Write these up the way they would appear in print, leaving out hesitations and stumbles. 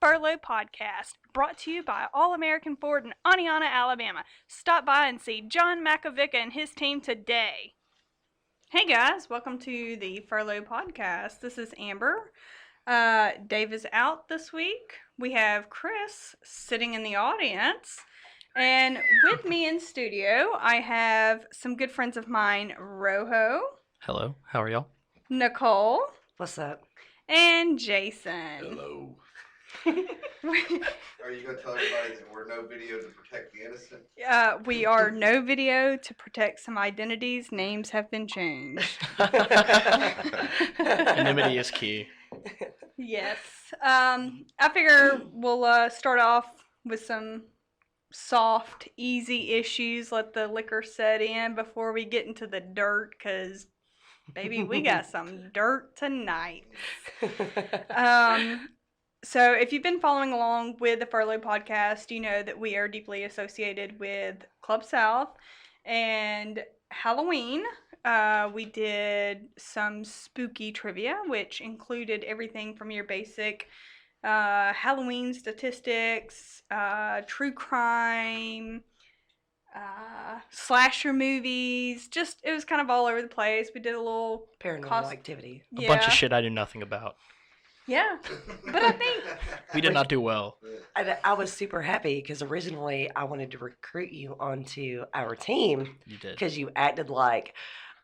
Furlough Podcast, brought to you by All American Ford in Aniana, Alabama. Stop by and see John Makovica and his team today. Hey guys, welcome to the Furlough Podcast. This is Amber. Dave is out this week. We have Chris sitting in the audience. And with me in studio, I have some good friends of mine, Rojo. Hello, how are y'all? Nicole. What's up? And Jason. Hello. Are you going to tell everybody that we're no video to protect the innocent? We are no video to protect some identities. Names have been changed. Anonymity is key. Yes. I figure we'll start off with some soft, easy issues. Let the liquor set in before we get into the dirt, because, baby, we got some dirt tonight. So if you've been following along with the Furlough Podcast, you know that we are deeply associated with Club South and Halloween. We did some spooky trivia, which included everything from your basic Halloween statistics, true crime, slasher movies. Just, it was kind of all over the place. We did a little Paranormal activity. A bunch of shit I knew nothing about. Yeah, but I think We did not do well. I was super happy because originally I wanted to recruit you onto our team You did. because you acted like,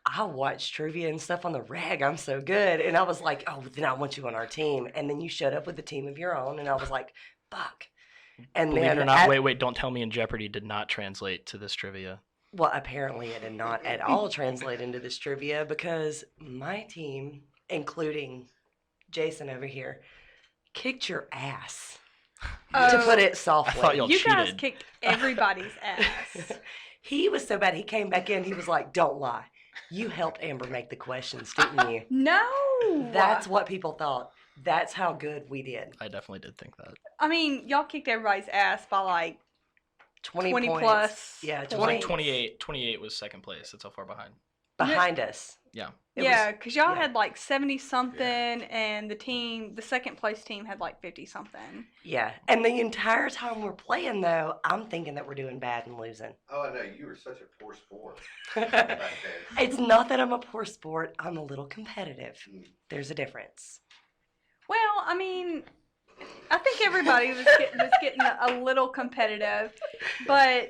I watch trivia and stuff on the reg. I'm so good. And I was like, oh, then I want you on our team. And then you showed up with a team of your own. And I was like, fuck. And Believe then it or not, wait, don't tell me In Jeopardy did not translate to this trivia. Well, apparently it did not at all translate into this trivia because my team, including Jason over here, kicked your ass. To put it softly. I thought y'all you guys cheated. kicked everybody's ass. He was so bad. He came back in. He was like, don't lie. You helped Amber make the questions, didn't you? No. That's what people thought. That's how good we did. I definitely did think that. I mean, y'all kicked everybody's ass by like 20 20 points. plus. Yeah, It was like 20 28 was second place. That's how far behind. behind us. Yeah. It Yeah, was- because y'all yeah. had like 70 something, and the second place team had like 50 something. Yeah. And the entire time we're playing, though, I'm thinking that we're doing bad and losing. Oh, I know. You were such a poor sport back then. It's not that I'm a poor sport. I'm a little competitive. There's a difference. Well, I mean, I think everybody was getting a little competitive, but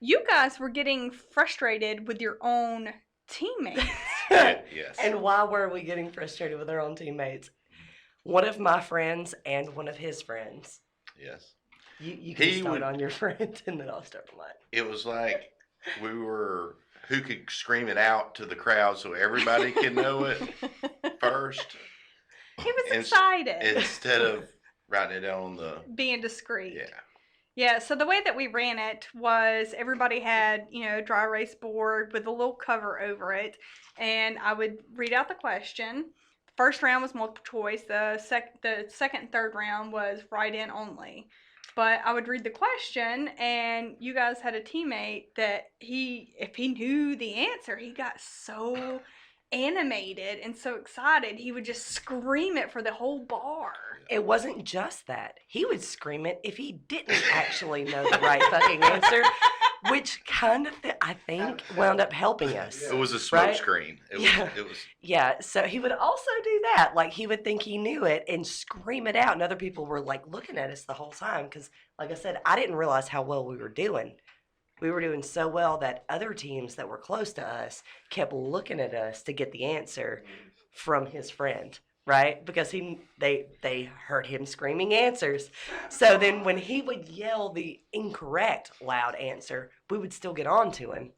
you guys were getting frustrated with your own teammates. Yes. And why were we getting frustrated with our own teammates? One of my friends and one of his friends. Yes. You can He start would- on your friend and then I'll start on mine. It was like we were who could scream it out to the crowd so everybody could know it first He was And- excited. instead of writing it on the. Being discreet. Yeah. Yeah, so the way that we ran it was everybody had, dry erase board with a little cover over it, and I would read out the question. First round was multiple choice. The second and third round was write-in only. But I would read the question, and you guys had a teammate that if he knew the answer, he got so animated and so excited, he would just scream it for the whole bar. It wasn't just that. He would scream it if he didn't actually know the right fucking answer, which kind of, I think, wound up helping us. It was a smoke Right? screen. It was. Yeah. It was. Yeah, so he would also do that. Like, he would think he knew it and scream it out. And other people were, like, looking at us the whole time. Because, like I said, I didn't realize how well we were doing. We were doing so well that other teams that were close to us kept looking at us to get the answer from his friend, right? Because they heard him screaming answers. So then when he would yell the incorrect loud answer, we would still get on to him,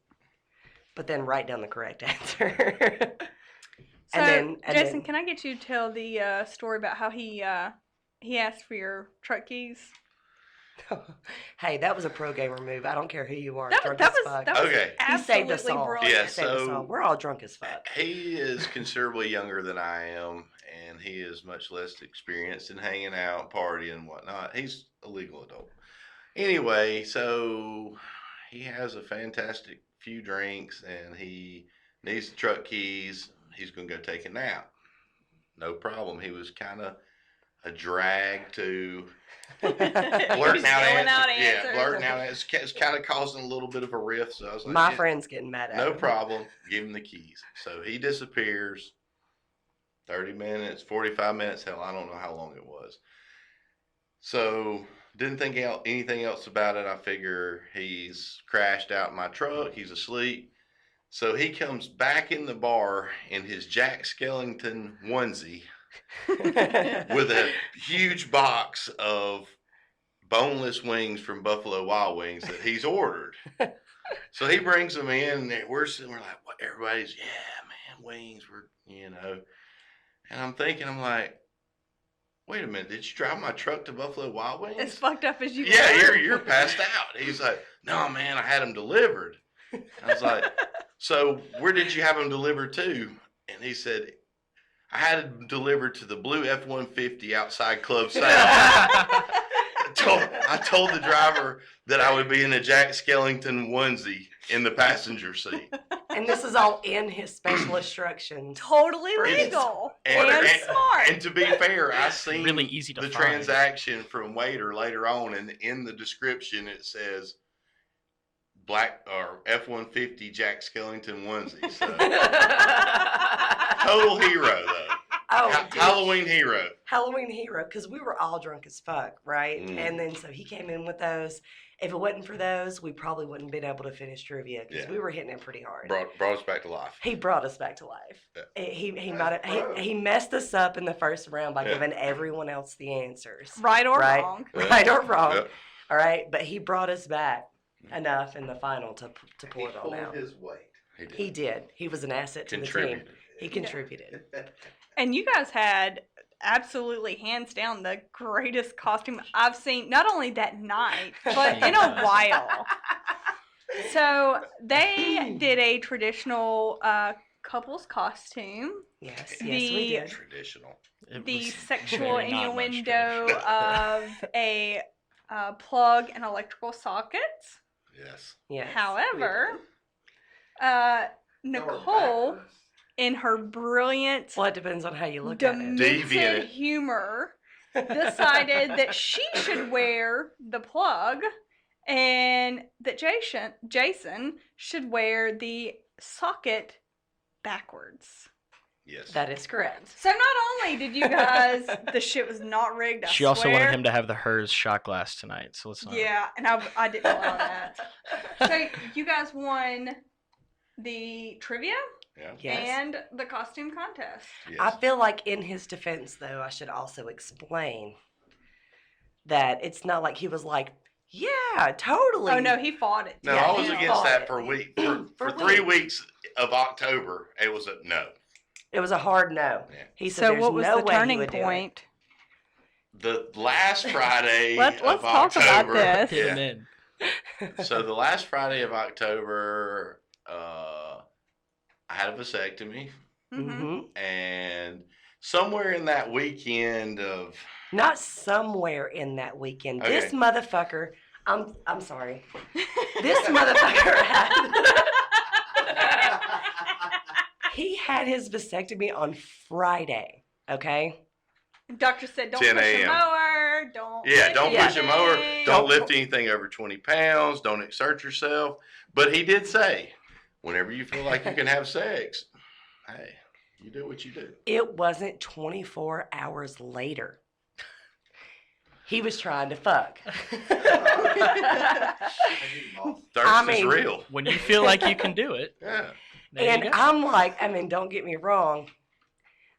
but then write down the correct answer. So, And Jason, then- can I get you to tell the story about how he asked for your truck keys? Hey, that was a pro gamer move. I don't care who you are. That drunk was as fuck. Okay. He saved us absolutely all. brilliant. Yeah, He saved us so- all. We're all drunk as fuck. He is considerably younger than I am, and he is much less experienced in hanging out, partying, and whatnot. He's a legal adult. Anyway, so he has a fantastic few drinks, and he needs the truck keys. He's going to go take a nap. No problem. He was kind of a drag to Blurting blurting out Spelling out answers. Yeah, answers. blurting out answers. It's kind of causing a little bit of a rift. So I was like, My yeah, friend's getting mad at no him. problem. Give him the keys. So he disappears. 30 minutes, 45 minutes. Hell, I don't know how long it was. So didn't think anything else about it. I figure he's crashed out in my truck. He's asleep. So he comes back in the bar in his Jack Skellington onesie with a huge box of boneless wings from Buffalo Wild Wings that he's ordered. So he brings them in, and we're sitting, we're like, what? Everybody's, yeah, man, wings, and I'm thinking, I'm like, wait a minute, did you drive my truck to Buffalo Wild Wings? As fucked up as you Yeah, were. you're passed out. He's like, no, man, I had them delivered. I was like, so where did you have them delivered to? And he said, I had them delivered to the blue F-150 outside Club South. I told the driver that I would be in a Jack Skellington onesie in the passenger seat. And this is all in his special instructions. Totally For his- legal And- and and- smart. And to be fair, I seen Really easy to the find. transaction from Waiter later on, and in the description it says black or F-150 Jack Skellington onesie. So total hero though. Oh, dude. Halloween hero. Halloween hero, because we were all drunk as fuck, right? Mm. And then so he came in with those. If it wasn't for those, we probably wouldn't have been able to finish trivia because Yeah. we were hitting it pretty hard. Brought us back to life. He brought us back to life. Yeah. He might have he messed us up in the first round by Yeah. giving everyone else the answers, Right or Right. wrong. Yeah. right or wrong. Yeah. All right, but he brought us back enough in the final to pull it all out. his weight. He did. He did. He was an asset to the team. Contributed. He contributed. And you guys had absolutely hands down the greatest costume I've seen, not only that night, but in a while. So they did a traditional couple's costume. Yes, The- we did. Traditional. It The was sexual very not much innuendo tradition. of a plug and electrical sockets. Yes. Yes. However, Nicole, in her brilliant, Well, it depends on how you look at it. Deviant. demented humor, decided that she should wear the plug and that Jason should wear the socket backwards. Yes. That is correct. So not only did you guys, the shit was not rigged. I She also swear. wanted him to have the hers shot glass tonight. So let's not. Yeah, and I didn't allow that. So you guys won the trivia Yeah. Yes. and the costume contest. Yes. I feel like in his defense, though, I should also explain that it's not like he was like, yeah, totally. Oh no, he fought it. No, Yeah, I was he against fought that it. for week For for 3 weeks. weeks of October. It was a no. It was a hard no. Yeah. He said So there's what was no the way he turning would do it. point? The last Friday Let's of talk about October. this. Hit Yeah. him in. So the last Friday of October, I had a vasectomy, Mm-hmm. Mhm. and somewhere in that weekend of Not somewhere in that weekend. Okay. This motherfucker. I'm sorry. This motherfucker had. He had his vasectomy on Friday. Okay. Doctor said, "Don't 10 push the a.m. mower. Don't. yeah, lift don't push a mower, anything." don't lift anything over 20 pounds, don't exert yourself. But he did say, whenever you feel like you can have sex, hey, you do what you do. It wasn't 24 hours later. He was trying to fuck. Thirst I is mean- real. When you feel like you can do it, Yeah. there And you go. I'm like, I mean, don't get me wrong.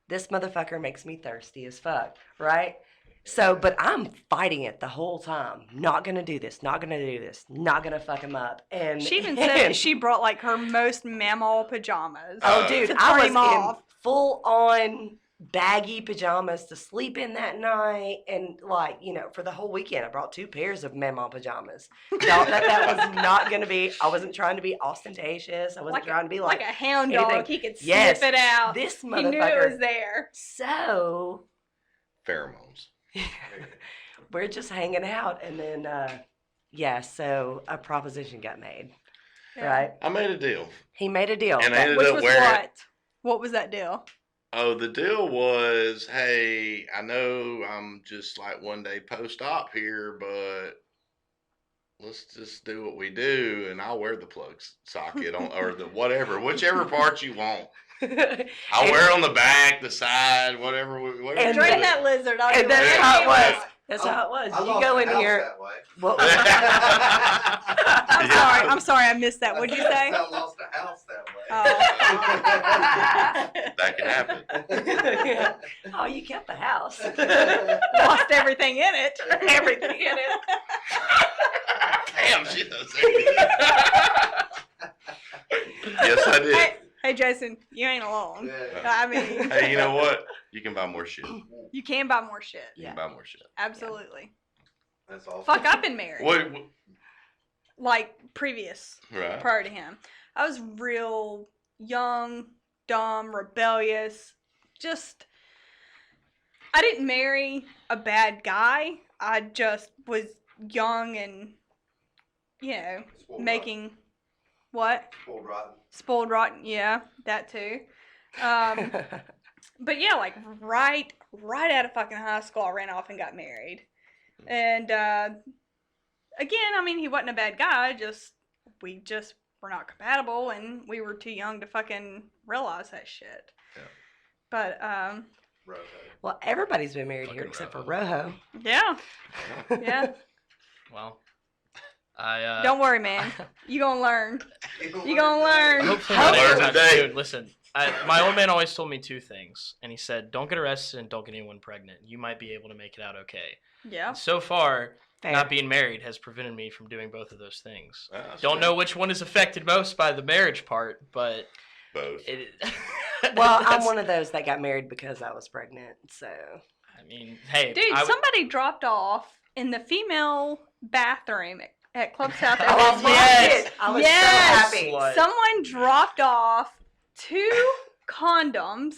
This motherfucker makes me thirsty as fuck, right? So, but I'm fighting it the whole time. Not gonna do this. Not gonna do this. Not gonna fuck him up. And She even said that she brought like her most mammal pajamas. Oh, Uh, dude, to I turn was him in off. full on baggy pajamas to sleep in that night, and like for the whole weekend, I brought 2 pairs of mama pajamas. That was not gonna be. I wasn't trying to be ostentatious. I wasn't trying to be like like a hound anything. dog. He could Yes, sniff it out. this He knew it motherfucker. was there. So Pheromones. we're just hanging out, and then so a proposition got made. Yeah. Right? I made a deal. He made a deal. And I ended Which up was wearing what? What was that deal? Oh, the deal was, hey, I know I'm just like one day post-op here, but let's just do what we do, and I'll wear the plug socket on, or the whatever, whichever part you want. I'll wear it on the back, the side, whatever. Whatever And Drain that- that lizard. I'll and do that's whatever how you it was. want. That's how it was. I You lost go the in house here. that way. Well, I'm sorry. I'm sorry. I missed that. What'd you say? I lost a house that way. Oh. That can happen. oh, you kept the house. Lost everything in it. Everything in it. Damn, she does Yes, I did. Hey, Jason, you ain't alone. Yeah. I mean, Hey, you know what? You can buy more shit. you can buy more shit. You Yeah. can buy more shit. Absolutely. That's awesome. Fuck, I've been married. What? Like previous, Right. prior to him. I was real young, dumb, rebellious. Just, I didn't marry a bad guy. I just was young and, Spoiled making what? rotten. Spoiled rotten. Spoiled rotten. Yeah, that too. But yeah, like right out of fucking high school, I ran off and got married. And again, I mean, he wasn't a bad guy. We just were not compatible, and we were too young to fucking realize that shit. Yeah. But Roto. well, everybody's been married here Fucking except Roho. for Rojo. yeah, yeah. Well, I Don't worry, man. You gonna learn. You gonna learn. hopefully I'll my learn neighbor's not today. soon. Listen, my old man always told me two things, and he said, "Don't get arrested and don't get anyone pregnant. You might be able to make it out okay." Yeah. So far, Fair. not being married has prevented me from doing both of those things. That's Don't fair. know which one is affected most by the marriage part, but Both. it. Well, I'm that's- one of those that got married because I was pregnant. So I mean, hey, Dude, I would- somebody dropped off in the female bathroom at Club South. I was Yes. it. I was Yes. so happy. Slut. Someone dropped off 2 condoms,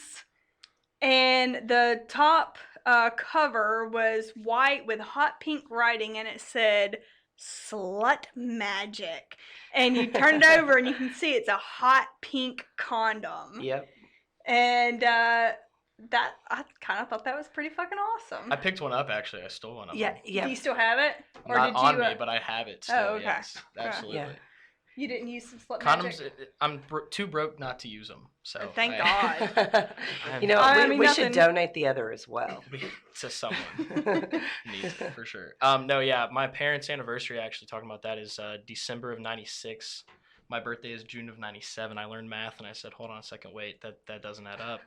and the top cover was white with hot pink writing, and it said "Slut Magic." And you turn it over, and you can see it's a hot pink condom. Yep. And that I kind of thought that was pretty fucking awesome. I picked one up actually. I stole one of Yeah. them. Do Yeah. you still have it, or Not did on you? me, but I have it still. okay. Yes, Okay. absolutely. Yeah. You didn't use some Slut Condoms. Magic? I'm too broke not to use them. So Thank I- God. you know, I we, mean, we nothing- should donate the other as well. to someone needs it for sure. No, yeah, my parents' anniversary actually talking about that is December of '96. My birthday is June of '97. I learned math and I said, hold on a second, wait, that doesn't add up.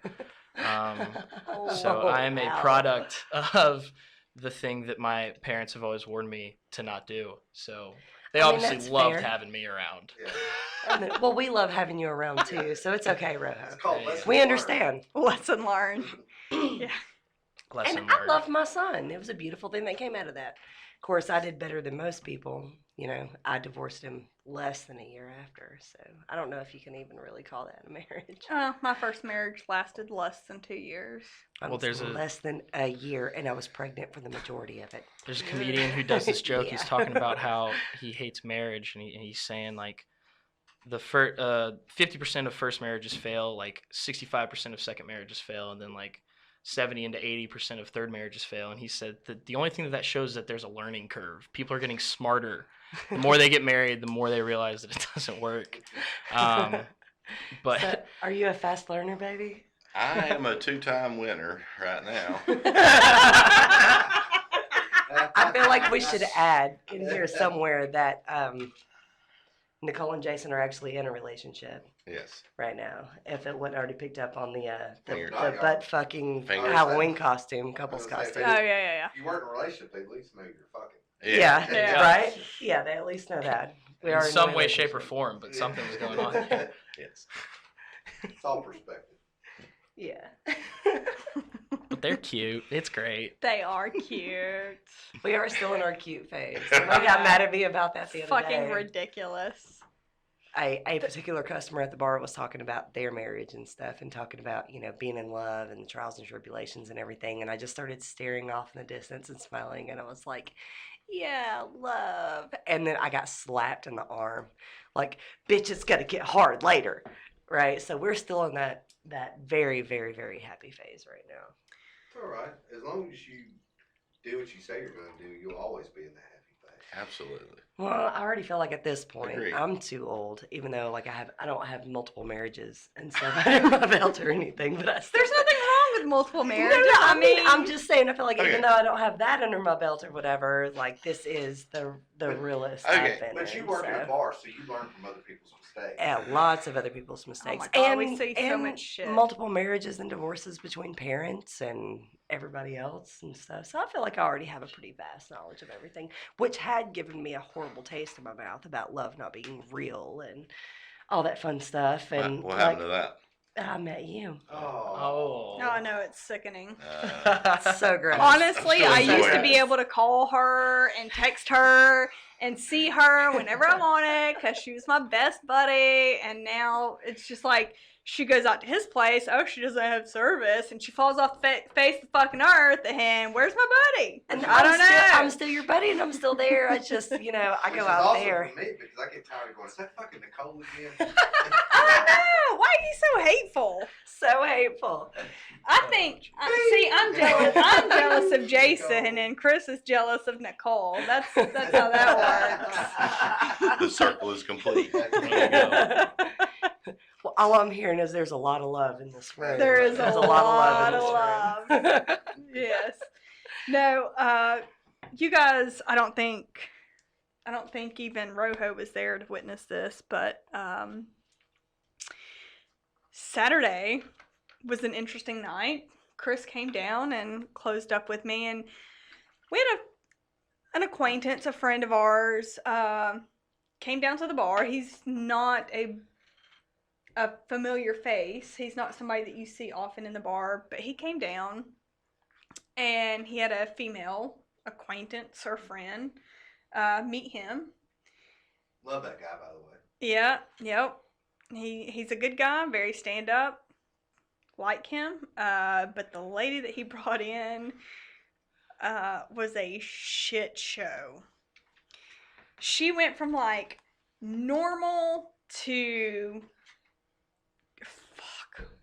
So Oh, I am a wow. product of the thing that my parents have always warned me to not do. So they I mean, obviously that's loved fair. having me around. Yeah. Well, we love having you around too, so it's okay, It's Rojo. called Yeah. lessons We learned. understand. Lesson learned. Lesson And I learned. love my son. It was a beautiful thing that came out of that. Of course, I did better than most people. You know, I divorced him less than a year after, so I don't know if you can even really call that a marriage. My first marriage lasted less than 2 years. I Well, was there's a- less than a year, and I was pregnant for the majority of it. There's a comedian who does this joke. He's Yeah. talking about how he hates marriage, and he's saying like the 50% of first marriages fail, like 65% of second marriages fail, and then like 70 into 80% of third marriages fail. And he said that the only thing that shows that there's a learning curve. People are getting smarter. The more they get married, the more they realize that it doesn't work. But So, are you a fast learner, baby? I am a 2-time winner right now. I feel like we should add in here somewhere that Nicole and Jason are actually in a relationship Yes. right now. If it wasn't already picked up on the Finger. butt fucking Finger. Halloween costume, couples I was costume. gonna Oh say, yeah. If you weren't in a relationship, they at least know you're fucking. Yeah, Yeah. right. Yeah, they at least know that. We in are a some way, shape, or relationship. form, but something's going on there. Yes. It's all perspective. Yeah. But they're cute. It's great. They are cute. We are still in our cute phase. Somebody got mad at me about that the other Fucking day. ridiculous. A particular customer at the bar was talking about their marriage and stuff, and talking about, you know, being in love and the trials and tribulations and everything. And I just started staring off in the distance and smiling, and I was like, yeah, love. And then I got slapped in the arm. Like, bitch, it's gonna get hard later. right? So we're still in that very, very, very happy phase right now. It's all right. As long as you do what you say you're going to do, you'll always be in the happy phase. Absolutely. Well, I already feel like at this point Agreed. I'm too old, even though like I don't have multiple marriages and stuff under my belt or anything. But I still There's nothing wrong with multiple No, marriages. no, I mean, I'm just saying. I feel like Okay. even though I don't have that under my belt or whatever, like this is the realest Okay. I've been But you in, work in a so. bar, so you learn from other people's mistakes. Yeah, lots of other people's mistakes. God, and we see so and much shit. multiple marriages and divorces between parents and everybody else and stuff. So I feel like I already have a pretty vast knowledge of everything, which had given me a horrible taste in my mouth about love not being real and all that fun stuff. And What like, happened to that? I met you. Oh. Oh, I know, it's sickening. It's so gross. Honestly, still I enjoy used to it. be able to call her and text her and see her whenever I wanted because she was my best buddy. And now it's just like she goes out to his place. Oh, she doesn't have service. And she falls off the face of the fucking earth. And where's my buddy? And I don't know. I'm still your buddy, and I'm still there. I just, I Which go is out awesome there. for me because I get tired of going, is that fucking Nicole again? I know. Why are you so hateful? So hateful. I think. See, I'm jealous. I'm jealous of Jason, and Chris is jealous of Nicole. That's how that works. The circle is complete. Well, all I'm hearing is there's a lot of love in this room. There is There's a lot of lot love in this room. Yes. No. You guys. I don't think even Rojo was there to witness this, but Saturday was an interesting night. Chris came down and closed up with me, and we had an acquaintance, a friend of ours, came down to the bar. He's not a familiar face. He's not somebody that you see often in the bar, but he came down, and he had a female acquaintance or friend meet him. Love that guy, by the way. Yeah, yep. He's a good guy, very stand up, like him. But the lady that he brought in was a shit show. She went from like normal to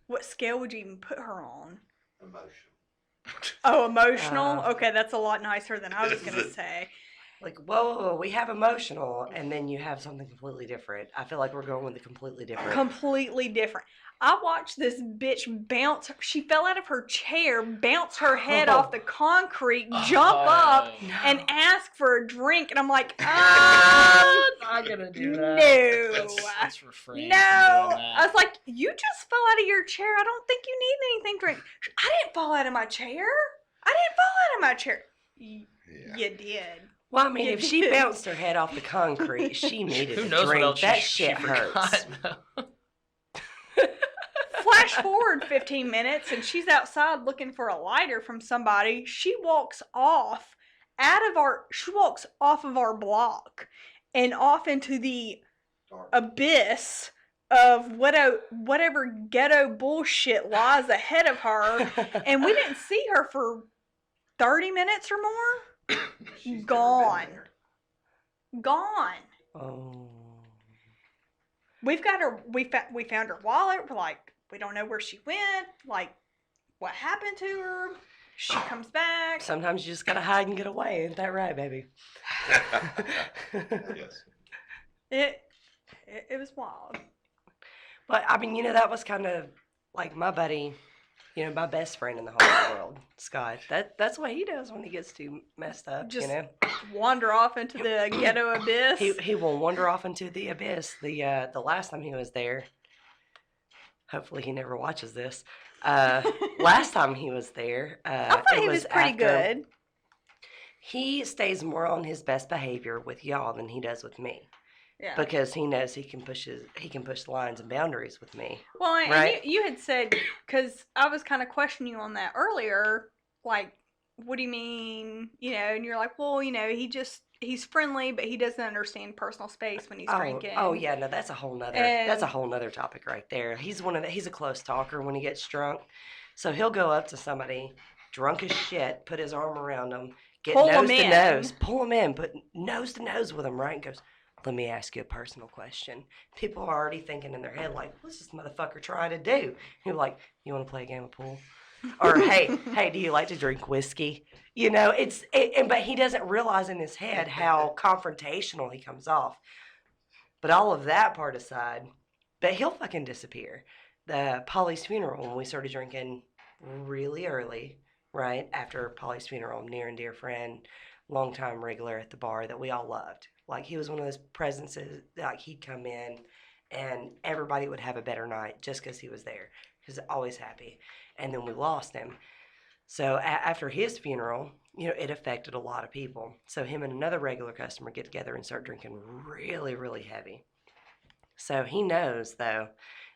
what scale would you even put her on? Emotion. Oh, emotional? Oh. Okay, that's a lot nicer than I was gonna say. Like, whoa, we have emotional, and then you have something completely different. I feel like we're going with a completely different. Completely different. I watched this bitch bounce. She fell out of her chair, bounce her head off the concrete, jump up, and ask for a drink. And I'm like, not gonna do no. that. Let's refrain. No. From doing that. I was like, you just fell out of your chair. I don't think you need anything to drink. I didn't fall out of my chair. I didn't fall out of my chair. Yeah. You did. Well, I mean, You if she did. bounced her head off the concrete, she needed Who a knows drink. what else That she shit hurts. forgot, though. Flash forward 15 minutes and she's outside looking for a lighter from somebody. She walks off of our block and off into the Dark. abyss of whatever ghetto bullshit lies ahead of her. And we didn't see her for 30 minutes or more. She's never been Gone. there. Gone. Oh. We've got her. We found her wallet. We're like, we don't know where she went. Like, what happened to her? She comes back. Sometimes you just gotta hide and get away. Ain't that right, baby? Yes. It was wild. But I mean, that was kind of like my buddy, my best friend in the whole world, Scott. That's what he does when he gets too messed up. Just wander off into the ghetto abyss. He will wander off into the abyss. The last time he was there, hopefully he never watches this. Last time he was there, I thought it he was pretty after- good. He stays more on his best behavior with y'all than he does with me. Yeah. Because he knows he can push lines and boundaries with me. Well, and Right. you had said, because I was kind of questioning you on that earlier, like, what do you mean? And you're like, well, he's friendly, but he doesn't understand personal space when he's drinking. Oh yeah, no, that's a whole nother topic right there. He's a close talker when he gets drunk. So he'll go up to somebody drunk as shit, put his arm around them, get Pull nose 'em to in. nose, pull him in, put nose to nose with him, right? And goes, let me ask you a personal question. People are already thinking in their head, like, what's this motherfucker trying to do? You're like, you want to play a game of pool? Or, hey, do you like to drink whiskey? You know, but he doesn't realize in his head how confrontational he comes off. But all of that part aside, but he'll fucking disappear. The Polly's funeral, when we started drinking really early, right after Polly's funeral, near and dear friend, longtime regular at the bar that we all loved. Like, he was one of those presences, like, he'd come in and everybody would have a better night just because he was there. He was always happy. And then we lost him. So after his funeral, you know, it affected a lot of people. So him and another regular customer get together and start drinking really, really heavy. So he knows, though,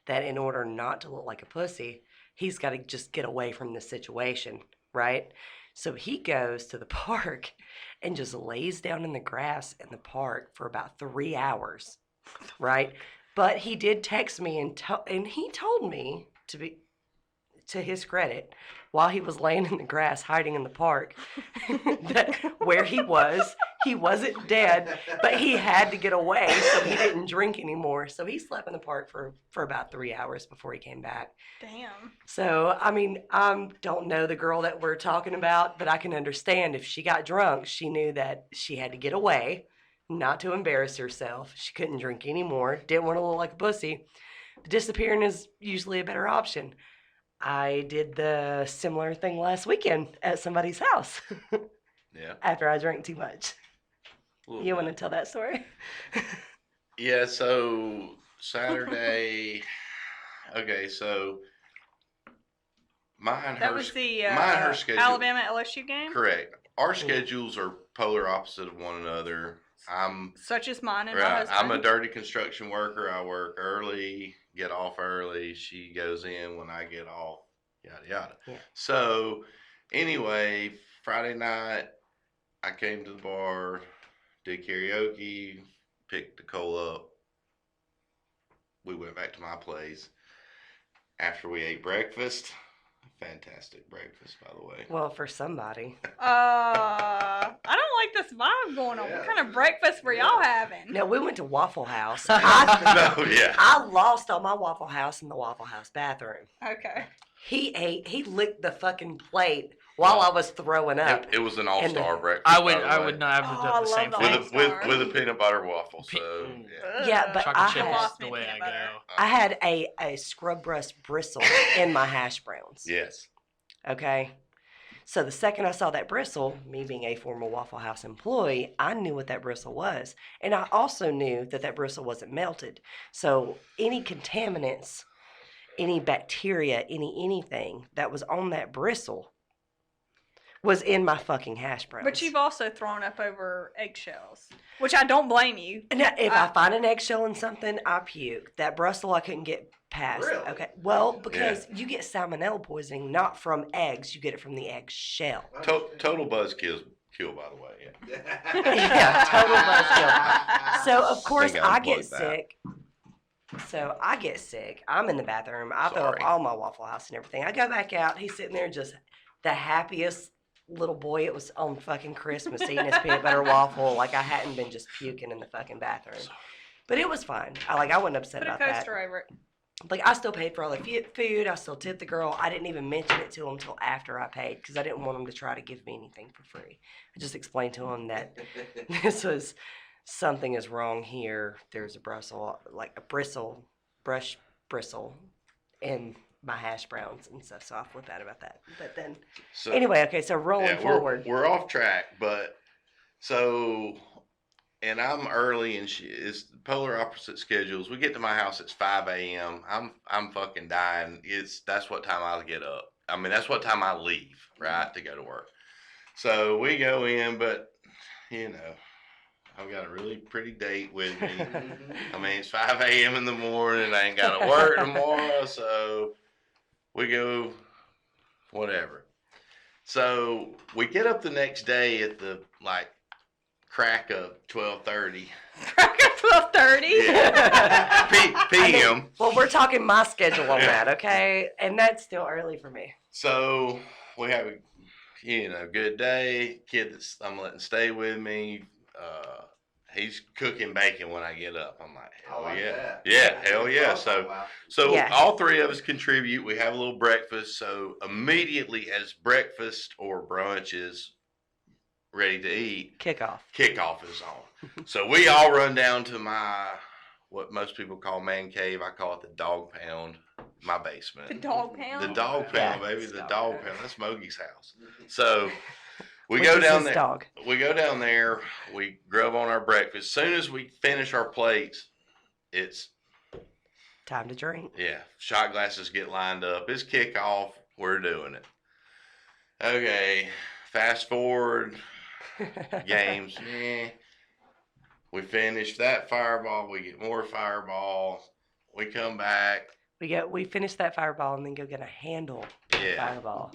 that in order not to look like a pussy, he's got to just get away from this situation, right? So he goes to the park and just lays down in the grass in the park for about 3 hours, right? But he did text me and he told me, to his credit, while he was laying in the grass hiding in the park, that where he wasn't dead, but he had to get away, so he didn't drink anymore. So he slept in the park for about 3 hours before he came back. Damn. So, I mean, I don't know the girl that we're talking about, but I can understand if she got drunk, she knew that she had to get away, not to embarrass herself. She couldn't drink anymore, didn't want to look like a pussy. Disappearing is usually a better option. I did the similar thing last weekend at somebody's house Yeah. after I drank too much. a little You bit. want to tell that story? Yeah, so Saturday. Okay, so mine, That her, was the mine, her schedule. Alabama LSU game, Correct. Our schedules are polar opposite of one another. I'm such as mine and my right. husband. I'm a dirty construction worker. I work early, get off early. She goes in when I get off. Yada yada. Yeah. So anyway, Friday night I came to the bar, did karaoke, picked Nicole up. We went back to my place after we ate breakfast. Fantastic breakfast, by the way. Well, for somebody. I don't like this vibe going on. Yeah. What kind of breakfast were y'all having? No, we went to Waffle House. No, yeah. I lost all my Waffle House in the Waffle House bathroom. Okay. He licked the fucking plate while I was throwing up. It was an all-star breakfast. I by the way. would not have Oh, done I the same love thing. the with all-star. with a peanut butter waffle. So Pe- yeah. Yeah, but Chocolate I chip had- is Lost the me way I peanut butter. go. I had a scrub breast bristle in my hash browns. Yes. Okay. So the second I saw that bristle, me being a former Waffle House employee, I knew what that bristle was. And I also knew that that bristle wasn't melted. So any contaminants, any bacteria, anything that was on that bristle was in my fucking hash browns. But you've also thrown up over eggshells, which I don't blame you. Now, if I find an eggshell in something, I puke. That Brussels I couldn't get past. Really? Okay. Well, because you get salmonella poisoning not from eggs, you get it from the eggshell. Total buzzkill, by the way. Yeah. Yeah, total buzzkill. So of course Think I'll I get unplug that. sick. So I get sick. I'm in the bathroom. I throw up Sorry. all my Waffle House and everything. I go back out. He's sitting there just the happiest little boy. It was on fucking Christmas eating his peanut butter waffle. Like I hadn't been just puking in the fucking bathroom. But it was fine. I wasn't upset Put a about that. coaster over it. Like I still paid for all the food. I still tipped the girl. I didn't even mention it to him until after I paid because I didn't want him to try to give me anything for free. I just explained to him that this was something is wrong here. There's a bristle, like a brush bristle in my hash browns and stuff. So I flipped out about that. But then So, anyway, okay. So rolling yeah, forward. we're off track, but so, and I'm early, and it's polar opposite schedules. We get to my house, it's 5 a.m. I'm fucking dying. That's what time I get up. I mean, that's what time I leave, right, to go to work. So we go in, but you know, I've got a really pretty date with me. I mean, it's 5 a.m. in the morning. I ain't got to work tomorrow, so we go, whatever. So we get up the next day at the crack of 12:30. Crack at 12:30. Yeah. PM. Well, we're talking my schedule on that, okay? And that's still early for me. So we have a good day. Kid that I'm letting stay with me. he's cooking bacon when I get up. I'm like, I hell like yeah. that. Yeah, hell That's yeah. what I'm So talking about. So Yeah. all three of us contribute. We have a little breakfast. So immediately as breakfast or brunch is ready to eat, Kickoff. kickoff is on. So we all run down to my what most people call man cave. I call it the dog pound, my basement. The dog pound. The dog pound, Yeah, baby. it's The dog dog pound. pound. That's Mogie's house. So we Which go is down his there. dog. We go down there. We grub on our breakfast. Soon as we finish our plates, it's Time to drink. yeah, shot glasses get lined up. It's kickoff. We're doing it. Okay, fast forward games. We finish that fireball. We get more fireball. We come back. We finish that fireball and then go get a handle Yeah, fireball.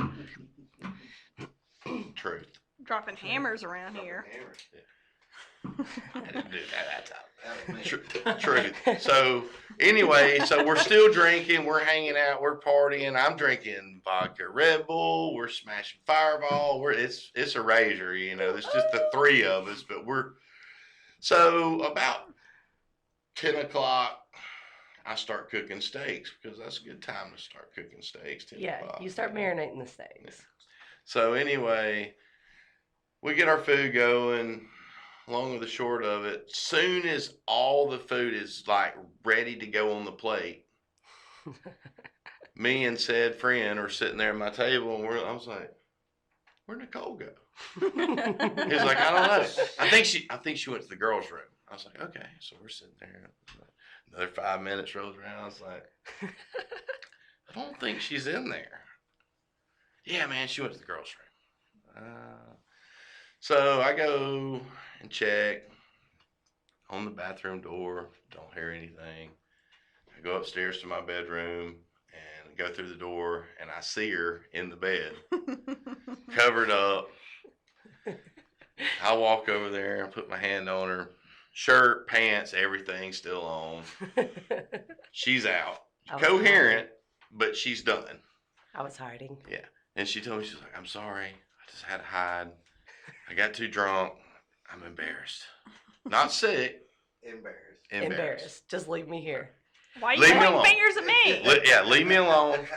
truth. Dropping hammers around here. I didn't do that that time. That was me. Truth. So anyway, so we're still drinking, we're hanging out, we're partying. I'm drinking vodka Red Bull, we're smashing Fireball. It's a razor, you know. It's just the three of us, but we're so about 10 o'clock. I start cooking steaks because that's a good time to start cooking steaks. 10 Yeah, o'clock. you start marinating the steaks. So anyway, we get our food going. Long and the short of it, soon as all the food is like ready to go on the plate, me and said friend are sitting there at my table, and I was like, "Where'd Nicole go?" He's like, "I don't know. I think she went to the girls' room." I was like, "Okay." So we're sitting there. Another 5 minutes rolls around. I was like, "I don't think she's in there." Yeah, man, she went to the girls' room. So I go and check on the bathroom door. Don't hear anything. I go upstairs to my bedroom and go through the door, and I see her in the bed, covered up. I walk over there and put my hand on her. Shirt, pants, everything still on. She's out. I was Coherent, but she's done. I was hiding. And she told me, she's like, "I'm sorry. I just had to hide. I got too drunk. I'm embarrassed. Not sick. Embarrassed. Embarrassed. Just leave me here. Why are you Leave me pointing alone. fingers at me? Yeah, leave me alone."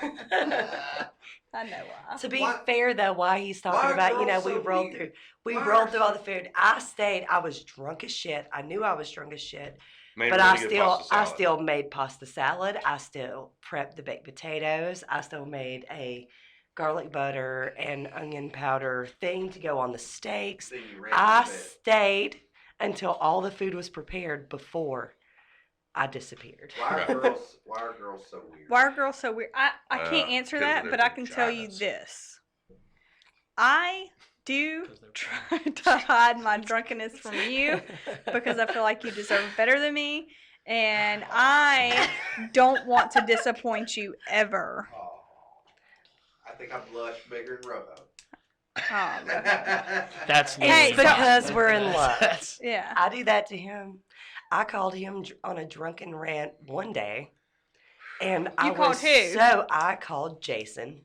I know why. To be Why- fair though, why he's talking why are about, girls we so rolled weird? through Why rolled are through all the food. I stayed, I was drunk as shit. I knew I was drunk as shit. Made But a I really good pasta I salad. still made pasta salad. I still prepped the baked potatoes. I still made a garlic butter and onion powder thing to go on the steaks. Then you ran I to bed. stayed until all the food was prepared before I disappeared. Why are girls so weird? Why are girls so weird? I can't answer 'cause of that, their but I can tell you vaginas. this. I do 'Cause they're try to hide my drunkenness from you because I feel like you deserve better than me, and I don't want to disappoint you ever. Oh, I think I blushed bigger than Robo. Oh, no. That's Hey, It's so- because we're in love. That's- Yeah. I do that to him. I called him on a drunken rant one day, and I called was who? so I called Jason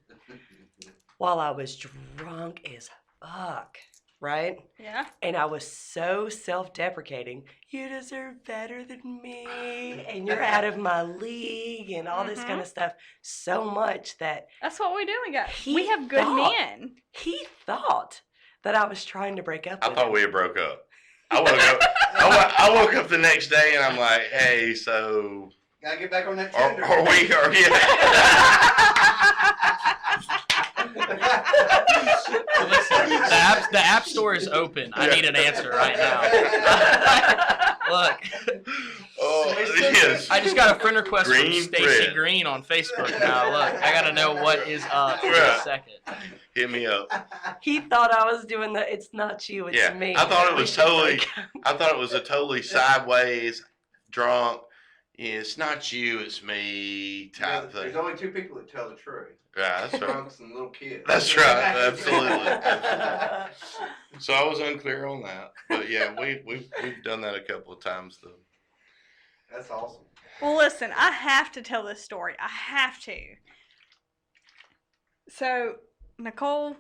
while I was drunk as fuck, right? Yeah. And I was so self-deprecating. You deserve better than me, and you're out of my league, and all this kind of stuff. So much that That's what we do. We He have good thought- men. he thought that I was trying to break up I with thought him. we had broke up. I woke up the next day and I'm like, "Hey, so Gotta get back on that are, Tinder. are we? Are the app store is open. I need an answer right now. Look, Oh, yes. I just got a friend request Green from Stacy thread. Green on Facebook now. Look, I gotta know what is up in a Right. second. Hit me up. He thought I was doing the "it's not you, it's Yeah, me." I thought it We was should totally- break up. I thought it was a totally sideways, drunk. Yeah, it's not you, it's me type There's thing. only two people that tell the truth. Yeah, that's right. Drunks and little kids. That's right. Absolutely. So I was unclear on that, but yeah, we've done that a couple of times though. That's awesome. Well, listen, I have to tell this story. I have to. So, Nicole,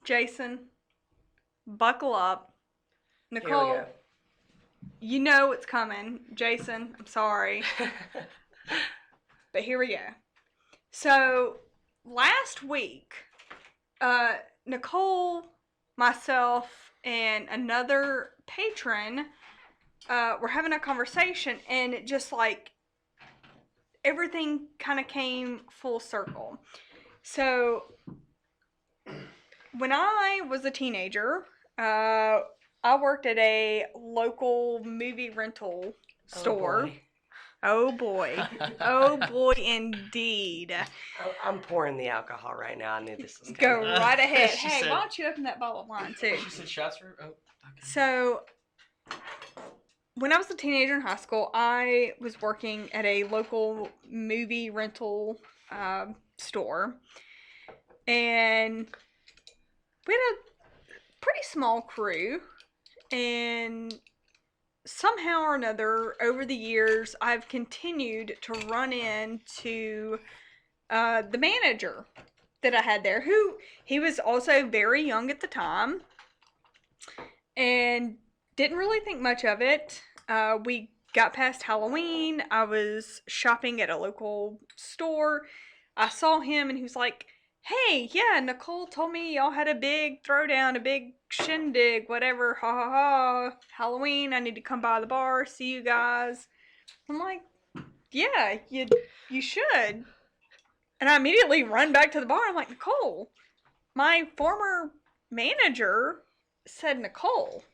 Jason, buckle up. Here we Nicole, go. You know it's coming, Jason. I'm sorry. But here we go. So, last week, Nicole, myself, and another patron were having a conversation, and it just like everything kind of came full circle. So, when I was a teenager, I worked at a local movie rental store. Oh boy. Oh boy, indeed. I'm pouring the alcohol right now. I knew this was Go coming. right ahead. She Hey, said- why don't you open that bottle of wine too? She said shots for. Oh, okay. So, when I was a teenager in high school, I was working at a local movie rental store, and we had a pretty small crew, and somehow or another, over the years, I've continued to run into the manager that I had there, who he was also very young at the time, and didn't really think much of it. We got past Halloween. I was shopping at a local store. I saw him, and he was like, "Hey, yeah, Nicole told me y'all had a big throwdown, a big shindig, whatever, ha ha ha, Halloween, I need to come by the bar, see you guys." I'm like, "Yeah, you should." And I immediately run back to the bar. I'm like, "Nicole, my former manager said Nicole.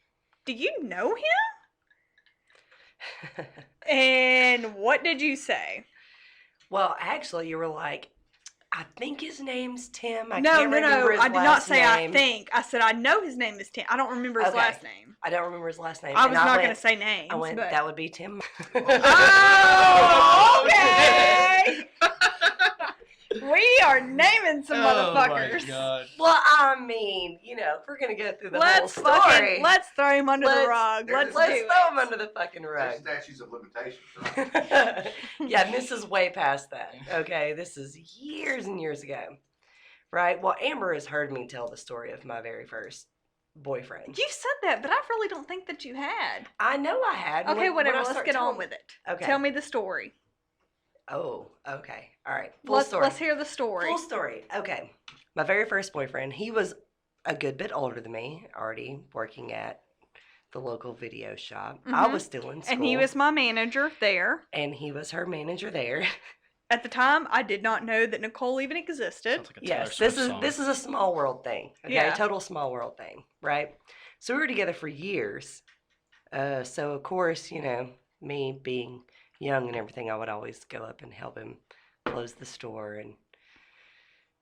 Do you know him?" And what did you say? Well, actually, you were like, I think his name's Tim. I No, can't remember his I did not last say name. I think. I said I know his name is Tim. I don't remember his Okay. last name. I don't remember his last name. I And was not going went- to say names. I went, but... that would be Tim. Oh, okay. We are naming some motherfuckers. Oh my god. Well, I mean, if we're going to go through the whole story. Let's throw him under the Let's- rug. Let's let's do throw it. him under the fucking There's rug. statutes of limitations, right? Yeah, and this is way past that. Okay, this is years and years ago. Right? Well, Amber has heard me tell the story of my very first boyfriend. You said that, but I really don't think that you had. I know I had. Okay, when whatever. I Let's start get on telling- with it. Okay. Tell me the story. Oh, okay. All right. Full story. Let's hear the story. Full story. Okay. My very first boyfriend, he was a good bit older than me, already working at the local video shop. I Mhm. was still in school. And he was my manager there. And he was her manager there. At the time, I did not know that Nicole even existed. Sounds like a Taylor Yes, Swift this is song. this is a small world thing. Okay, Yeah. total small world thing, right? So we were together for years. So of course, me being young and everything, I would always go up and help him close the store, and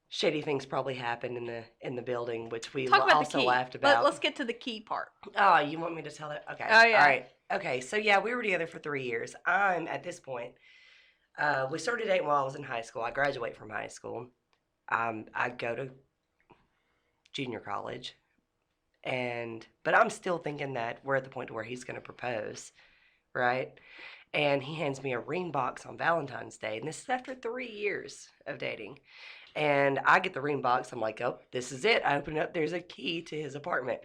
shady things probably happened in the building, which we Talk about also the key. laughed about. Let's get to the key part. Oh, you want me to tell that? Okay. Oh, yeah. All right. Okay. So yeah, we were together for 3 years. I'm at this point. We started dating while I was in high school. I graduate from high school. I go to junior college, but I'm still thinking that we're at the point where he's going to propose, right? And he hands me a ring box on Valentine's Day, and this is after 3 years of dating. And I get the ring box. I'm like, oh, this is it. I open it up. There's a key to his apartment.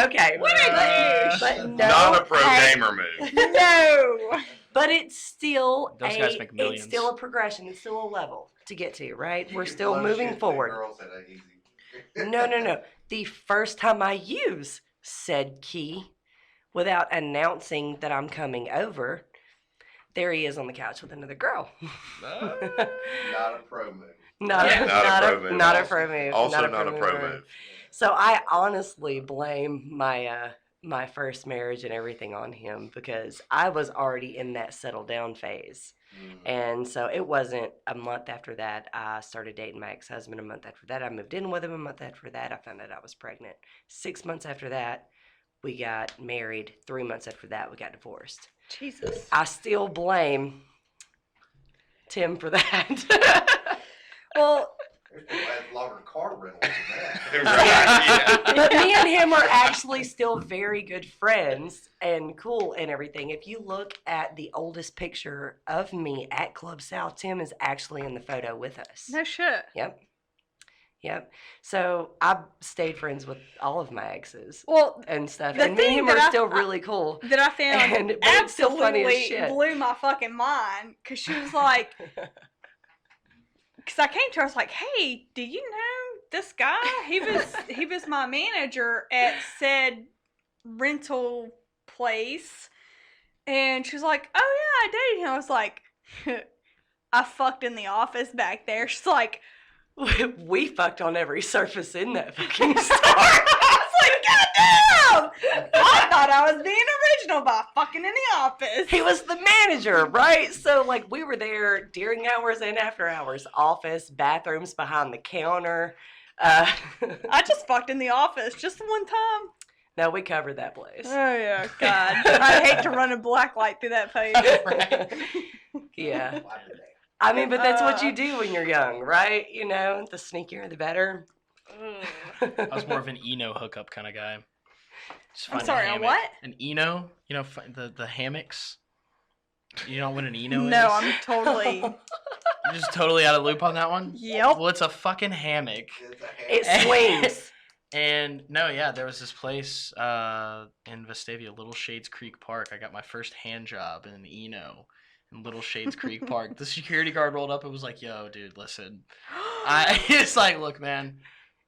Okay. What a douche. But no, Not a pro hey, gamer move. No. but it's still Those guys make it's millions. still a progression. It's still a level to get to, right? We're still Blow moving shit, forward. Girls, that ain't easy. No. The first time I use said key without announcing that I'm coming over, there he is on the couch with another girl. Not a pro move. Not Yeah. Not a pro move. Not a pro move. Also not a pro move. So I honestly blame my first marriage and everything on him, because I was already in that settle down phase. And so it wasn't a month after that I started dating my ex-husband. A month after that I moved in with him. A month after that I found out I was pregnant. 6 months after that we got married. 3 months after that we got divorced. Jesus. I still blame Tim for that. Well, There's people that have longer car rentals than that. Right, yeah. But me and him are actually still very good friends and cool and everything. If you look at the oldest picture of me at Club South, Tim is actually in the photo with us. no shit. Yep. Yep. So I stayed friends with all of my exes Well, and stuff, The and me and thing him that are I- still really cool. that I found And- but it's still funny as absolutely shit. blew my fucking mind because she was like, because I came to her, I was like, hey, do you know this guy? He was my manager at said rental place. And she was like, oh yeah, I dated him. I was like, I fucked in the office back there. She's like, We fucked on every surface in that fucking store. I was like, goddamn! I thought I was being original by fucking in the office. He was the manager, right? So, like, we were there during hours and after hours. Office, bathrooms behind the counter. I just fucked in the office just the one time. No, we covered that place. Oh yeah, God. I'd hate to run a black light through that page. Right. Yeah. Why do that? I mean, but that's what you do when you're young, right? You know, the sneakier the better. I was more of an Eno hookup kind of guy. Just I'm find sorry, a hammock. what? An Eno, you know, the hammocks. You know what an Eno is? No, I'm totally. You're just totally out of loop on that one. Yep. Well, it's a fucking hammock. It swings. And no, yeah, there was this place in Vestavia, Little Shades Creek Park. I got my first hand job in an Eno in Little Shades Creek Park. The security guard rolled up and was like, "Yo, dude, listen." It's like, "Look, man,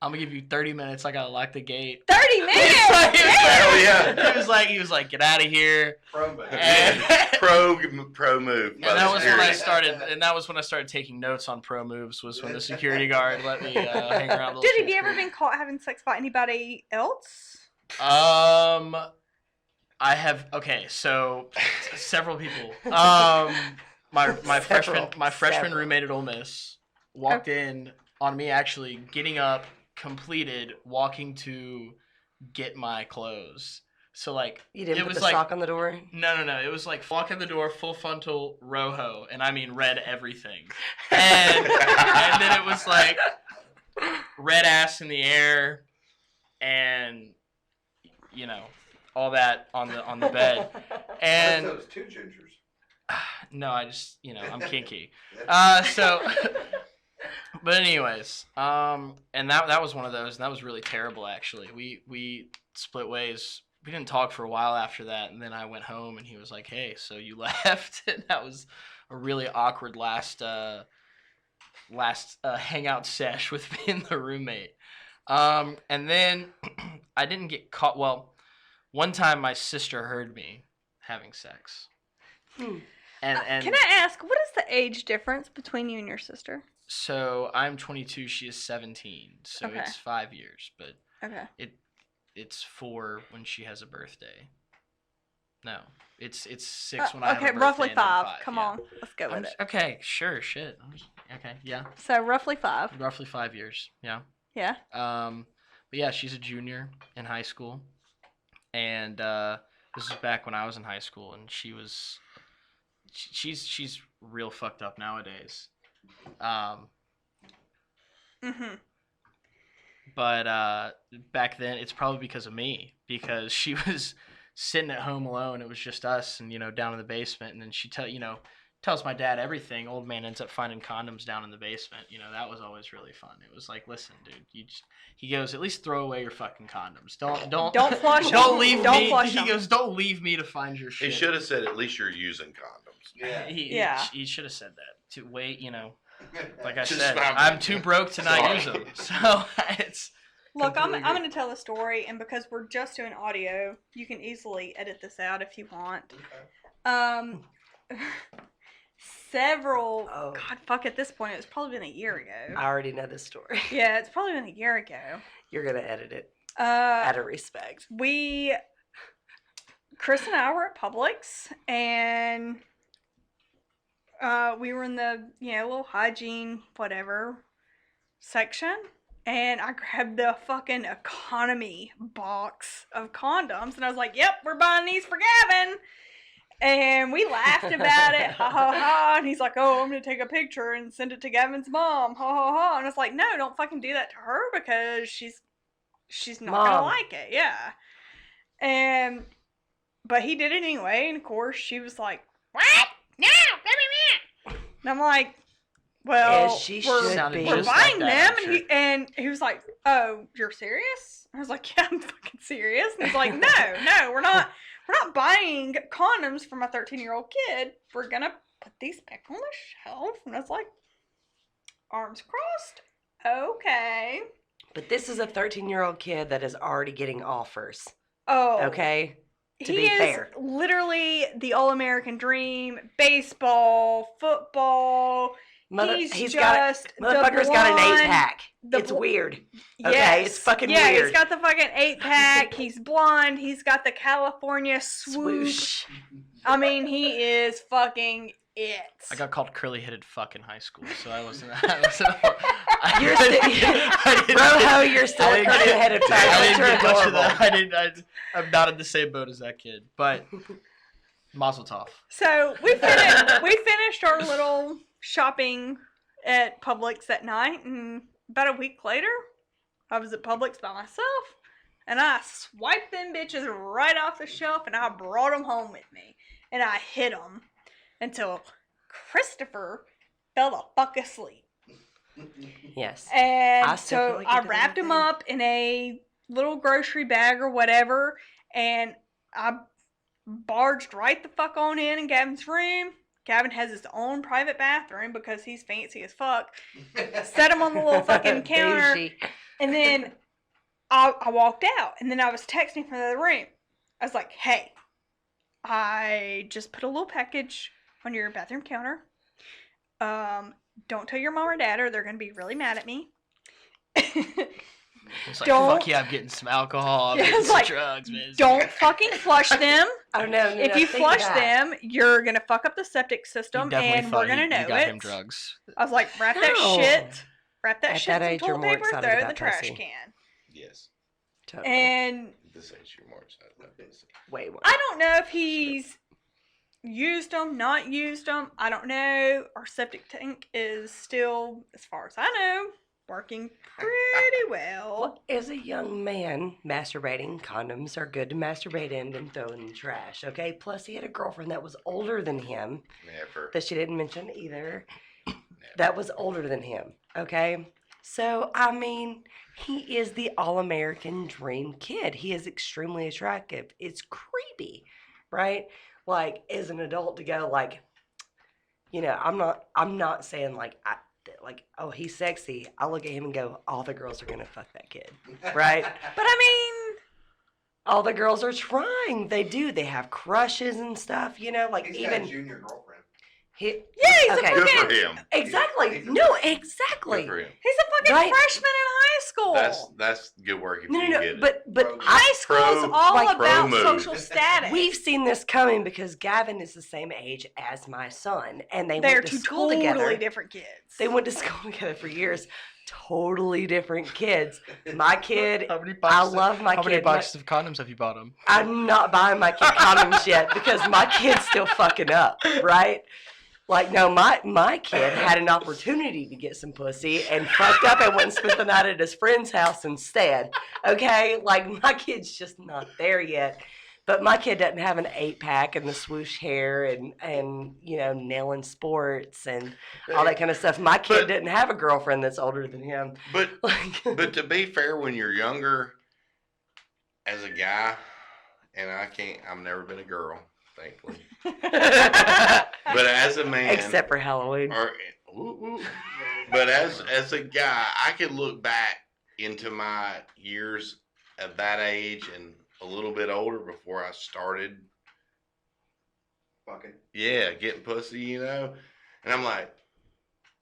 I'm gonna give you 30 minutes. I gotta lock the gate." 30 minutes. Hell yeah. He was like, "Get out of here." Promo. And, Pro move. by and the that was when I security. started taking notes on pro moves. Was when the security guard let me hang around. Little Dude, have Shades you ever Creek. been caught having sex by anybody else? I have so several people. My freshman Several. roommate at Ole Miss walked in on me actually getting up, completed, walking to get my clothes. So like You didn't it put was the like sock on the door? no. It was like walk in the door, full frontal rojo, and I mean read everything. And then it was like red ass in the air, and you know all that on the bed. And those two gingers. no, I just I'm kinky. So, but anyways, and that was one of those, and that was really terrible actually. We split ways. We didn't talk for a while after that, and then I went home, and he was like, "Hey, so you left?" And that was a really awkward last hangout sesh with me and the roommate. And then I didn't get caught. Well, one time my sister heard me having sex. Hmm. And Can I ask, what is the age difference between you and your sister? so I'm 22, she is 17, so Okay. it's 5 years, but Okay. it's 4 when she has a birthday. No, it's 6 when I have a Okay, birthday. roughly and then 5. 5, Come yeah. on, let's go with it. Okay, sure, shit. Okay, yeah, So roughly 5. roughly 5 years, yeah. Yeah. But yeah, she's a junior in high school, and this is back when I was in high school, and she's real fucked up nowadays. Mhm. But back then, it's probably because of me, because she was sitting at home alone. It was just us, and down in the basement. And then she tells my dad everything. Old man ends up finding condoms down in the basement. That was always really fun. It was like, listen, dude, he goes, at least throw away your fucking condoms. Don't flush don't them. leave Don't me. flush He them. goes, don't leave me to find your He shit. should have said at least you're using condoms. Yeah. He should have said that. To wait, like I Just said, fine. I'm too broke to not Sorry. use them. So it's. Look, I'm Completely going to tell a story, and because we're just doing audio, you can easily edit this out if you want. Several. Oh. God, fuck. At this point, it's probably been a year ago. I already know this story. Yeah, it's probably been a year ago. You're going to edit it out Uh, of respect. Chris and I were at Publix, and we were in the little hygiene whatever section, and I grabbed the fucking economy box of condoms, and I was like, "Yep, we're buying these for Gavin." And we laughed about it, ha ha ha. And he's like, "Oh, I'm gonna take a picture and send it to Gavin's mom, ha ha ha." And I was like, "No, don't fucking do that to her, because she's not gonna Mom. like it." Yeah. But he did it anyway, and of course she was like, "What? No, give me that." And I'm like, well, As she we're, should Sounded be. we're just like buying that, them. I'm sure. And he was like, oh, you're serious? I was like, yeah, I'm fucking serious. And he's like, no, we're not buying condoms for my 13-year-old kid. We're going to put these back on the shelf. And I was like, arms crossed. Okay. But this is a 13-year-old kid that is already getting offers. Oh. Okay? To He be is fair. literally the all-American dream. Baseball, football. He's got just motherfucker's got an 8-pack. It's bl- weird. Yes. Okay, it's fucking yeah, weird. he's got the fucking 8-pack. He's blonde. He's got the California swoop. Swoosh. I mean, he is fucking it. I got called curly-headed fuck in high school, so I wasn't. You're still, Rojo, you're still a curly headed I type. didn't You're get much of adorable. that. I'm not in the same boat as that kid, but Mazel tov. So we finished our little shopping at Publix that night, and about a week later, I was at Publix by myself, and I swiped them bitches right off the shelf, and I brought them home with me, and I hid them until Christopher fell the fuck asleep. Yes. And I still feel so like I you did the right wrapped him thing. up in a little grocery bag or whatever, and I barged right the fuck on in Gavin's room. Gavin has his own private bathroom because he's fancy as fuck. Set him on the little fucking counter, Bougie. and then I walked out, and then I was texting from the other room. I was like, hey, I just put a little package on your bathroom counter. Don't tell your mom or dad or they're going to be really mad at me. It's like, Don't- fuck yeah, I'm getting some alcohol, I'm Yeah, getting it's some like, drugs, man. Don't fucking flush them. Oh, no, If you flush them, you're going to fuck up the septic You system definitely and thought we're going to you know got it. him drugs. I was like, wrap that No. shit. Wrap that At shit that in age, some you're toilet more paper, excited throw it in about the trash pussy. can. Yes. Totally. And This age you're more excited about this. Way more. I don't know if he's used them, not used them. I don't know. Our septic tank is still, as far as I know, working pretty well. Well, as a young man masturbating, condoms are good to masturbate in and throw in the trash, okay? Plus, he had a girlfriend that was older than him, Never. that she didn't mention either, that was older than him, okay? So, I mean, he is the all-American dream kid. He is extremely attractive. It's creepy, right? Like, as an adult to go, like, you know, I'm not saying, like, oh, he's sexy. I look at him and go, all the girls are gonna fuck that kid, right? But I mean, All the girls are trying. They do. They have crushes and stuff, you know, like He's got a even junior girlfriend. he. yeah, he's Okay. a Good fucking, for him. Exactly. He's a- No, Good exactly. for him. he's a fucking Right. freshman in high school. That's good work if No, you no, get no. it. But Pro- High school's Pro- all like, about pro move. social status. we've seen this coming because Gavin is the same age as my son, and they They're went to two school totally together. different kids. They went to school together for years. Totally different kids. My kid, How many I boxes? love my How many kid. My- boxes of condoms have you bought him? I'm not buying my kid condoms yet because my kid's still fucking up, right? Like, no, my kid had an opportunity to get some pussy and fucked up and went and spent the night at his friend's house instead. Okay? Like, my kid's just not there yet. But my kid doesn't have an 8-pack and the swoosh hair and you know, nailing sports and all that kind of stuff. My kid But- didn't have a girlfriend that's older than him. But Like, but to be fair, when you're younger, as a guy, and I've never been a girl, thankfully. But as a man, except for Halloween. or woo, woo. But as a guy, I could look back into my years at that age and a little bit older before I started, Fucking. getting pussy, you know. And I'm like,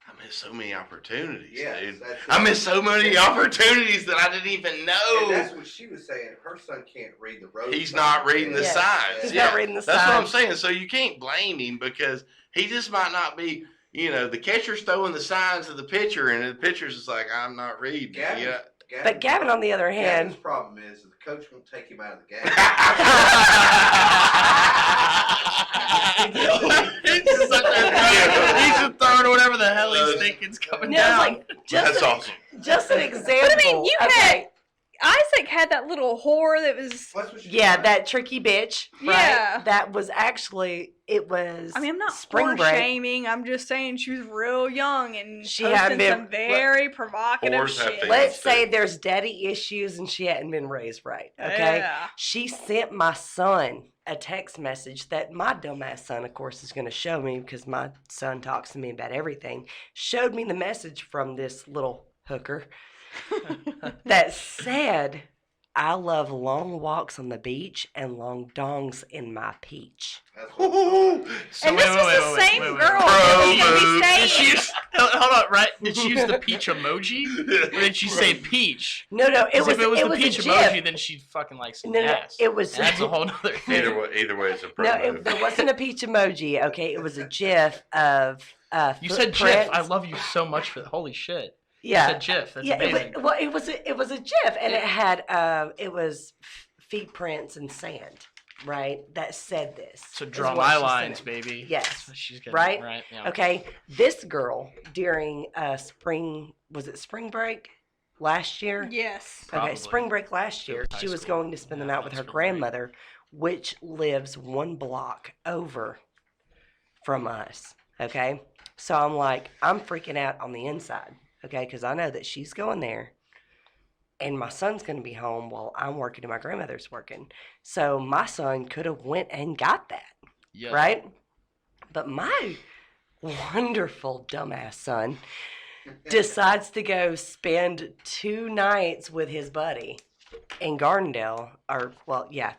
I missed so many opportunities, Yes, dude. that's I it. missed so many opportunities that I didn't even And know. that's what she was saying. Her son can't read the road. He's signs. not reading the Yes. signs. He's yeah. not reading the That's what I'm signs. saying. So you can't blame him because he just might not be, you know, the catcher's throwing the signs to the pitcher and the pitcher's just like, I'm not reading. Gavin, Yeah. But Gavin, on the other Gavin's hand, problem is the coach won't take him out of the game. He's such a- he's just throwing whatever the hell he's thinking's coming no, it's down. like That's awesome. just an example. But I mean, you had okay, Isaac Classic had that little whore that was. That's what she Yeah, said. that tricky bitch. Right? Yeah. That was actually, it was I mean, I'm not spring whore break. shaming. I'm just saying she was real young and She hadn't posting been- some very provocative Whores have shit. feelings. Let's say there's daddy issues and she hadn't been raised right. Okay. Yeah. She sent my son a text message that my dumbass son, of course, is going to show me because my son talks to me about everything. Showed me the message from this little hooker that said, I love long walks on the beach and long dongs in my peach. That's what Ooh, So And this was the same girl Bro, that was move. gonna be Did she saying. use, hold on, right? Did she use the peach emoji? Or did she say peach? No, it 'Cause was, if it was the a peach GIF. emoji, then she'd fucking like some No, ass. it was. That's a whole nother thing. Either way, it's a pro No, move. there wasn't a peach emoji. Okay, it was a GIF of. You said GIF. footprints. I love you so much for holy shit. Yeah, You said GIF. That's yeah. amazing. It was a GIF, and it had it was feet prints and sand, right? That said this. So is draw what my she sent lines, it. baby. Yes. That's what she's getting. Right? Right. Yeah. Okay, this girl during spring, was it spring break last year? Yes. Okay, Probably. spring break last year, High she was school. going to spend the Yeah, night with her spring break. grandmother, which lives one block over from us. Okay, so I'm like, I'm freaking out on the inside. Okay, because I know that she's going there, and my son's going to be home while I'm working and my grandmother's working. So my son could have went and got that, Yeah. right? But my wonderful dumbass son decides to go spend 2 nights with his buddy in Gardendale, or well, yeah,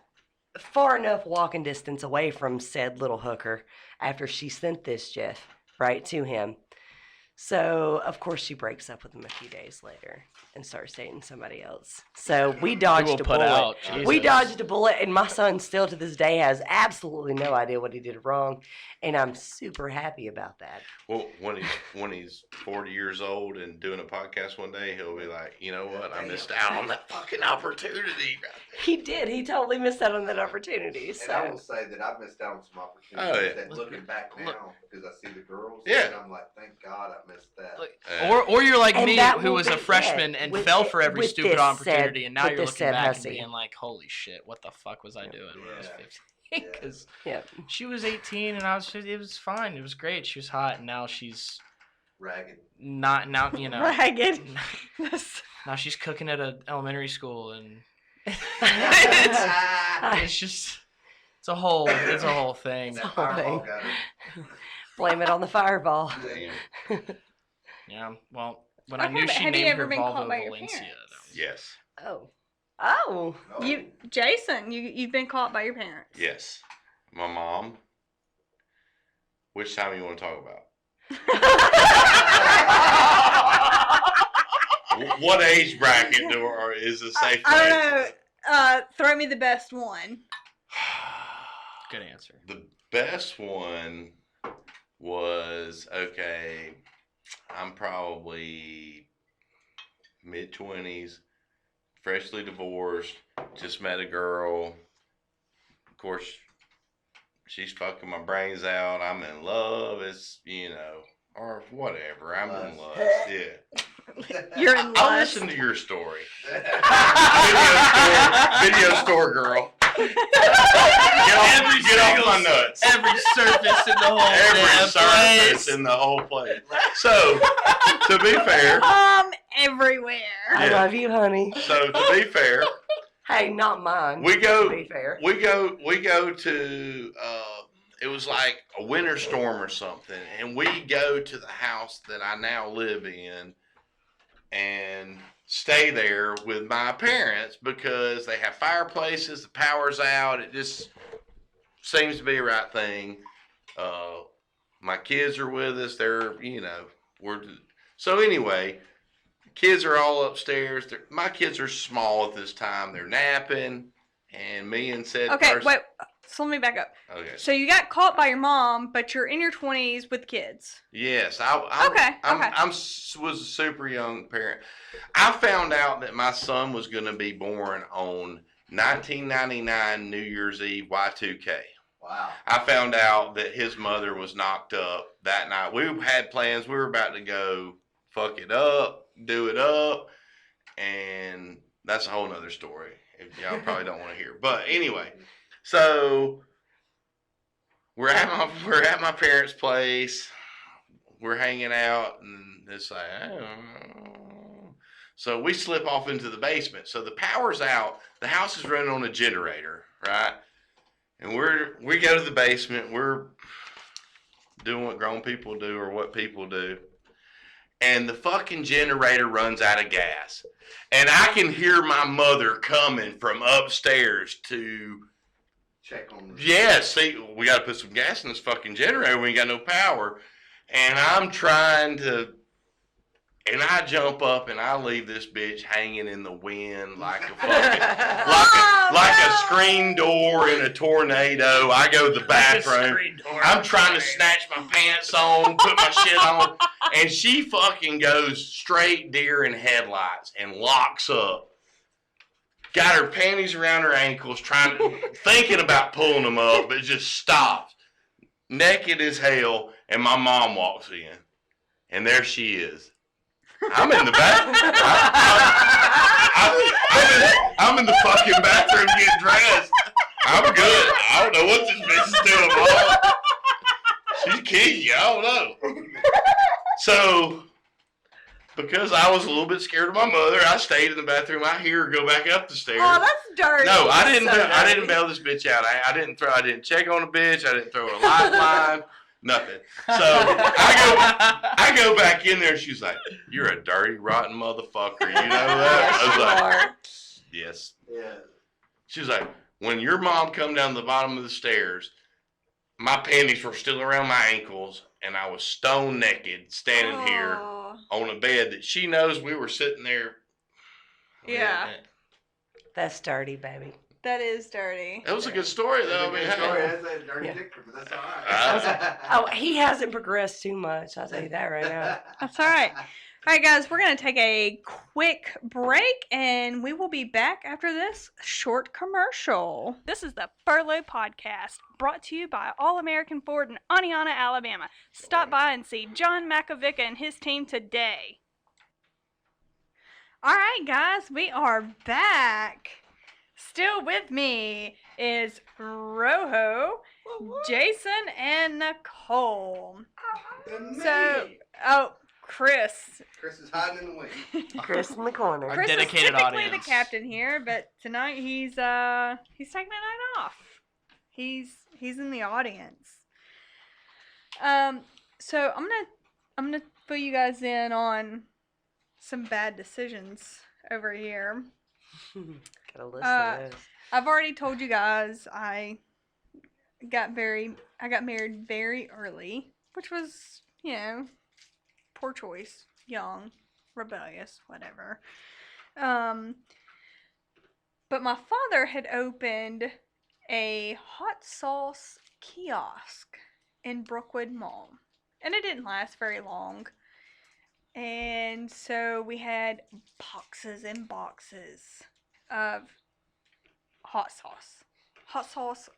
far enough walking distance away from said little hooker after she sent this GIF right to him. So of course she breaks up with him a few days later and starts dating somebody else. So we We dodged will a put bullet. out. We Jesus. dodged a bullet, and my son still to this day has absolutely no idea what he did wrong, and I'm super happy about that. Well, when he's 40 years old and doing a podcast one day, he'll be like, you know what? I missed out on that fucking opportunity. He did. He totally missed out on that opportunity. And I So will say that I've missed out on some opportunities. Oh, yeah. That looking back now, because I see the girls, Yeah. and I'm like, thank God I missed that. Look, Yeah. or you're like And me, that who will was a be freshman it. and With fell it- for every with stupid this opportunity, said- and now with you're this looking said back hussy. and being like, "Holy shit, what the fuck was I doing when I was Yeah. 15?" Yeah. Because yeah, she was 18 and it was fine, it was great. She was hot, and now she's Ragged. not. Now you know. Ragged. Now she's cooking at an elementary school, and it's just it's a whole thing. That whole fireball thing. got her. blame it on the fireball. Damn. Yeah. Well, when I Okay, knew but she have you named ever her been caught Volvo by your Valencia, parents? that was- Yes. Oh, No. You, Jason, you've been caught by your parents. Yes. My mom. Which time you want to talk about? What age bracket is a safe I don't place? know. Throw me the best one. Good answer. The best one was okay. I'm probably mid-20s, freshly divorced, just met a girl. Of course, she's fucking my brains out. I'm in love. It's, or whatever. I'm in love. Yeah. You're in I'll lust. listen to your story. Video store girl. Get off my nuts. Every surface in the whole Every damn surface place. in the whole place. So, to be fair, Everywhere. I Yeah. love you, honey. so to be fair, Hey, not mine. we To go, be fair. we go to. It was like a winter storm or something, and we go to the house that I now live in, and stay there with my parents because they have fireplaces. The power's out. It just seems to be the right thing. My kids are with us. They're, so anyway, kids are all upstairs. My kids are small at this time. They're napping, and me and said Okay, person- wait. So let me back up. Okay. So you got caught by your mom, but you're in your 20s with kids. Yes, Okay. was a super young parent. I found out that my son was going to be born on 1999 New Year's Eve Y2K. Wow. I found out that his mother was knocked up that night. We had plans. We were about to go fuck it up, do it up, and That's a whole nother story. If y'all probably don't want to hear. But anyway, so we're at my parents' place. We're hanging out, and it's like, oh. So we slip off into the basement. So the power's out. The house is running on a generator, right? And we go to the basement. We're doing what grown people do or what people do. And the fucking generator runs out of gas. And I can hear my mother coming from upstairs to, Check on the yeah, see, we got to put some gas in this fucking generator. We ain't got no power. And I'm trying to, and I jump up and I leave this bitch hanging in the wind like a fucking, like a screen door in a tornado. I go to the bathroom. I'm trying to snatch my pants on, put my shit on, and she fucking goes straight deer in headlights and locks up. Got her panties around her ankles, thinking about pulling them up, but just stops. Naked as hell, and my mom walks in, and there she is. I'm in the back. I'm in the fucking bathroom getting dressed. I'm good. I don't know what this bitch is doing wrong. She's kinky. I don't know. So, because I was a little bit scared of my mother, I stayed in the bathroom. I hear her go back up the stairs. Oh, that's dirty. No, I didn't. So I didn't dirty. bail this bitch out. I didn't check on the bitch. I didn't throw a lifeline. Nothing. So I go back in there. She's like, "You're a dirty, rotten motherfucker." You know that? I was like, "Yes." Yeah. She was like, "When your mom come down the bottom of the stairs, my panties were still around my ankles, and I was stone naked, standing here Oh, on a bed that she knows we were sitting there." Yeah. That's dirty, baby. that is dirty. It was a good story, though. I mean, That's a good story. hey. That's that dirty Yeah. dick, but that's all right. Oh, he hasn't progressed too much. I'll tell you that right now. That's all right. All right, guys, we're going to take a quick break and we will be back after this short commercial. This is the Furlough Podcast, brought to you by All American Ford in Aniana, Alabama. Stop by and see John Makovica and his team today. All right, guys, we are back. Still with me is Rojo, Jason, and Nicole. And So, me. Chris. Chris is hiding in the wing. Chris in the corner. Our Chris dedicated is typically audience. the captain here, but tonight he's taking the night off. He's in the audience. So I'm gonna fill you guys in on some bad decisions over here. Got a list Uh, of those. I've already told you guys I got married very early, which was, poor choice, young, rebellious, whatever. But my father had opened a hot sauce kiosk in Brookwood Mall, and it didn't last very long. And so we had boxes and boxes of hot sauce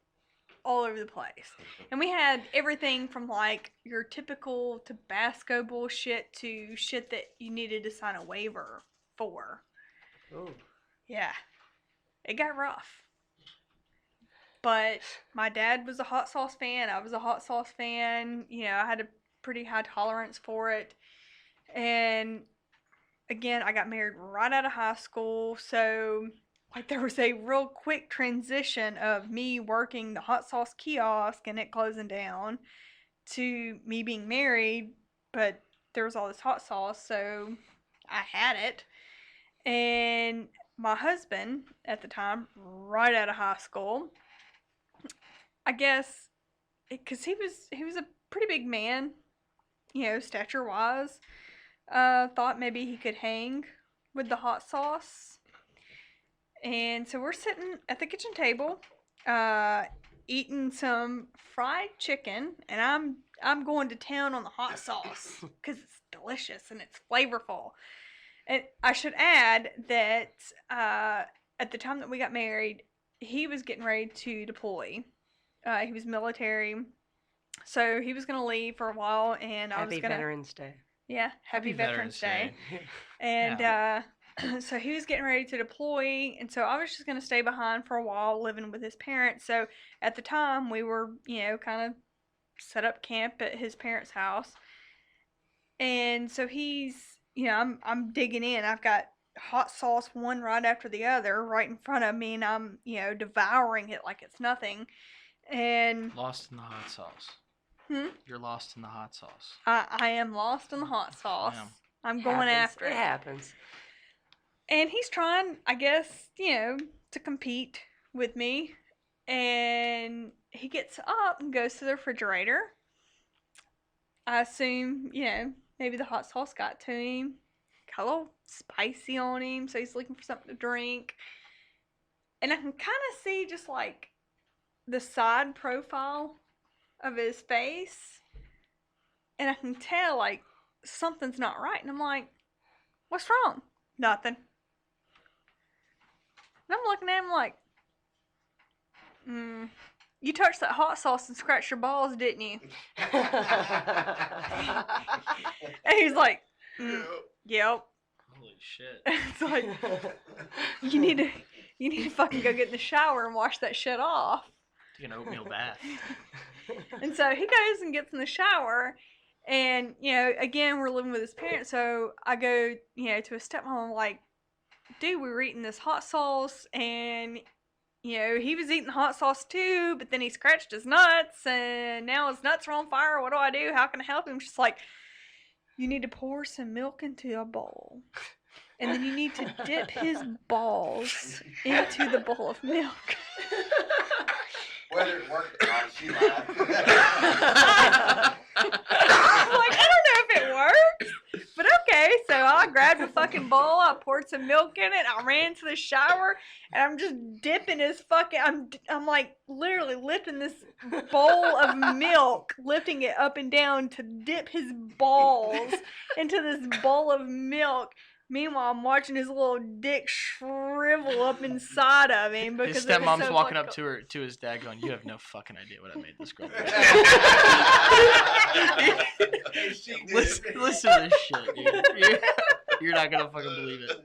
all over the place. And we had everything from like your typical Tabasco bullshit to shit that you needed to sign a waiver for. Ooh. Yeah. It got rough. But my dad was a hot sauce fan. I was a hot sauce fan. I had a pretty high tolerance for it. And again, I got married right out of high school. So there was a real quick transition of me working the hot sauce kiosk and it closing down to me being married, but there was all this hot sauce, so I had it. And my husband at the time, right out of high school, I guess, because he was a pretty big man, stature wise, thought maybe he could hang with the hot sauce. And so we're sitting at the kitchen table, eating some fried chicken, and I'm going to town on the hot sauce because it's delicious and it's flavorful. And I should add that at the time that we got married, he was getting ready to deploy. He was military, so he was going to leave for a while, and I was Happy going to... Veterans Day. Yeah, happy Veterans Day. And So he was getting ready to deploy, and so I was just going to stay behind for a while living with his parents. So at the time, we were, kind of set up camp at his parents' house. And so he's, I'm digging in. I've got hot sauce one right after the other right in front of me, and I'm, devouring it like it's nothing. And Lost in the hot sauce. You're lost in the hot sauce. I am lost in the hot sauce. Yeah. I'm going after It it. happens. And he's trying, I guess, to compete with me. And he gets up and goes to the refrigerator. I assume, maybe the hot sauce got to him. Got a little spicy on him, so he's looking for something to drink. And I can kind of see just like the side profile of his face. And I can tell, like, something's not right. And I'm like, what's wrong? Nothing. And I'm looking at him like, you touched that hot sauce and scratched your balls, didn't you? And he's like, yep. Holy shit. It's like, you need to fucking go get in the shower and wash that shit off. Take an oatmeal bath. And so he goes and gets in the shower, and again, we're living with his parents, so I go to his stepmom. I'm like, dude, we were eating this hot sauce, and he was eating hot sauce too, but then he scratched his nuts, and now his nuts are on fire. What do I do? How can I help him? She's like, you need to pour some milk into a bowl, and then you need to dip his balls into the bowl of milk. Whether it worked or not, she lied. I'm like, I don't know if it works, but okay. So I grabbed a fucking bowl, I poured some milk in it, I ran to the shower, and I'm just dipping his fucking. I'm like literally lifting this bowl of milk, lifting it up and down to dip his balls into this bowl of milk. Meanwhile, I'm watching his little dick shrivel up inside of him because His it was stepmom's so walking fucking- up to his dad going, you have no fucking idea what I made this girl do." She did. Listen to this shit, dude. You're not gonna fucking believe it.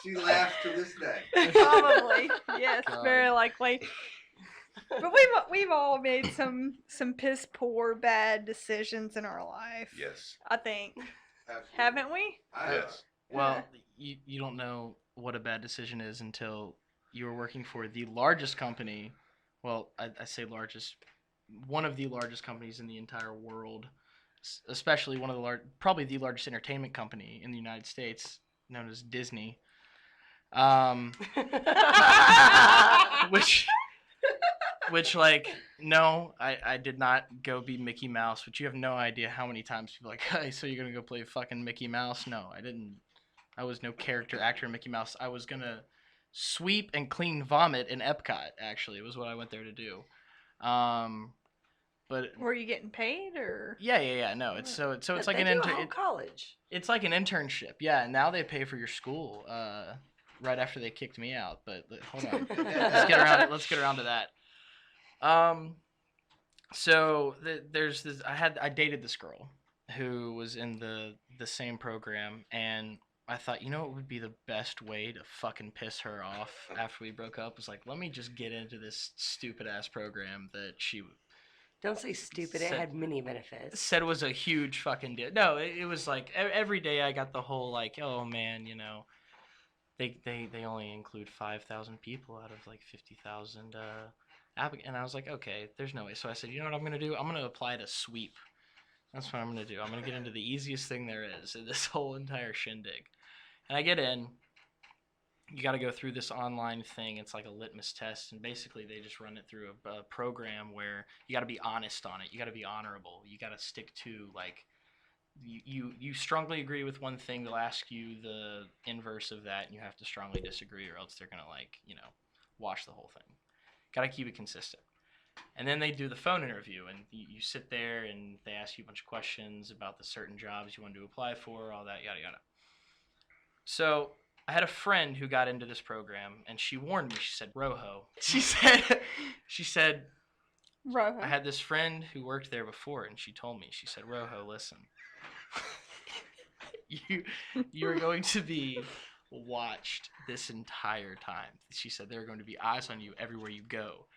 She laughs to this day. Probably, yes, God. very likely. But we've all made some piss poor bad decisions in our life. Yes. I think, Absolutely. haven't we? I Yes. Well, you don't know what a bad decision is until you are working for the largest company. Well, I say largest, one of the largest companies in the entire world, especially one of the probably the largest entertainment company in the United States, known as Disney. Which like, no, I did not go be Mickey Mouse, but you have no idea how many times people are like, hey, so you're gonna go play fucking Mickey Mouse? No, I didn't. I was no character actor in Mickey Mouse. I was gonna sweep and clean vomit in Epcot, actually, was what I went there to do. But Were you getting paid or? yeah, no, it's it's like They an do a whole college. it's like an internship. Yeah, and now they pay for your school right after they kicked me out, but hold on. Let's get around to that. So there's this. I dated this girl who was in the same program, and I thought, it would be the best way to fucking piss her off after we broke up was like, let me just get into this stupid ass program that she Don't say stupid. It Said- had many benefits. said was a huge fucking deal. No, it was like every day I got the whole like, oh man, they only include 5,000 people out of like 50,000 applicants, and I was like, okay, there's no way. So I said, you know what I'm gonna do? I'm gonna apply to sweep. That's what I'm gonna do. I'm gonna get into the easiest thing there is in this whole entire shindig. And I get in. You got to go through this online thing. It's like a litmus test, and basically they just run it through a program where you got to be honest on it. You got to be honorable. You got to stick to like you strongly agree with one thing. They'll ask you the inverse of that, and you have to strongly disagree, or else they're gonna wash the whole thing. Got to keep it consistent. And then they do the phone interview, and you sit there, and they ask you a bunch of questions about the certain jobs you want to apply for, all that, yada yada. So I had a friend who got into this program, and she warned me. She said, "Rojo." She said, Rojo. I had this friend who worked there before, and she told me. She said, "Rojo, listen." you're going to be watched this entire time. She said there are going to be eyes on you everywhere you go.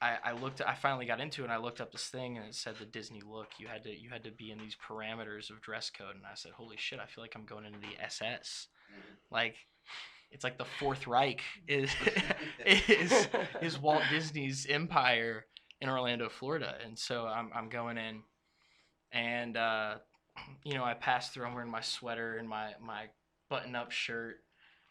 I finally got into it and I looked up this thing and it said the Disney look. You had to be in these parameters of dress code, and I said, holy shit, I feel like I'm going into the SS. Like, it's like the Fourth Reich is Walt Disney's empire in Orlando, Florida. And so I'm going in, and I pass through. I'm wearing my sweater and my button-up shirt.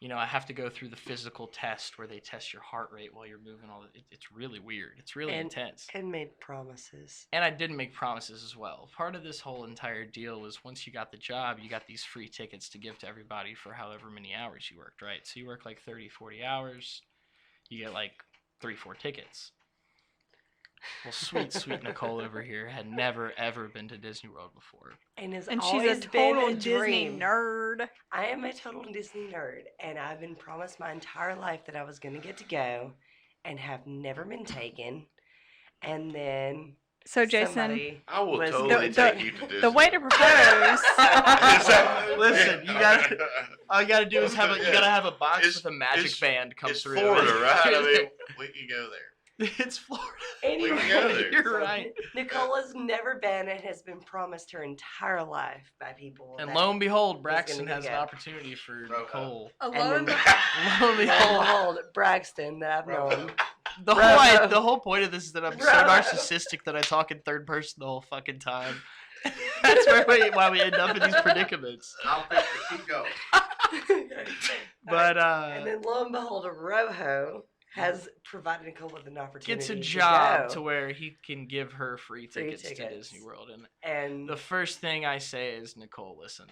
I have to go through the physical test where they test your heart rate while you're moving. It's really weird. It's really intense. And made promises. And I did make promises as well. Part of this whole entire deal was once you got the job, you got these free tickets to give to everybody for however many hours you worked, right? So you work like 30, 40 hours, you get like 3-4 tickets. Well, sweet Nicole over here had never, ever been to Disney World before. And has And she's always a been total a Disney dream. nerd. I am a total Disney nerd, and I've been promised my entire life that I was going to get to go, and have never been taken. And then So, Jason, somebody I will was- totally The- take you to Disney. the way to propose. Listen, you gotta. All you gotta do is you gotta have a box It's- with a magic it's- band come It's through. Florida, right? I mean, we can go there. It's Florida. Anyway, We can go there. You're right. Nicola's never been and has been promised her entire life by people. And that- lo and behold, gonna Braxton get has an go. opportunity for Bro, Nicole. Alone. then- Lo and Lo and behold, behold, Braxton that I've Bro. known. the whole point of this is that I'm so Bro. narcissistic that I talk in third person the whole fucking time. That's why we end up in these predicaments. I'll fix it. Keep going. But And then lo and behold, Rojo has provided Nicole with an opportunity. gets a to job go. to where he can give her free Free tickets to tickets. Disney World. And And the first thing I say is, Nicole, listen,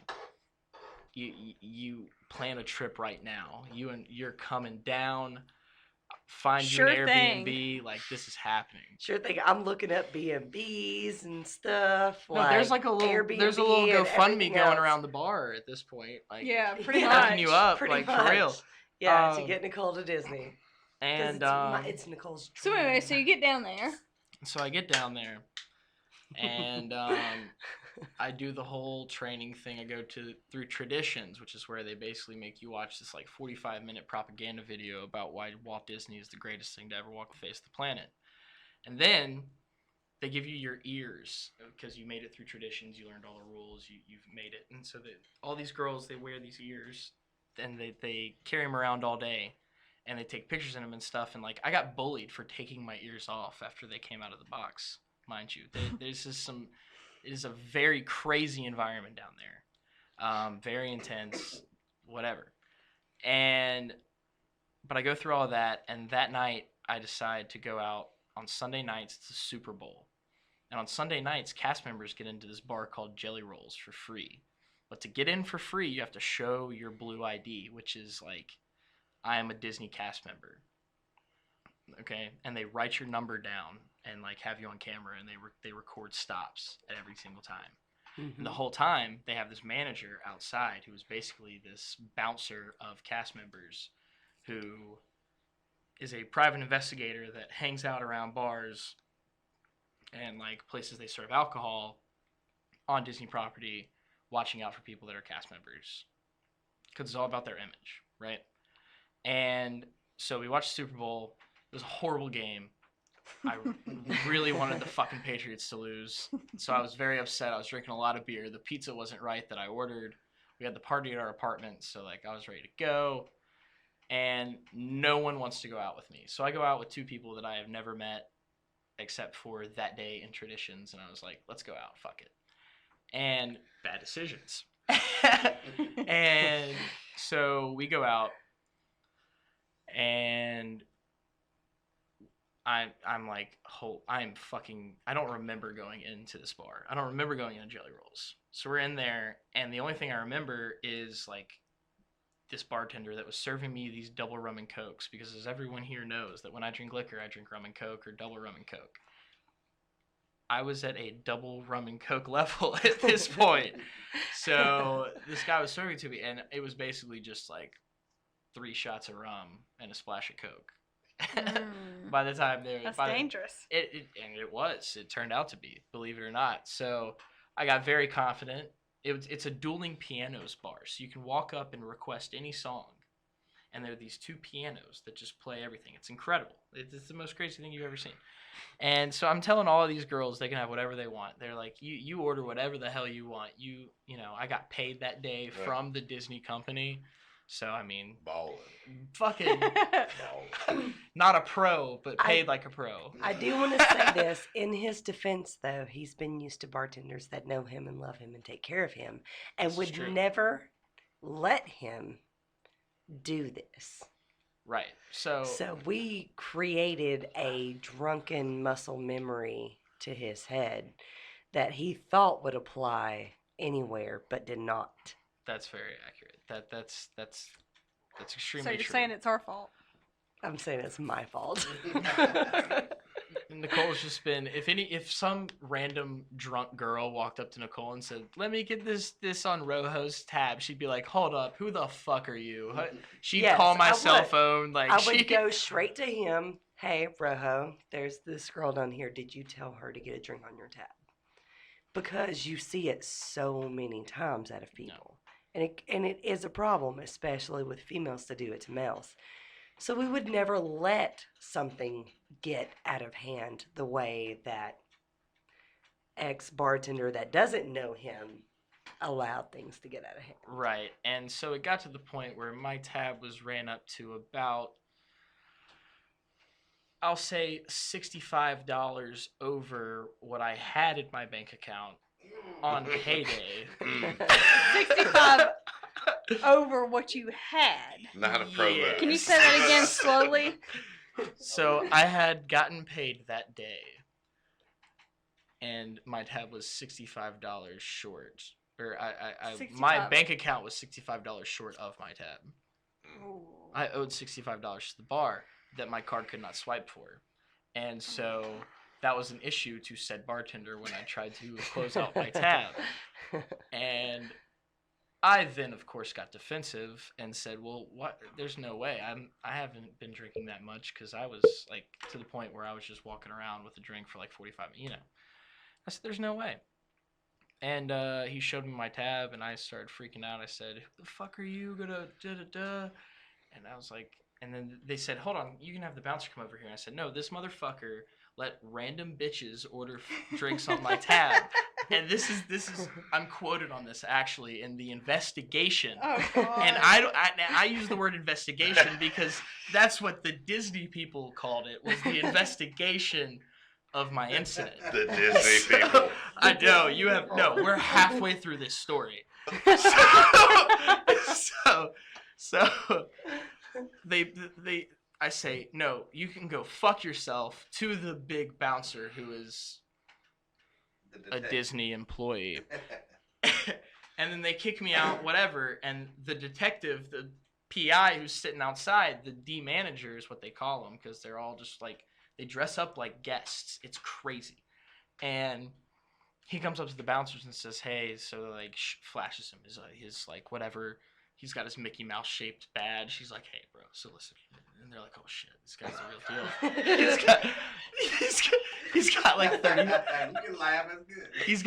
you plan a trip right now. You're coming down. Find Sure you an thing. Airbnb. Like, this is happening. sure thing, I'm looking up B&Bs and stuff. No, there's like a little Airbnb GoFundMe and everything going else. around the bar at this point. Like, Yeah, pretty Yeah. hooking you up, Pretty like much. for real. Yeah, to Um, get Nicole to Disney. 'Cause And it's Nicole's So dream. anyway, so you get down there. so I get down there, and I do the whole training thing. I go through Traditions, which is where they basically make you watch this like 45-minute propaganda video about why Walt Disney is the greatest thing to ever walk the face of the planet. And then they give you your ears because you made it through Traditions. You learned all the rules. You've made it. And so all these girls, they wear these ears, and they carry them around all day. And they take pictures in them and stuff. And like, I got bullied for taking my ears off after they came out of the box, mind you. There's just it is a very crazy environment down there. Very intense, whatever. But I go through all that, and that night I decide to go out on Sunday nights. It's the Super Bowl. And on Sunday nights, cast members get into this bar called Jelly Rolls for free. But to get in for free, you have to show your blue ID, which is like, I am a Disney cast member. Okay? And they write your number down and like have you on camera, and they record stops at every single time. And the whole time, they have this manager outside who is basically this bouncer of cast members who is a private investigator that hangs out around bars and like places they serve alcohol on Disney property, watching out for people that are cast members. Because it's all about their image, right? And so we watched the Super Bowl. It was a horrible game. I really wanted the fucking Patriots to lose. So I was very upset. I was drinking a lot of beer. The pizza wasn't right that I ordered. We had the party at our apartment, so like I was ready to go. And no one wants to go out with me. So I go out with two people that I have never met except for that day in Traditions, and I was like, let's go out, fuck it. And bad decisions. And so we go out, and I'm like, I don't remember going into this bar. I don't remember going into Jelly Rolls. So we're in there, and the only thing I remember is like this bartender that was serving me these double rum and cokes, because as everyone here knows that when I drink liquor, I drink rum and coke or double rum and coke. I was at a double rum and coke level at this point. So this guy was serving to me, and it was basically just like 3 shots of rum and a splash of coke. By the time That's dangerous. It turned out to be, believe it or not. So I got very confident, it's a dueling pianos bar, so you can walk up and request any song, and there are these two pianos that just play everything. It's incredible. It's the most crazy thing you've ever seen. And so I'm telling all of these girls they can have whatever they want. They're like, you order whatever the hell you want. You know, I got paid that day Right. from the Disney company, so I mean, Balling. fucking Balling. not a pro, but paid like a pro. I do want to say this. In his defense, though, he's been used to bartenders that know him and love him and take care of him and This is would true. never let him do this. Right. So So we created a drunken muscle memory to his head that he thought would apply anywhere but did not. that's very accurate. That's extremely So you're true. saying it's our fault? I'm saying it's my fault. Nicole's just been if some random drunk girl walked up to Nicole and said, "Let me get this on Rojo's tab," she'd be like, "Hold up, who the fuck are you?" She'd Yes, call my I cell would. phone like I she would go straight to him. Hey, Rojo, there's this girl down here. Did you tell her to get a drink on your tab? Because you see it so many times out of people. And it is a problem, especially with females to do it to males. So we would never let something get out of hand the way that ex-bartender that doesn't know him allowed things to get out of hand. Right. And so it got to the point where my tab was ran up to about, I'll say $65 over what I had in my bank account on payday. 65 over what you had. Not a pro. Yeah. Can you say that again slowly? So I had gotten paid that day, and my tab was $65 short. Or my 65. bank account was $65 short of my tab. I owed $65 to the bar that my card could not swipe for. And so that was an issue to said bartender when I tried to close out my tab. And I then, of course, got defensive and said, "Well, what? There's no way. I haven't been drinking that much because I was like to the point where I was just walking around with a drink for like 45 minutes. You know." I said, "There's no way." And he showed me my tab, and I started freaking out. I said, "Who the fuck are you gonna da da da?" And I was like, and then they said, "Hold on, you can have the bouncer come over here." And I said, "No, this motherfucker let random bitches order drinks on my tab." And this is I'm quoted on this actually in the investigation. Oh, God. And I use the word investigation because that's what the Disney people called it, was the investigation of my incident. The Disney people. I know we're halfway through this story. So I say, "No, you can go fuck yourself," to the big bouncer who is a Disney employee. And then they kick me out, whatever, and the detective, the PI who's sitting outside, the D manager is what they call them, because they're all just like, they dress up like guests. It's crazy. And he comes up to the bouncers and says, "Hey," so like flashes him his like whatever, he's got his Mickey Mouse shaped badge. He's like, "Hey bro, so listen," and they're like, "Oh shit, this guy's the real deal." he's got like 30. You can laugh, it's good. He's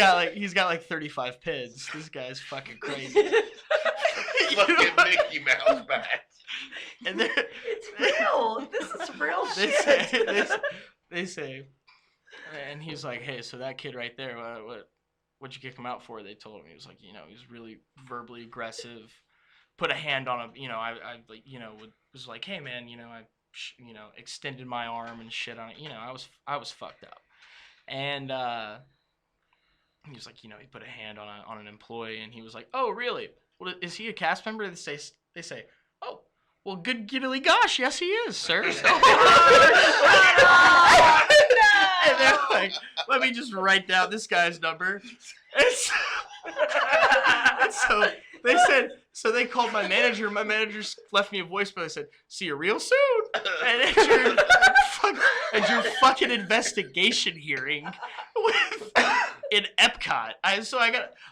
got like 35 PIDs. This guy's fucking crazy. Fucking Mickey Mouse badge. And they're, It's real. This is real they shit. say, and he's like, "Hey, so that kid right there, what'd you kick him out for?" They told him he was like, he was really verbally aggressive, put a hand on him. I like, was like, "Hey man, I extended my arm and shit on it. I was fucked up." And he was like, he put a hand on an employee, and he was like, "Oh really? Well, is he a cast member?" They say, "Oh, well, good giddly gosh, yes he is, sir." So, and they're like, "Let me just write down this guy's number." And so they said, so they called my manager. My manager left me a voicemail. They said, "See you real soon." And at your fucking investigation hearing in Epcot.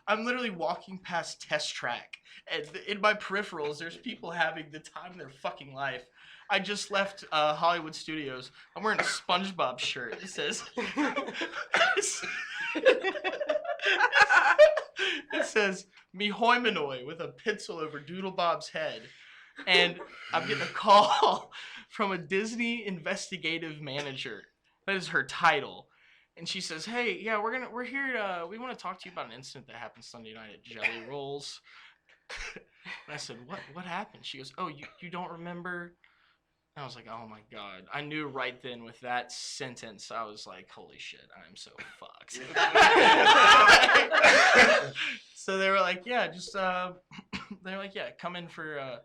I'm literally walking past Test Track, and in my peripherals, there's people having the time of their fucking life. I just left Hollywood Studios. I'm wearing a SpongeBob shirt. It says, It says "Me Hoimanoi" with a pencil over Doodle Bob's head, and I'm getting a call from a Disney investigative manager. That is her title, and she says, "Hey, yeah, we're here. We want to talk to you about an incident that happened Sunday night at Jelly Rolls." And I said, "What happened?" She goes, "Oh, you don't remember?" And I was like, "Oh my god!" I knew right then with that sentence, I was like, "Holy shit, I'm so fucked." So they were like, "Yeah, just they were like, yeah, come in for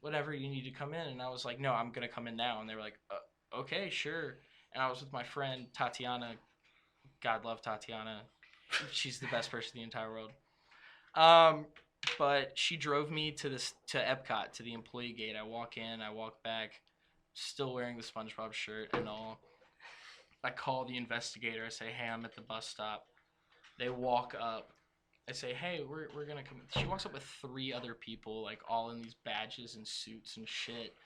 whatever you need to come in." And I was like, "No, I'm gonna come in now." And they were like, "Okay, sure." And I was with my friend Tatiana. God love Tatiana. She's the best person in the entire world. But she drove me to Epcot, to the employee gate. I walk in, I walk back, still wearing the SpongeBob shirt and all. I call the investigator. I say, "Hey, I'm at the bus stop." They walk up. I say, "Hey, we're gonna come." She walks up with 3 other people, like all in these badges and suits and shit.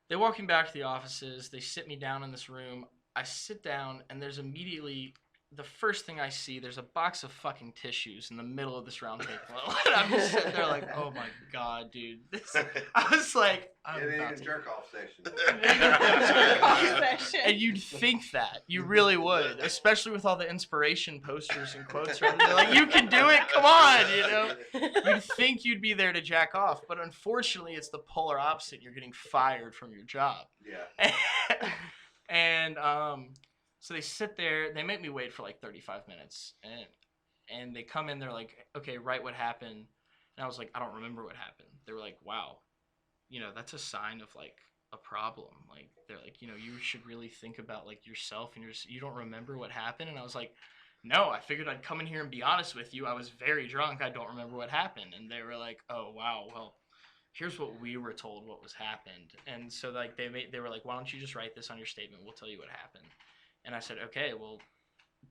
They walk me back to the offices. They sit me down in this room. I sit down, and there's immediately the first thing I see. There's a box of fucking tissues in the middle of this round table. And I'm just sitting there like, "Oh my god, dude!" I was like, "I'm It ain't about even to." jerk off session. And you'd think that. You really would. Especially with all the inspiration posters and quotes around there. Like, "You can do it, come on," you know? You'd think you'd be there to jack off, but unfortunately it's the polar opposite. You're getting fired from your job. Yeah. And so they sit there, they make me wait for like 35 minutes. And they come in, they're like, "Okay, write what happened." And I was like, "I don't remember what happened." They were like, "Wow, that's a sign of like a problem." Like, they're like, "You should really think about like yourself, and you don't remember what happened." And I was like, "No, I figured I'd come in here and be honest with you. I was very drunk. I don't remember what happened." And they were like, "Oh, wow, well, here's what we were told what was happened." And so like they were like, "Why don't you just write this on your statement? We'll tell you what happened." And I said, "Okay, well,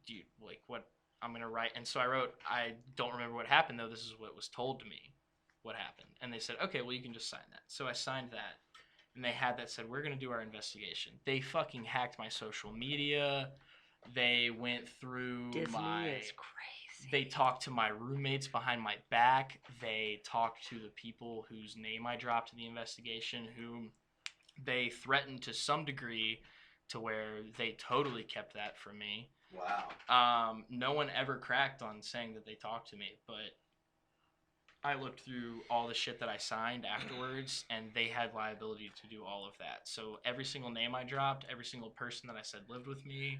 do you like what I'm gonna write?" And so I wrote, "I don't remember what happened, though. This is what was told to me what happened." And they said, "Okay, well, you can just sign that." So I signed that, and they had that said, "We're gonna do our investigation." They fucking hacked my social media. They went through Disney is crazy. They talked to my roommates behind my back. They talked to the people whose name I dropped in the investigation, whom they threatened to some degree to where they totally kept that from me. Wow. No one ever cracked on saying that they talked to me, but I looked through all the shit that I signed afterwards, and they had liability to do all of that. So every single name I dropped, every single person that I said lived with me,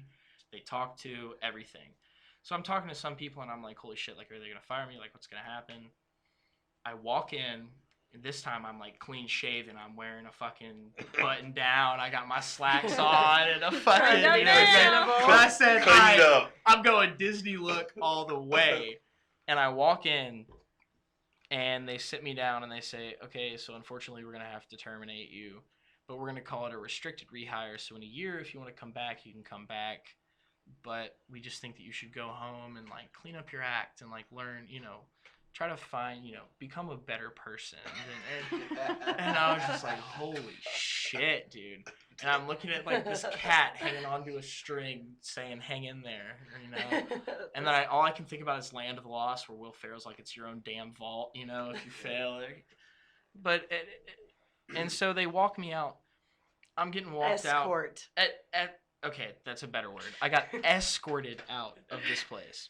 they talked to, everything. So I'm talking to some people, and I'm like, "Holy shit, like, are they going to fire me? Like, what's going to happen?" I walk in, and this time I'm, like, clean shaven. I'm wearing a fucking button down. I got my slacks on and a fucking, No, and damn. I said, Cleaned up. I'm going Disney look all the way. And I walk in, and they sit me down, and they say, "Okay, so unfortunately we're going to have to terminate you, but we're going to call it a restricted rehire. So in a year, if you want to come back, you can come back. But we just think that you should go home and like clean up your act and like learn, try to find, become a better person." And I was just like, "Holy shit, dude." And I'm looking at like this cat hanging onto a string saying, "Hang in there," And then all I can think about is Land of the Lost, where Will Ferrell's like, "It's your own damn fault, if you fail." But and so they walk me out. I'm getting walked Escort. out. Okay, that's a better word. I got escorted out of this place.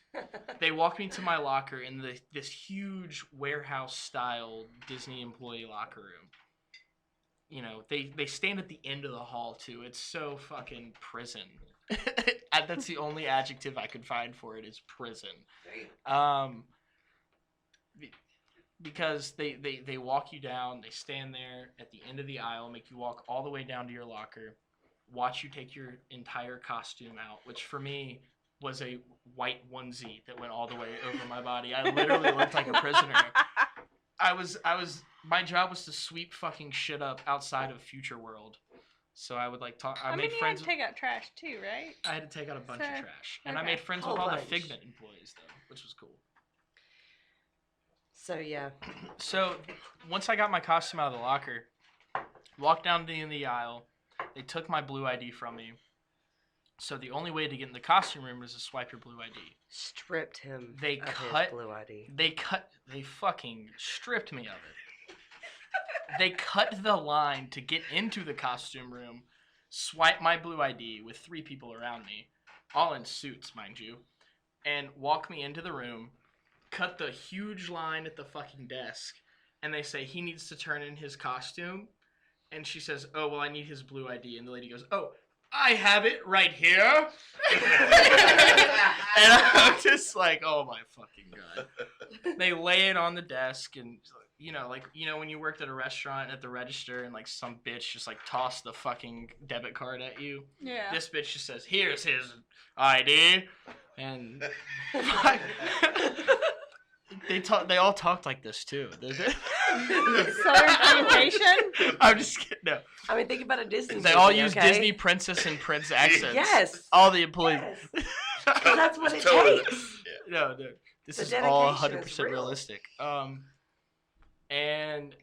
They walked me to my locker in this huge warehouse-style Disney employee locker room. They stand at the end of the hall, too. It's so fucking prison. That's the only adjective I could find for it is prison. Damn. Because they walk you down, they stand there at the end of the aisle, make you walk all the way down to your locker, watch you take your entire costume out, which for me was a white onesie that went all the way over my body. I literally looked like a prisoner. My job was to sweep fucking shit up outside of Future World. So I would like talk. I made you friends. had to take out trash too, right? I had to take out a bunch of So, trash, and I okay. made friends Whole with all the bunch. Figment employees though, which was cool. So yeah. So once I got my costume out of the locker, walked down the end of the aisle. They took my blue ID from me. So the only way to get in the costume room is to swipe your blue ID. Stripped him They of cut- his blue ID. They fucking stripped me of it. They cut the line to get into the costume room, swipe my blue ID with 3 people around me, all in suits, mind you, and walk me into the room, cut the huge line at the fucking desk, and they say he needs to turn in his costume, and she says, oh, well, I need his blue ID, and the lady goes, oh, I have it right here. And I'm just like, oh my fucking god. They lay it on the desk, and when you worked at a restaurant at the register and like some bitch just like tossed the fucking debit card at you. Yeah. This bitch just says, here's his ID. And they all talked like this too. Southern communication. I'm just kidding. No. I mean, think about a Disney. They all movie, use okay? Disney princess and prince accents. Yes. All the employees. Yes. That's what it Totally. takes. No, dude. This The is all dedication 100% is real. realistic. And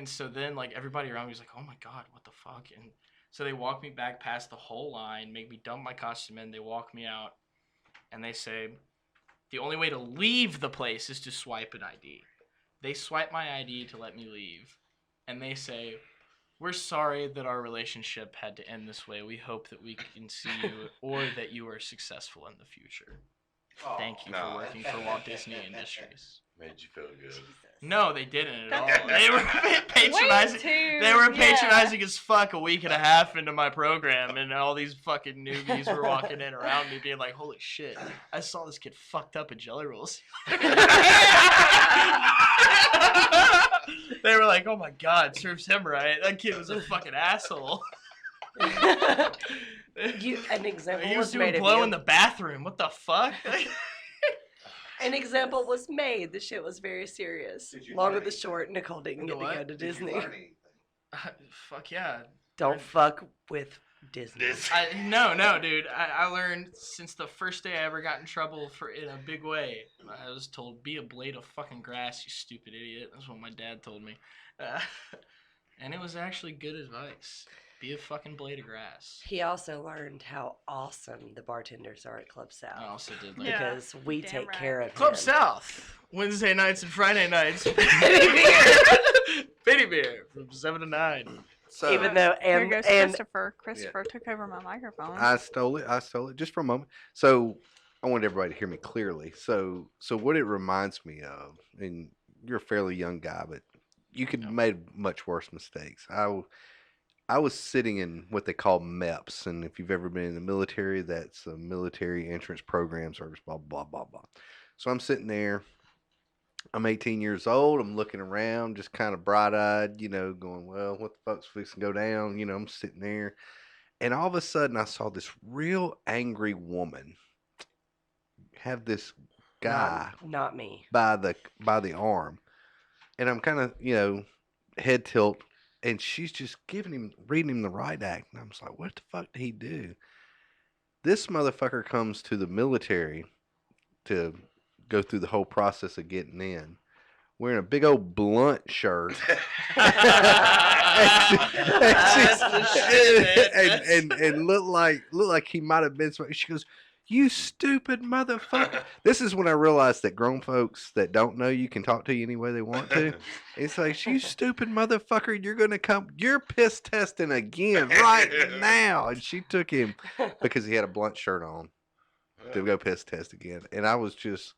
so then like everybody around me was like, oh my god, what the fuck? And so they walk me back past the whole line, make me dump my costume in, they walk me out, and they say, the only way to leave the place is to swipe an ID. They swipe my ID to let me leave, and they say, we're sorry that our relationship had to end this way. We hope that we can see you or that you are successful in the future. Thank you No. for working for Walt Disney Industries. Made you feel good. No, they didn't at all. That's- They were patronizing. They were Yeah. patronizing as fuck a week and a half into my program, and all these fucking newbies were walking in around me being like, holy shit, I saw this kid fucked up in Jelly Rolls. They were like, oh my god, serves him right. That kid was a fucking asshole. An example He was was doing made of blow you. in the bathroom. What the fuck? An example was made. The shit was very serious. Did you Long learn of the short, Nicole didn't The get to what? go to Did you Disney. learn anything? Fuck yeah. Don't fuck with Disney. No, dude. I learned since the first day I ever got in trouble in a big way. I was told, be a blade of fucking grass, you stupid idiot. That's what my dad told me. And it was actually good advice. Be a fucking blade of grass. He also learned how awesome the bartenders are at Club South. I also did learn. Yeah. Because we Damn take right. care of Club him. South, Wednesday nights and Friday nights. Bitty beer from 7 to 9. So Even though, Here and, goes and Christopher. Christopher took over my microphone. I stole it just for a moment. So I want everybody to hear me clearly. So what it reminds me of, and you're a fairly young guy, but you could have made much worse mistakes. I was sitting in what they call MEPS, and if you've ever been in the military, that's a military entrance program service, blah, blah, blah, blah. So I'm sitting there. I'm 18 years old. I'm looking around, just kind of bright-eyed, going, well, what the fuck's fixing to go down? I'm sitting there. And all of a sudden, I saw this real angry woman have this guy not me. by the arm, and I'm kind of head tilt, and she's just reading him the right act, and I'm just like, what the fuck did he do? This motherfucker comes to the military to go through the whole process of getting in, wearing a big old blunt shirt. That's the shit, man. and look like he might have been. She goes, "You stupid motherfucker!" This is when I realized that grown folks that don't know you can talk to you any way they want to. It's like, "You stupid motherfucker! You're piss testing again right now." And she took him because he had a blunt shirt on to go piss test again, and I was just.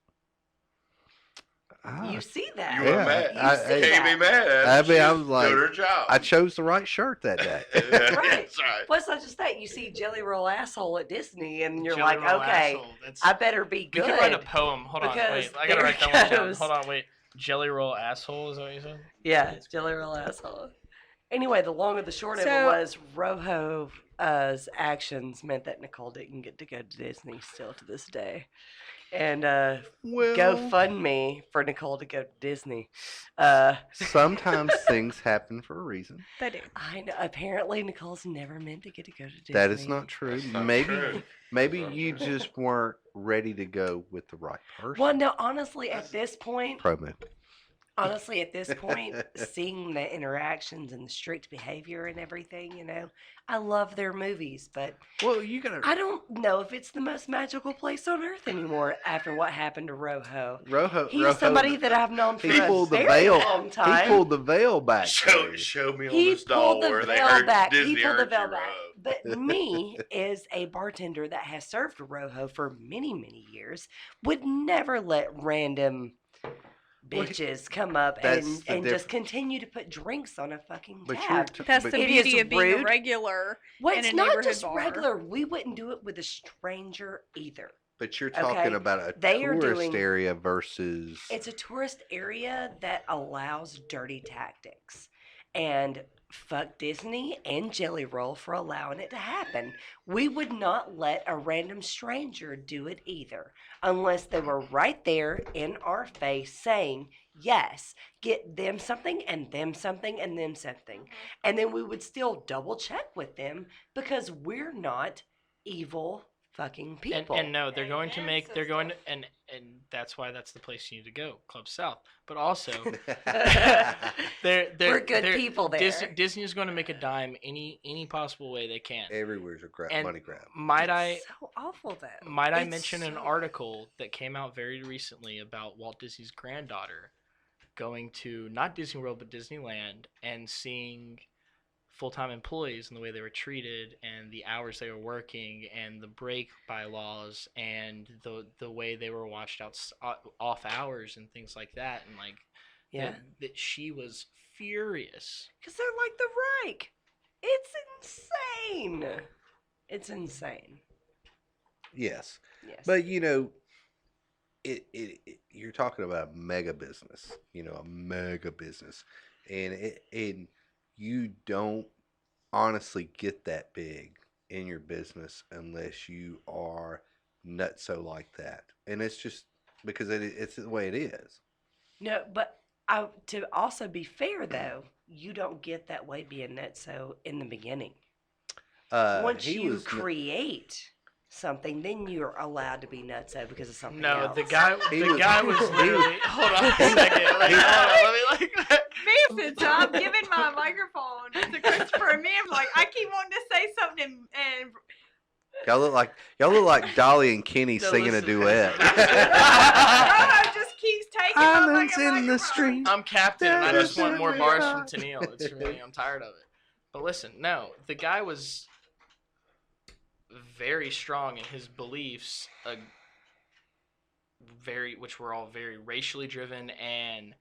You see You that. were Yeah, mad. I- You can't be mad. I mean, I She's was like, doing her job. I chose the right shirt that day. That's right. Plus, not just that, you see Jelly Roll asshole at Disney, and you're Jelly like, roll okay, asshole. That's- I better be You good. could write a poem. Hold on, Because wait. I gotta there write that one down. goes. Hold on, wait. Jelly roll asshole, is that what you said? Yeah, Jelly Roll asshole. Anyway, the long of the short of it So- was Rojo's actions meant that Nicole didn't get to go to Disney still to this day. And Well, GoFundMe for Nicole to go to Disney. sometimes things happen for a reason. They do. I know, apparently Nicole's never meant to get to go to Disney. That is not true. That's not maybe true. maybe That's not you true. just weren't ready to go with the right person. Well, no, honestly, at this point, Promo. Honestly, at this point, seeing the interactions and the strict behavior and everything, I love their movies, but Well, you gotta. I don't know if it's the most magical place on earth anymore after what happened to Rojo. He's Rojo, somebody that I've known for he a pulled the very veil. long time. He pulled the veil back. Show, dude. show me on He this doll pulled the where they veil heard back. Disney He pulled the heard veil you, back. Rob. But me, as a bartender that has served Rojo for many, many years, would never let random Well, bitches come up that's and, the and just continue to put drinks on a fucking But tab. That's the It beauty is of being a rude. regular. Well, in it's a not neighborhood just bar. regular. We wouldn't do it with a stranger either. But you're Okay, talking about a they are tourist doing- area versus. It's a tourist area that allows dirty tactics. And fuck Disney and Jelly Roll for allowing it to happen. We would not let a random stranger do it either, unless they were right there in our face saying, yes, get them something and them something and them something. And then we would still double check with them because we're not evil fucking people. And no, they're going to make. They're going to, and that's why that's the place you need to go, Club South. But also, they're We're good they're- people there. Disney is going to make a dime any possible way they can. Everywhere's a And money grab. Might I It's so awful though. might I It's mention an so- article that came out very recently about Walt Disney's granddaughter going to not Disney World but Disneyland and seeing full-time employees and the way they were treated and the hours they were working and the break bylaws and the way they were watched out off hours and things like that, and like Yeah. that she was furious. Because they're like the Reich. It's insane. It's insane. Yes. Yes. But it you're talking about a mega business, a mega business, and you don't honestly get that big in your business unless you are nutso like that, and it's just because it's the way it is. No, but to also be fair though, you don't get that way being nutso in the beginning. Once He you was create something, then you're allowed to be nutso because of something No, else. the guy He the was- guy was he- literally. Hold on a second. Like, hold on, let me like. Mason, so I'm giving my microphone to Christopher and me. I'm like, I keep wanting to say something and y'all look like Dolly and Kenny No, singing a listen. duet. Robo just keeps taking my Islands fucking in the microphone. street. I'm captain, and I just want more bars from Desert Tennille. It's really, I'm tired of it. But listen, no, the guy was very strong in his beliefs, which were all very racially driven and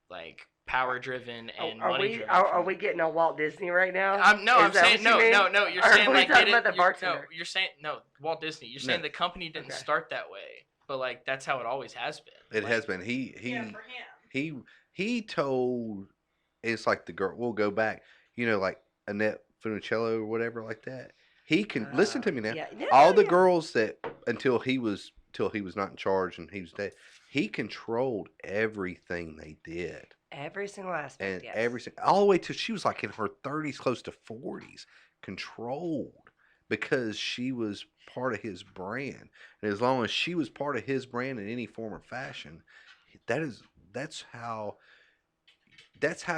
like power driven and money driven. Are we getting on Walt Disney right now? I'm Is that saying what you mean? no. You're Or saying are we like talking they about the didn't- bartender? you're saying no Walt Disney. You're No. saying the company didn't Okay. start that way, but like that's how it always has been. It Like, has been. He Yeah, for him. he told. It's like the girl. We'll go back. Like Annette Funicello or whatever like that. He can listen to me now. Yeah. No, All the yeah. girls that until he was not in charge and he was dead. He controlled everything they did. Every single aspect. And yes. all the way to she was like in her 30s, close to 40s, controlled because she was part of his brand. And as long as she was part of his brand in any form or fashion, that's how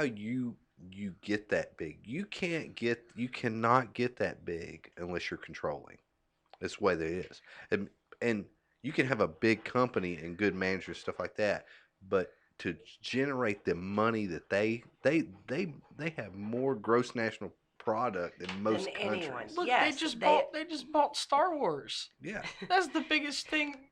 you get that big. You cannot get that big unless you're controlling. That's the way that it is. And you can have a big company and good managers, stuff like that, but to generate the money that they have more gross national product than most Than anyone. countries. Look, Yes, they just bought Star Wars. Yeah. That's the biggest thing.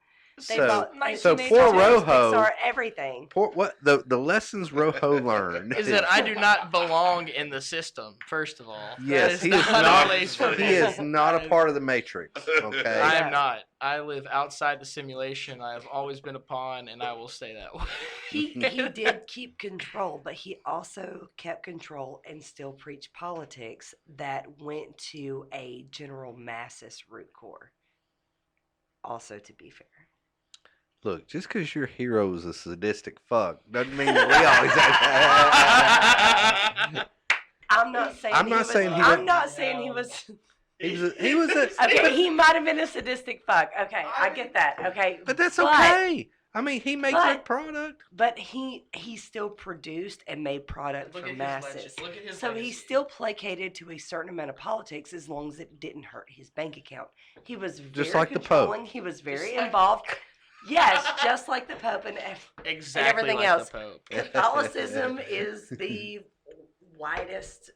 They So- bought so 1982, poor Rojo- Pixar, everything. What the lessons Rojo learned is that I do not belong in the system. First of all, Yes, that he is is not not. a place for He me. is not a part of the Matrix. Okay. I Yeah. am not. I live outside the simulation. I have always been a pawn, and I will stay that way. He did keep control, but he also kept control and still preached politics that went to a general masses root core. Also, to be fair. Look, just because your hero is a sadistic fuck doesn't mean that we always have to. I'm not saying. I'm not saying he I'm was- not saying he was. He was a. Okay, he might have been a sadistic fuck. Okay, I get that. Okay, But that's but okay. I mean, he made But- good product. But he still produced and made product Look for at his masses. legend- look at his So he legacy. still placated to a certain amount of politics as long as it didn't hurt his bank account. He was very Just like the Pope. controlling. He was very Just like- involved. Yes, just like the Pope and Exactly everything like else. the Pope. Catholicism is the widest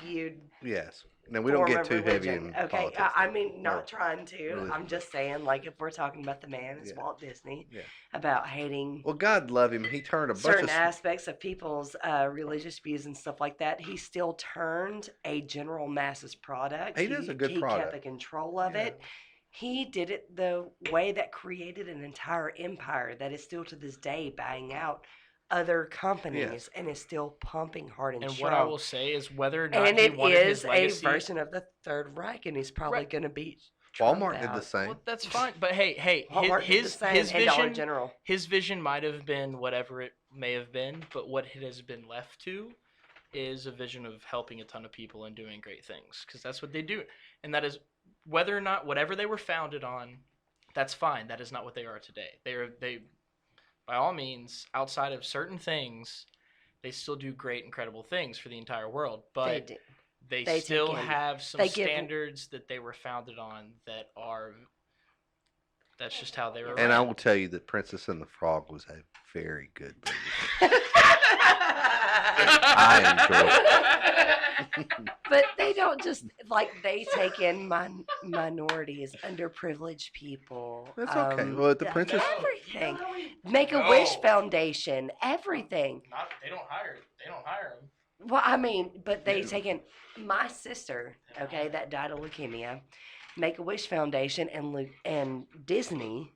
viewed Yes. Now we don't form get of too heavy religion. in Okay, politics. I though. mean, No. not trying to. Religion. I'm just saying, like, if we're talking about the man, it's Yeah. Walt Disney, Yeah. about hating Well, God love him. He turned a bunch certain of aspects of people's religious views and stuff like that. He still turned a general masses product. He does a good He product. kept the control of Yeah. it. He did it the way that created an entire empire that is still to this day buying out other companies Yes. and is still pumping hard and And strong. what I will say is whether or not and he it wanted his is a legacy. version of the Third Reich, and he's probably Right. going to beat Trump Walmart did out. the same. Well, that's fine. But hey, Walmart did the his same, his and Dollar vision General. his vision might have been whatever it may have been, but what it has been left to is a vision of helping a ton of people and doing great things because that's what they do, and that is whether or not whatever they were founded on, that's fine. That is not what they are today. They by all means, outside of certain things, they still do great, incredible things for the entire world, They but do. they They still take in- have some they give- standards that they were founded on that are. That's just how they were. And I ran. will tell you that Princess and the Frog was a very good movie. But they don't just like they take in minorities, underprivileged people. That's okay. Well, the princess- everything. Make a Wish No. Foundation, everything. Not they don't hire them. Well, I mean, but they take in my sister, okay, that died of leukemia. Make a Wish Foundation and Disney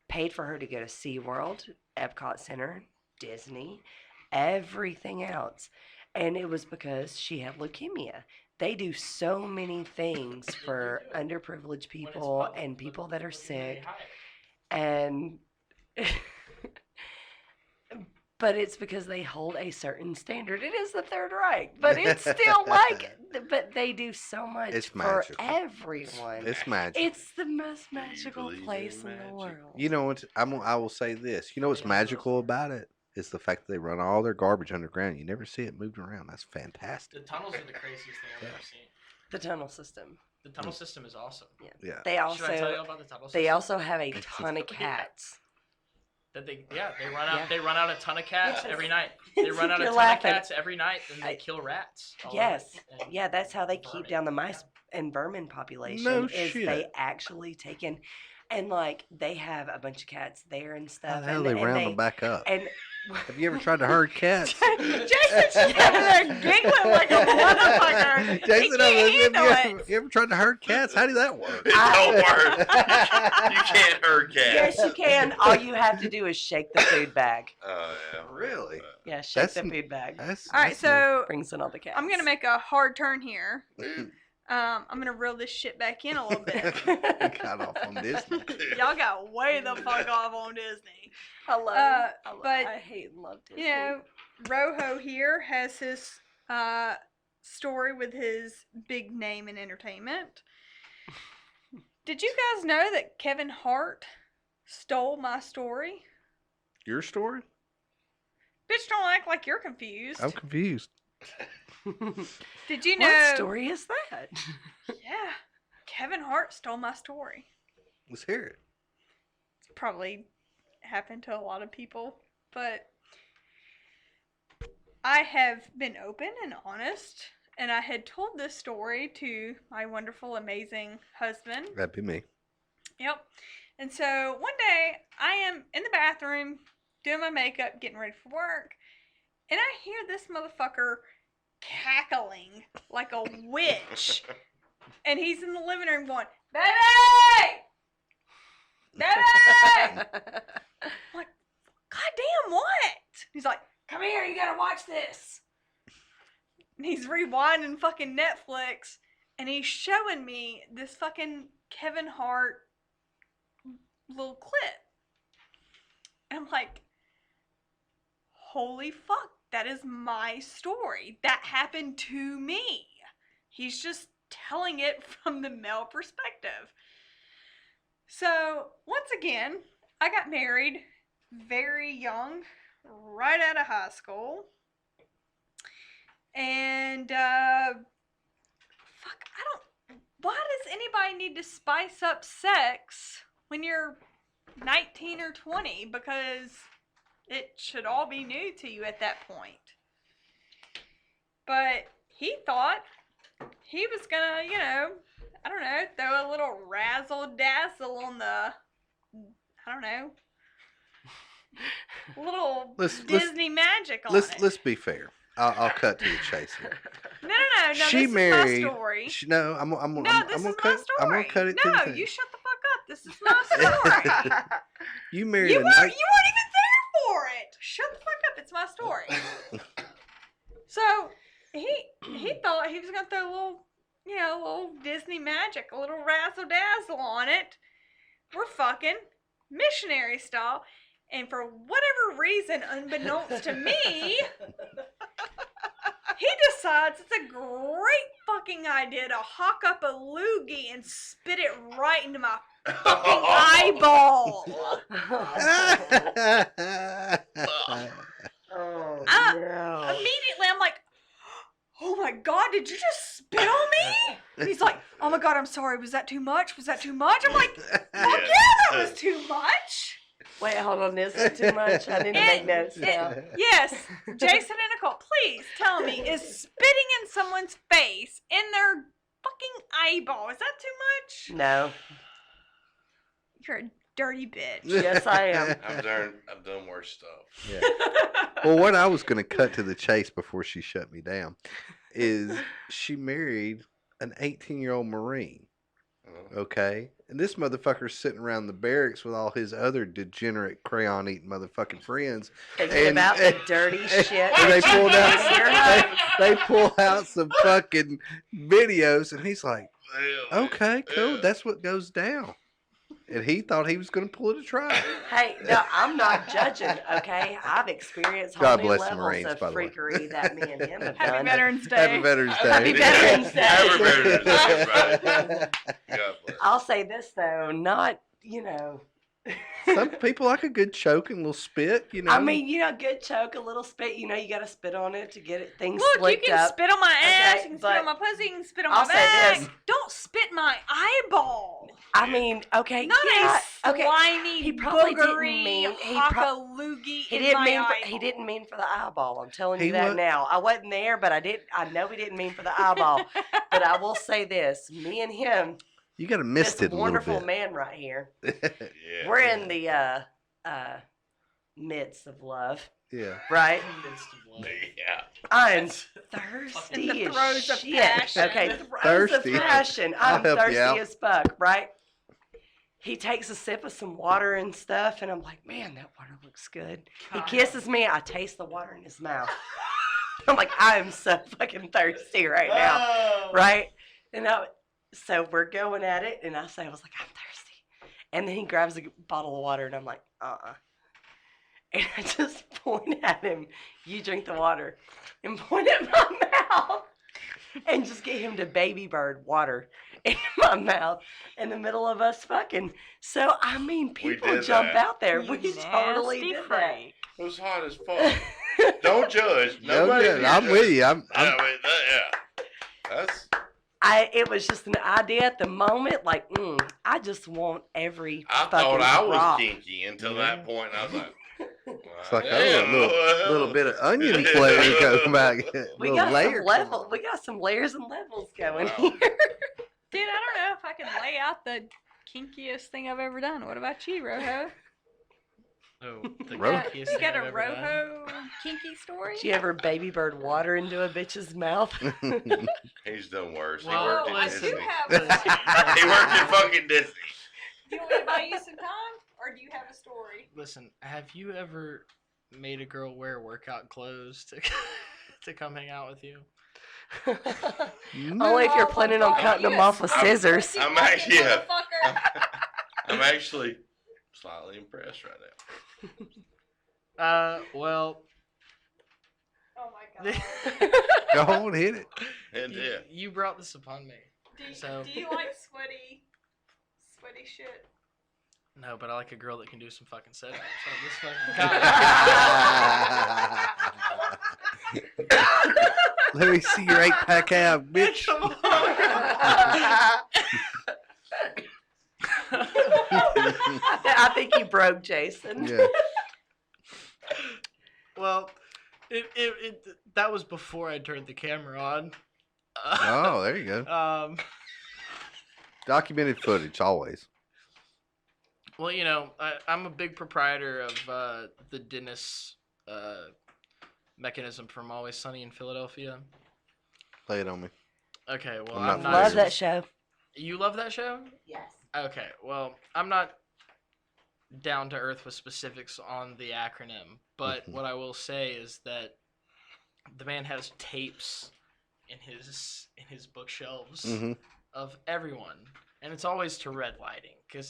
paid for her to go to SeaWorld, Epcot Center, Disney, everything else. And it was because she had leukemia. They do so many things for underprivileged people and people that are sick. And but it's because they hold a certain standard. It is the Third Reich, but it's still like, but they do so much It's for magical. everyone. It's magic. It's the most magical believe in place in the magic? world. You know what? I will say this. You know what's magical about it? Is the fact that they run all their garbage underground. You never see it moving around. That's The fantastic. tunnels are the craziest thing I've ever seen. The tunnel system. The tunnel system is awesome. Yeah. They Should I tell you also about the tunnel system? they also have a ton of cats. That they run out Yeah. they run out a ton of cats Yes. every night. They run out a You're ton laughing. of cats every night and they I- kill rats. all Yes. over. And Yeah, that's how they keep vermin. down the mice and vermin population. No is shit. They actually take in, and like they have a bunch of cats there and How stuff. the hell and, they and round they, them back up? And Have you ever tried to herd cats? Jason's just over there giggling like a motherfucker. He Jason, can't handle it. you ever tried to herd cats? How did that work? It don't work. You can't herd yes, cats. you can. All you have to do is shake the food bag. Oh yeah. Really? Yeah, shake That's the n- food bag. That's, All right, that's so Brings in all the cats. I'm gonna make a hard turn here. I'm gonna reel this shit back in a little bit. got off on Disney. Y'all got way the fuck off on Disney. I love. but, I hate and love Disney. You know, Rojo here has his story with his big name in entertainment. Did you guys know that Kevin Hart stole my story? Your story? Bitch, don't act like you're confused. I'm confused. Did you know? What story is that? Yeah, Kevin Hart stole my story. Let's hear it. It's probably happened to a lot of people, but I have been open and honest, and I had told this story to my wonderful, amazing husband. That'd be me. Yep. And so one day I am in the bathroom doing my makeup, getting ready for work, and I hear this motherfucker cackling like a witch. And he's in the living room going, "Baby! Baby!" God damn, what? He's like, "Come here, you gotta watch this." And he's rewinding fucking Netflix, and he's showing me this fucking Kevin Hart little clip. And I'm like, holy fuck, that is my story. That happened to me. He's just telling it from the male perspective. So, once again, I got married very young, right out of high school. And, why does anybody need to spice up sex when you're 19 or 20? Because it should all be new to you at that point. But he thought he was gonna, I don't know, throw a little razzle dazzle on the, I don't know, little Disney magic on it. Let's be fair. I'll cut to the chase here. No. She This married. is my story. I'm No, gonna this is cut. my story. I'm gonna cut it to the No, chase. you shut the fuck up. This is my story. You married you a weren't night. even there for it. Shut the fuck up. It's my story. So he thought he was gonna throw a little Disney magic, a little razzle dazzle on it. We're fucking missionary style, and for whatever reason, unbeknownst to me, he decides it's a great fucking idea to hawk up a loogie and spit it right into my fucking eyeball. Oh, no. Immediately, I'm like, oh my God, did you just spit on me? And he's like, oh my God, I'm sorry. Was that too much? Was that too much? I'm like, fuck yeah, that was too much. Wait, hold on. Is it too much? I need to make notes now. Yes, Jason and Nicole, please tell me, is spitting in someone's face in their fucking eyeball, is that too much? No. You're a dirty bitch. Yes, I am. I've done worse stuff. Yeah. Well, what I was gonna cut to the chase before she shut me down is she married an 18-year-old Marine. Okay, and this motherfucker's sitting around the barracks with all his other degenerate crayon-eating motherfucking friends. Thinking about the dirty shit. And they that you pulled did out, in your home. they pull out some fucking videos, and he's like, "Okay, cool, that's what goes down." And he thought he was going to pull it a try. Hey, no, I'm not judging, okay? I've experienced whole God new bless the levels Marines, of by the way. freaky that me and him have Happy done. Veterans Day. Happy Veterans Day. Happy Veterans Day. Happy Veterans Day, everybody. God bless. I'll say this, though, not, Some people like a good choke and a little spit, I mean, good choke, a little spit. You got to spit on it to get it things Look, you slicked can up. spit on my ass, Okay, you can spit but on my pussy, you can spit on I'll my say back. this. Don't spit my eyeball. I mean, okay, Not yeah, a okay. slimy, He probably didn't boogery, mean- he hockaloogie He in didn't my mean eyeball. he didn't mean for the eyeball. I'm telling you He that wa- now. I wasn't there, but I know he didn't mean for the eyeball. But I will say this: me and him, you got to mist this it a little wonderful bit. man right here, Yeah. we're in the midst of love, Yeah. right? Yeah. I'm thirsty In the as throes of shit. passion. Okay, The throes Thirsty. of passion. I'll I'm help you thirsty out. as fuck, right? He takes a sip of some water and stuff, and I'm like, man, that water looks good. He kisses me. I taste the water in his mouth. I'm like, I am so fucking thirsty right now, right? And so we're going at it, and I was like, I'm thirsty. And then he grabs a bottle of water, and I'm like, And I just point at him, you drink the water, and point at my mouth, and just get him to baby bird water in my mouth in the middle of us fucking. So, I mean, people did jump that. out there. You We totally nasty did freak. It was hot as fuck. Don't judge. No, Nobody good. here I'm with judges. you. I'm I mean, yeah. That's. It was just an idea at the moment, like, I just want every I fucking thought I was drop. kinky until that point. I was like, It's like, damn, oh, a little bit of onion flavor coming back. We Little got layer some level. We got some layers and levels going Wow. here. Dude, I don't know if I can lay out the kinkiest thing I've ever done. What about you, Rojo? Oh, the Ro- kinkiest You thing got I've a ever done. Rojo kinky story? Did you ever baby bird water into a bitch's mouth? He's done worse. Well, he worked Oh, at I listen. do Disney. have. He worked at fucking Disney. Do you want me to buy you some time, or do you have a story? Listen, have you ever made a girl wear workout clothes to to come hang out with you? Only if you're Oh, planning my on God, cutting you them off with squishy scissors. pussy I'm fucking actually- yeah. motherfucker. I'm actually slightly impressed right now. Well, Oh my God. Go on, hit it. And yeah. you brought this upon me. Do you, So- do you like sweaty shit? No, but I like a girl that can do some fucking setups. Like this fucking guy. Let me see your 8-pack ab, bitch. Come on. I think you broke Jason. Yeah. Well, that was before I turned the camera on. Oh, there you go. Documented footage, always. Well, you know, I'm a big proprietor of the Dennis mechanism from Always Sunny in Philadelphia. Play it on me. Okay, well, I'm not I'm not. Love that show. You love that show? Yes. Okay, well, I'm not down to earth with specifics on the acronym, but Mhm. what I will say is that the man has tapes in his bookshelves Mm-hmm. of everyone, and it's always to red lighting, because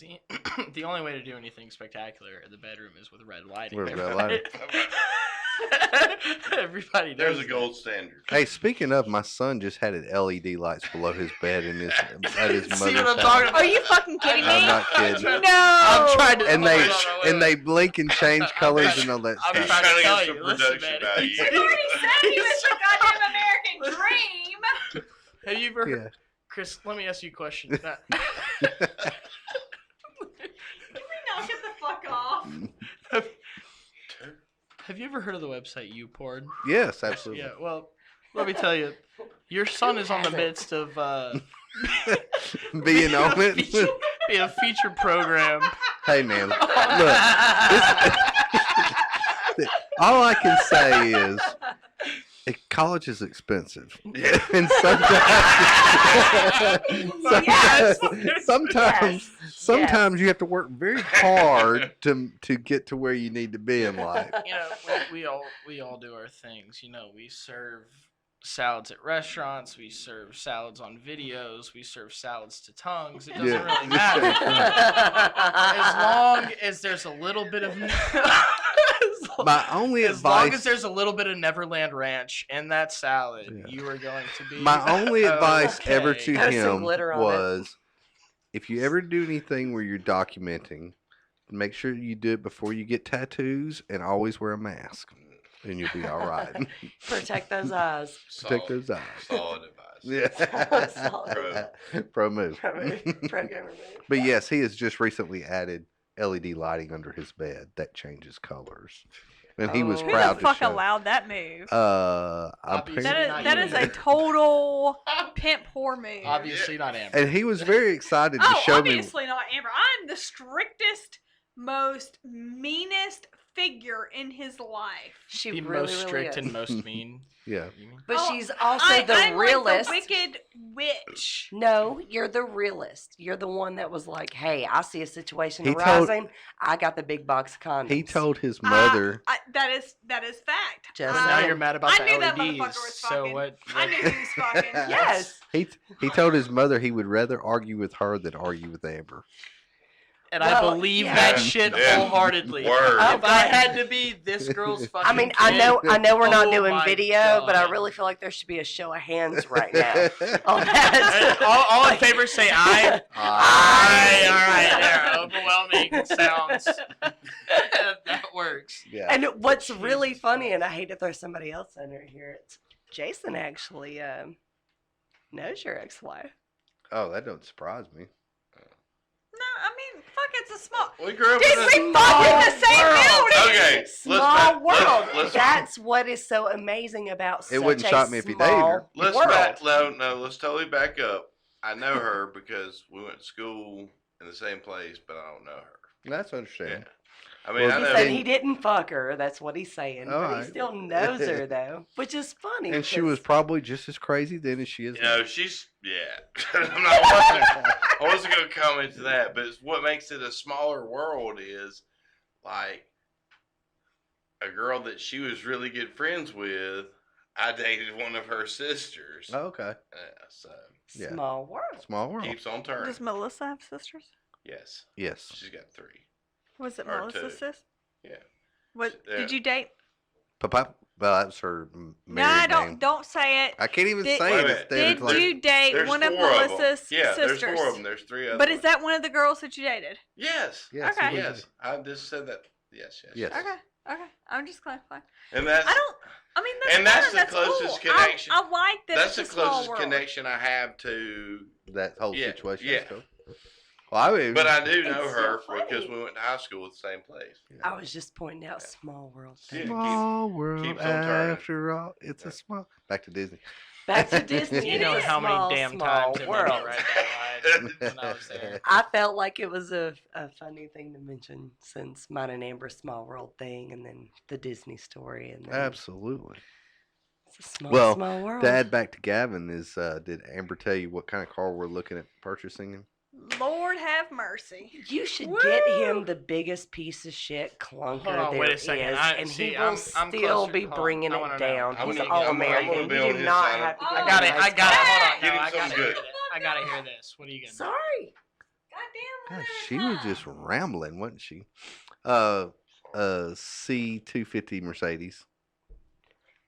the only way to do anything spectacular in the bedroom is with red lighting. With red lighting. Everybody There's knows a gold standard. Hey, speaking of, my son just had it LED lights below his bed in his at his mother's See what I'm house. talking about? Are you fucking kidding me? I'm not kidding. No. I'm trying to. And wait, they wait, wait, and they wait. blink and change colors trying- and all that I'm stuff. trying to Trying to tell get you. some Listen, production man. value. You already said he was the goddamn American dream. Have you ever heard, Yeah. Chris? Let me ask you a question. Can we not get the fuck off? Have you ever heard of the website YouPorn? Yes, absolutely. Yeah. Well, let me tell you, your son is on the midst of Being on it. being a featured program. Hey man, look. All I can say is, college is expensive, Yeah. and sometimes you have to work very hard to get to where you need to be in life. You know, we all do our things. You know, we serve salads at restaurants. We serve salads on videos. We serve salads to tongues. It doesn't Yeah. really matter. As long as there's a little bit of My only as long as advice, there's a little bit of Neverland Ranch in that salad, Yeah. you are going to be my only advice ever to okay. Have some him glitter on it. was, if you ever do anything where you're documenting, make sure you do it before you get tattoos, and always wear a mask, and you'll be all right. Protect those eyes. Protect those eyes. Solid advice. Yeah. Pro move. Program move. But yes, he has just recently added LED lighting under his bed that changes colors, and he was Oh. Who proud the to fuck show. allowed that move? I'm Obviously pretty- not That you. is a total pimp whore move. Obviously not Amber. and he was very excited to Oh, show me. obviously not Amber. I'm the strictest, most meanest figure in his life. She the really, most really strict is. and most mean. Yeah. You mean? But Oh, she's also I'm realist. like the wicked witch. No, you're the realist. You're the one that was like, "Hey, I see a situation He told- arising. I got the big box of condoms." He told his mother. That is fact. Just But now saying. you're mad about I the knew that LEDs. motherfucker was So fucking. what? I knew he was fucking. Yes. He told his mother he would rather argue with her than argue with Amber. And Well, I believe yeah. that shit Yeah. wholeheartedly. Word. Oh, If I God. had to be this girl's fucking I mean, kid, I know we're not Oh doing my video, but I God. really feel like there should be a show of hands right now on that. all in favor say aye. Aye. All right. There. Overwhelming sounds. That works. Yeah. And what's really funny, and I hate to throw somebody else under here, it's Jason actually knows your ex-wife. Oh, that don't surprise me. No, I mean, fuck, it's a small. We grew up Dude, in a we fucked in the same world. building. Okay, let's Small back- world. let's- That's what is so amazing about It wouldn't such shock a me if he small dated her. Let's world. back. No. Let's totally back up. I know her because we went to school in the same place, but I don't know her. That's Yeah. understandable. I mean, Well, He I know. said he didn't fuck her. That's what he's saying. All But right. he still knows her though, which is funny. And she was because- probably just as crazy then as she is You now. know, she's I'm not. I wasn't gonna comment to that, but it's what makes it a smaller world is like a girl that she was really good friends with. I dated one of her sisters. Oh, okay. So Yeah. Small world. Small world. keeps on turning. Does Melissa have sisters? Yes, Yes. she's got 3. Was it Or Melissa's two. sis? Yeah. What Yeah. did you date? Papa. Well, that's her No, I married don't. name. Don't say it. I can't even Did- say Wait it. a minute. Instead, Did it's like, you date There's one of 4 them. Melissa's Yeah, sisters? there's 4 of them. There's 3 others. But is that one of the girls that you dated? Yes. Yes, Okay. it is. Yes. I just said that. Yes. Yes. Okay. Okay. I'm just clarifying. And that's I don't. I mean, that's And that's fine, the closest cool. connection. I like that. that's the it's a small closest world. connection I have to. That whole Yeah, situation. yeah. So. Well, I mean, But I do know It's so her funny. because we went to high school at the same place. I was just pointing out small world Yeah. things. small world keeps on turning. after all. It's a small. Back to Disney. Back to Disney. You It know is how many small, damn small times it made me world. ride that ride when I was there. I felt like it was a funny thing to mention since mine and Amber's small world thing, and then the Disney story, and then Absolutely. it's a small, Well, small world. To add back to Gavin, is did Amber tell you what kind of car we're looking at purchasing? Lord have mercy. You should Woo! get him the biggest piece of shit clunker Hold on, there wait a second. is, I- and see, he I'm- will I'm still closer- be hold on, bringing I it wanna know. down. I'm He's gonna- all I'm gonna American. be You on do his not side. have to. I get I got a it. nice I got it. car. Hold on. Give No, him I gotta something hear good. this. I gotta hear this. What are you gonna do? Sorry. Goddamn. Gosh, Lord she have was just time. rambling, wasn't she? C250 Mercedes.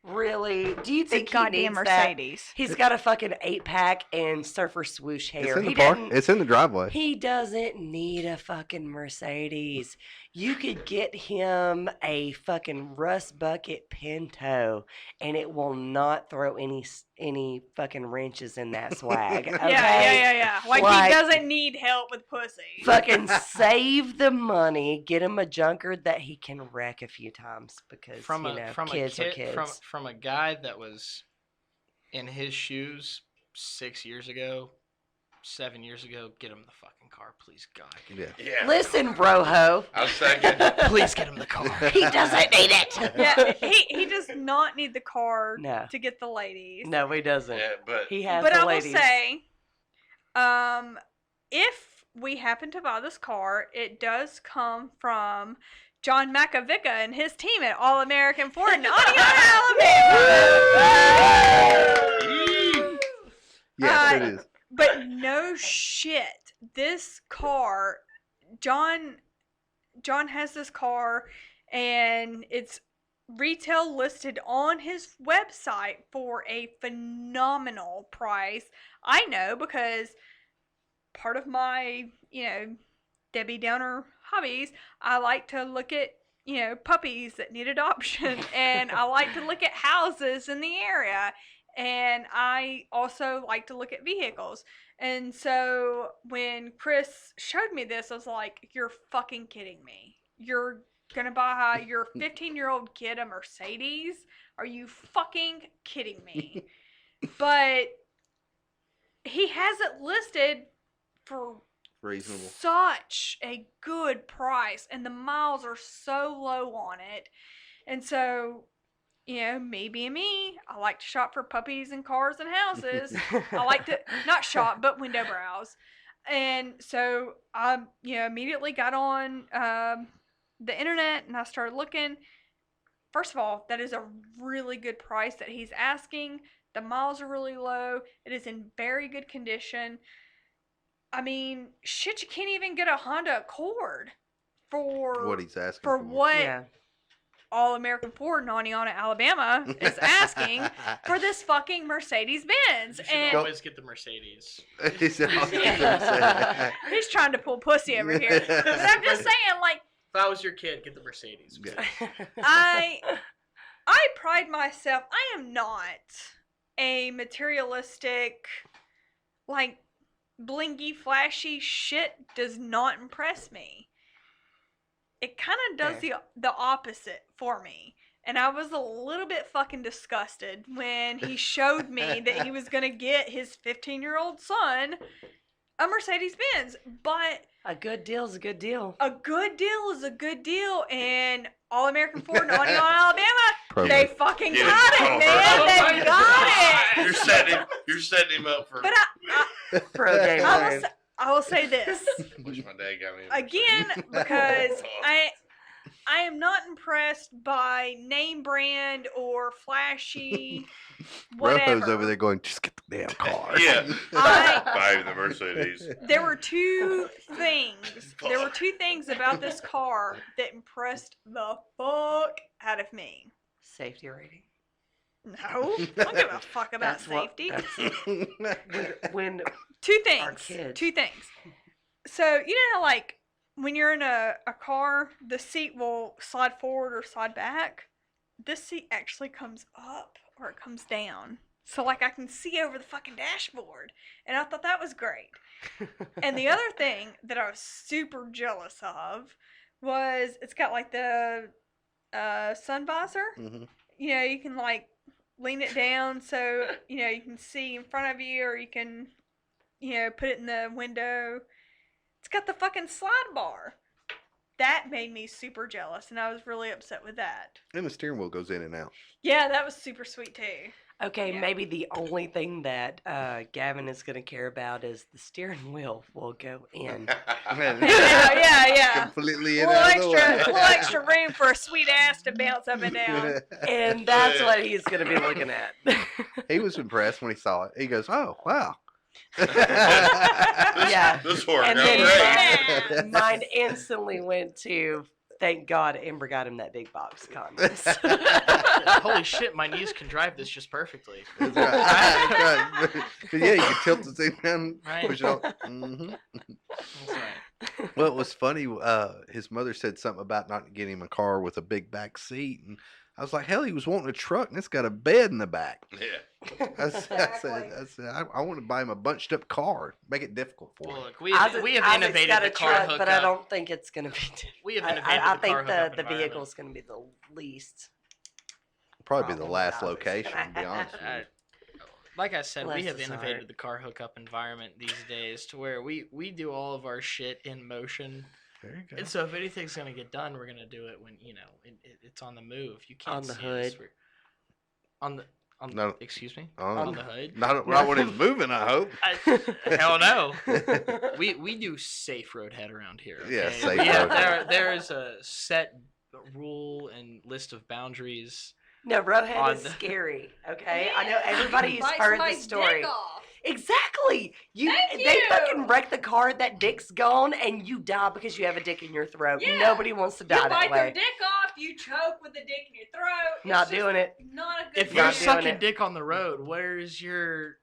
Really? Do you Big think he goddamn needs that? Mercedes. He's got a fucking 8-pack and surfer swoosh hair. It's in the He park. doesn't- It's in the driveway. He doesn't need a fucking Mercedes. You could get him a fucking rust bucket Pinto, and it will not throw any fucking wrenches in that swag. Okay? Yeah. Like, Like- he doesn't need help with pussy. Fucking save the money. Get him a junker that he can wreck a few times because From you a know from kids a are kid kids. from a guy that was in his shoes 6 years ago, 7 years ago. Get him the fucking car, please, God. Yeah. Yeah. Listen, broho. I was thinking. Please get him the car. He doesn't need it. Yeah, he does not need the car No. to get the ladies. No, he doesn't. Yeah, but He has But the I will ladies. say, if we happen to buy this car, it does come from John Macavica and his team at All American Ford in Alabama. Yes, it is. But no shit, this car, John has this car, and it's retail listed on his website for a phenomenal price. I know because part of my, Debbie Downer hobbies, I like to look at, puppies that need adoption, and I like to look at houses in the area, and I also like to look at vehicles. And so when Chris showed me this, I was like, you're fucking kidding me. You're gonna buy your 15-year-old kid a Mercedes? Are you fucking kidding me? But he has it listed for Reasonable. such a good price, and the miles are so low on it. And so, me being me, I like to shop for puppies and cars and houses. I like to not shop, but window browse. And so I, immediately got on the internet and I started looking. First of all, that is a really good price that he's asking. The miles are really low. It is in very good condition. I mean, shit, you can't even get a Honda Accord for What he's asking for what Yeah. All American Ford in Oneonta, Alabama is asking for this fucking Mercedes Benz. You should And always get the Mercedes. He's he's trying to pull pussy over here. But I'm just saying, like, If I was your kid, get the Mercedes. Yeah. I pride myself. I am not a materialistic, like, blingy, flashy shit does not impress me. It kind of does the opposite for me. And I was a little bit fucking disgusted when he showed me that he was going to get his 15-year-old son a Mercedes Benz. But A good deal's a good deal. a good deal is a good deal. And All American Ford in Oneonta, Alabama, Program. they fucking Get got it. it, man. They got it. You're setting him up for. But Pro game I mode. will say this. Wish my dad got me a Again, Mercedes. because I am not impressed by name brand or flashy whatever. Rojo's over there going, just get the damn car. Yeah. I- Buy the Mercedes. There were two things. There were two things about this car that impressed the fuck out of me. Safety rating. No, I don't give a fuck about That's what- safety. When Two our things. kids. Two things. So you know how like when you're in a car, the seat will slide forward or slide back. This seat actually comes up or it comes down. So like I can see over the fucking dashboard. And I thought that was great. And the other thing that I was super jealous of was it's got like the sun visor. Mhm. You know, you can like lean it down so, you know, you can see in front of you or you can, you know, put it in the window. It's got the fucking slide bar. That made me super jealous and I was really upset with that. And the steering wheel goes in and out. Yeah, that was super sweet too. Okay, Yeah. maybe the only thing that Gavin is going to care about is the steering wheel will go in. Yeah. Completely A in little out of the way. extra, little extra room for a sweet ass to bounce up and down. And that's what he's going to be looking at. He was impressed when he saw it. He goes, "Oh, wow." Yeah. This worked And out then great. mine instantly went to, thank God Amber got him that big box condoms. Holy shit, my niece can drive this just perfectly. That's right. That's right. 'Cause, yeah, you can tilt the thing down, Right. push it off. hmm That's right. Well, it was funny. His mother said something about not getting him a car with a big back seat, and I was like, "Hell, he was wanting a truck, and it's got a bed in the back." Yeah. I said, I want to buy him a bunched up car, make it difficult for Well, him. look, we have innovated got the a car truck, hookup. but I don't think it's going to be. We have I innovated I the think car hookup the environment. vehicle's going to be the least. Probably be the problem last with houses. location. To be honest with Uh, you. like I said, Bless we have his innovated heart. the car hookup environment these days to where we do all of our shit in motion. There you go. And so if anything's gonna get done, we're gonna do it when it's on the move. You can't On the see hood. us. On the No. excuse me, On- on the hood. Not when he's moving, I hope. Hell no. We do safe road head around here. Yeah, okay? safe We have- road. there is a set rule and list of boundaries. No, Roadhead On is the- scary. Okay, I know everybody's Bite heard the somebody's story. dick off. Exactly. Thank They you. fucking wreck the car. That dick's gone, and you die because you have a dick in your throat. Yeah. Nobody wants to You die that bite their way. dick off, you choke with the dick in your throat. It's Not just doing it. Not a good If Not you're doing feeling. sucking it. dick on the road, where's your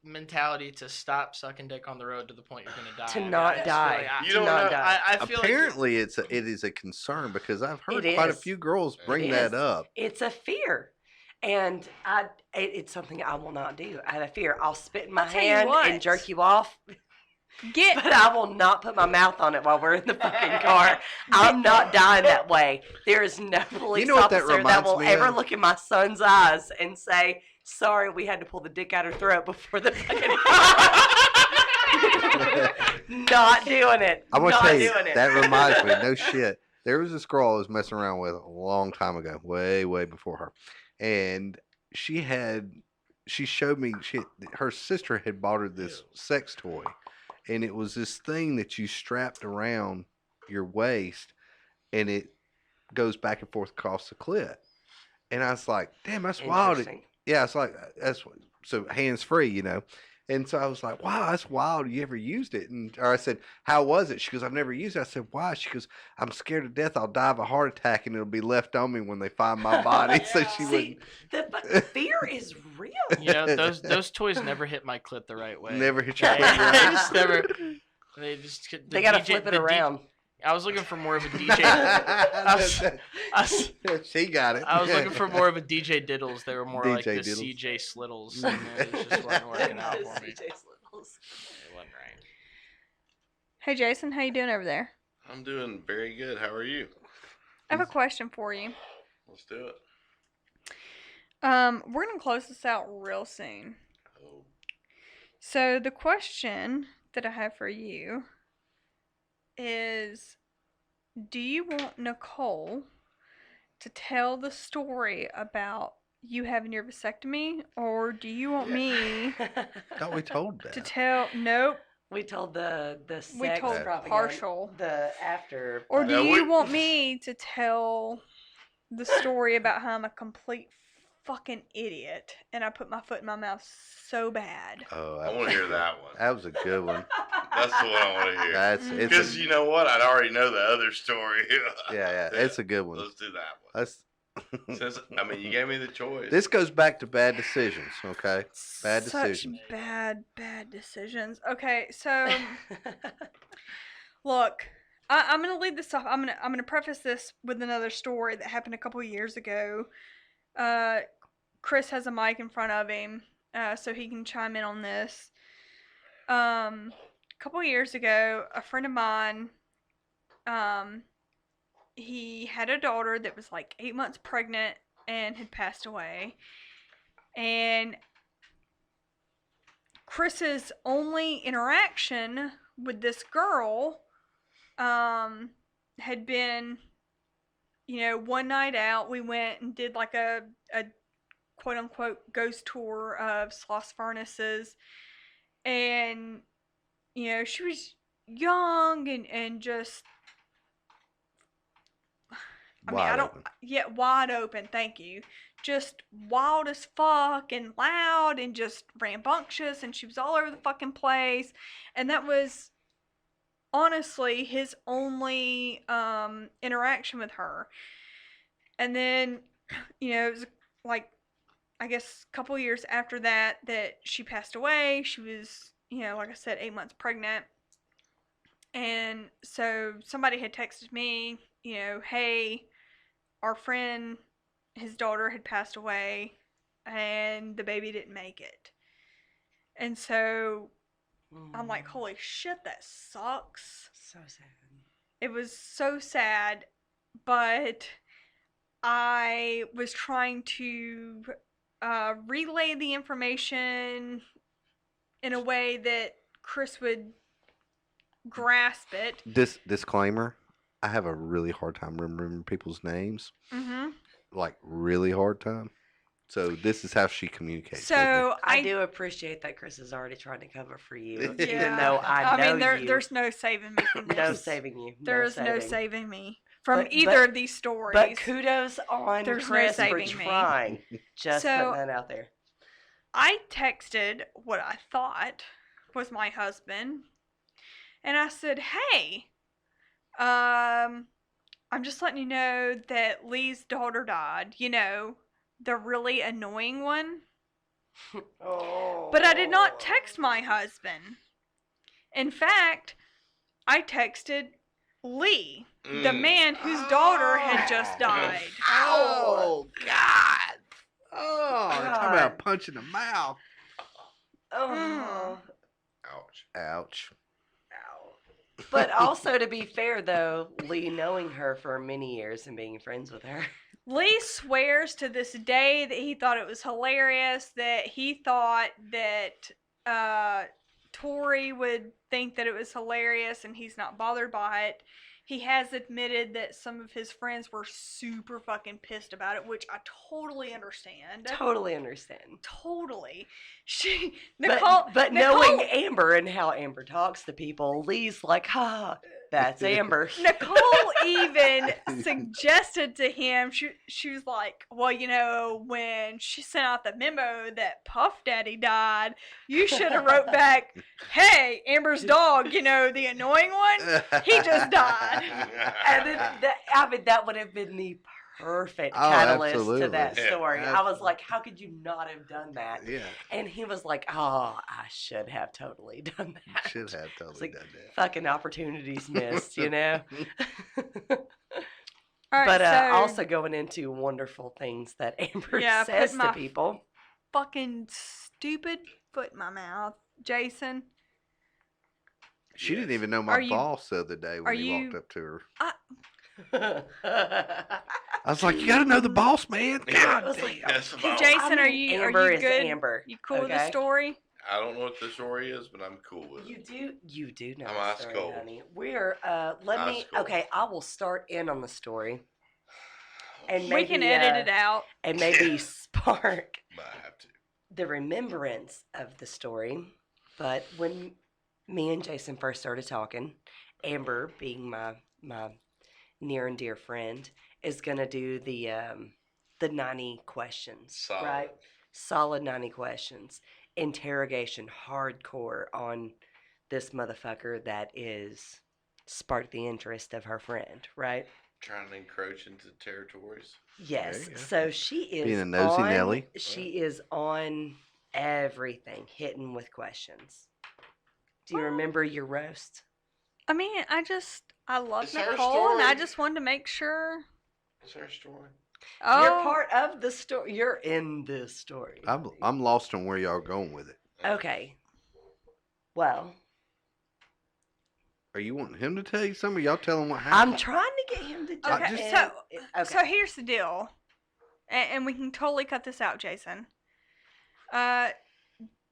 mentality to stop sucking dick on the road to the point you're gonna die? To I mean, not I just die. feel like You don't know- I feel Apparently, it is a concern because I've heard It quite a is. few girls bring It that is. up. It's a fear. And it's something I will not do. I have a fear. I'll spit in my I'll tell you hand what. and jerk you off, Get but I will not put my mouth on it while we're in the fucking car. I'm not dying that way. There is no police know what that officer that reminds will me ever of? look in my son's eyes and say, "Sorry, we had to pull the dick out her throat before the fucking." Not doing it. I'm gonna not tell you doing it. that reminds me. No shit. There was this girl I was messing around with a long time ago, way before her, and she showed me her sister had bought her this sex toy, and it was this thing that you strapped around your waist, and it goes back and forth across the clit. And I was like, damn, that's wild. Interesting. Yeah, it's like that's so hands free, you know. And so I was like, wow, that's wild. You ever used it? And or I said, how was it? She goes, I've never used it. I said, why? She goes, I'm scared to death. I'll die of a heart attack and it'll be left on me when they find my body. So she See, the fear is real. You know, those toys never hit my clit the right way. never hit They, your they just never. They just. The They gotta DJ flip it the D- around. I was looking for more of a DJ. I was, She got it. I was looking for more of a DJ Diddles. They were more like the DJ Diddles. CJ Sliddles. And it just wasn't working out for me. CJ Sliddles. It wasn't right. Hey Jason, how you doing over there? I'm doing very good. How are you? I have a question for you. Let's do it. We're gonna close this out real soon. Oh, So the question that I have for you is, do you want Nicole to tell the story about you having your vasectomy, or do you want me Thought we told that. to tell? Nope. We told the We sex told propaganda, partial. the after. Or do No, you we- want me to tell the story about how I'm a complete fucking idiot and I put my foot in my mouth so bad? Oh, I want to hear that one. that was a good one. That's the one I want to hear. It's Because a, you know what? I'd already know the other story. yeah, it's a good one. Let's do that one. That's Since I mean, you gave me the choice. This goes back to bad decisions, okay? Bad Such decisions. bad decisions. Okay, so look, I'm gonna lead this off. I'm gonna preface this with another story that happened a couple of years ago. Chris has a mic in front of him, so he can chime in on this. A couple of years ago, a friend of mine, he had a daughter that was like 8 months pregnant and had passed away. And Chris's only interaction with this girl had been, one night out. We went and did like a quote unquote ghost tour of Sloss Furnaces. And, she was young and just, Wide open. wide open. Thank you. Just wild as fuck and loud and just rambunctious, and she was all over the fucking place. And that was honestly his only interaction with her. And then, it was like, I guess a couple years after that she passed away. She was, like I said, 8 months pregnant. And so somebody had texted me, hey, our friend, his daughter had passed away and the baby didn't make it. And so I'm like, holy shit, that sucks. So sad. It was so sad, but I was trying to relay the information in a way that Chris would grasp it. Disclaimer: I have a really hard time remembering people's names. Mm-hmm. Like really hard time. So this is how she communicates. So I do appreciate that Chris is already trying to cover for you, Yeah. even though I know you. there's no saving me from this. no saving you. There's no saving. saving me from But- either of these stories. But kudos on There's no Chris for saving me. trying. Just So- putting that out there. I texted what I thought was my husband, and I said, "Hey, I'm just letting you know that Lee's daughter died. The really annoying one." Oh. But I did not text my husband. In fact, I texted Lee, the man whose daughter had just died. Oh God! Oh, talking God. about a punch in the mouth. Oh. Ouch. Ouch. But also, to be fair, though, Lee knowing her for many years and being friends with her. Lee swears to this day that he thought it was hilarious, that he thought that Tori would think that it was hilarious, and he's not bothered by it. He has admitted that some of his friends were super fucking pissed about it, which I totally understand. Totally understand. Totally. Nicole, But Nicole, knowing Amber and how Amber talks to people, Lee's like, that's Amber. Nicole even suggested to him, she was like, well, when she sent out the memo that Puff Daddy died, you should have wrote back, hey, Amber's dog, the annoying one, he just died. And then that would have been the perfect Oh, catalyst to absolutely. that Yeah, story. I was like, how could you not have done that? Yeah, And he was like, I should have totally done that. should have totally like, done that. Fucking opportunities missed, All right, But so also going into wonderful things that Amber Yeah, says put to my- people. fucking stupid foot in my mouth. Jason, She didn't even know Are my you- boss the other day are when he you- walked up to her. I I was like, "You got to know the boss, man." Yeah, God was like, damn. That's about. Jason, are mean, you Amber is good? Amber. You cool with the okay? story? I don't know what the story is, but I'm cool with You it. do know I'm the ice story, cold. honey. We're let Ice me cold. okay, I will start in on the story. And We maybe can edit it out. and maybe spark But I have to. the remembrance of the story. But when me and Jason first started talking, Amber, being my near and dear friend, is gonna do the 90 questions. Solid. Right? Solid 90 questions. Interrogation hardcore on this motherfucker that is sparked the interest of her friend, right? Trying to encroach into territories. Yes. There you go. So she is Being a nosy on, Nelly. She is on everything, hitting with questions. Do you Well, remember your roast? I mean, I love It's her Nicole, and I story. just wanted to make sure. It's our story. Oh, You're part of the story. You're in this story. I'm lost on where y'all going with it. Okay. Well, Are you wanting him to tell you something? Or y'all tell him what happened. I'm trying to get him to do Okay, it. so- Okay. So here's the deal, and we can totally cut this out, Jason.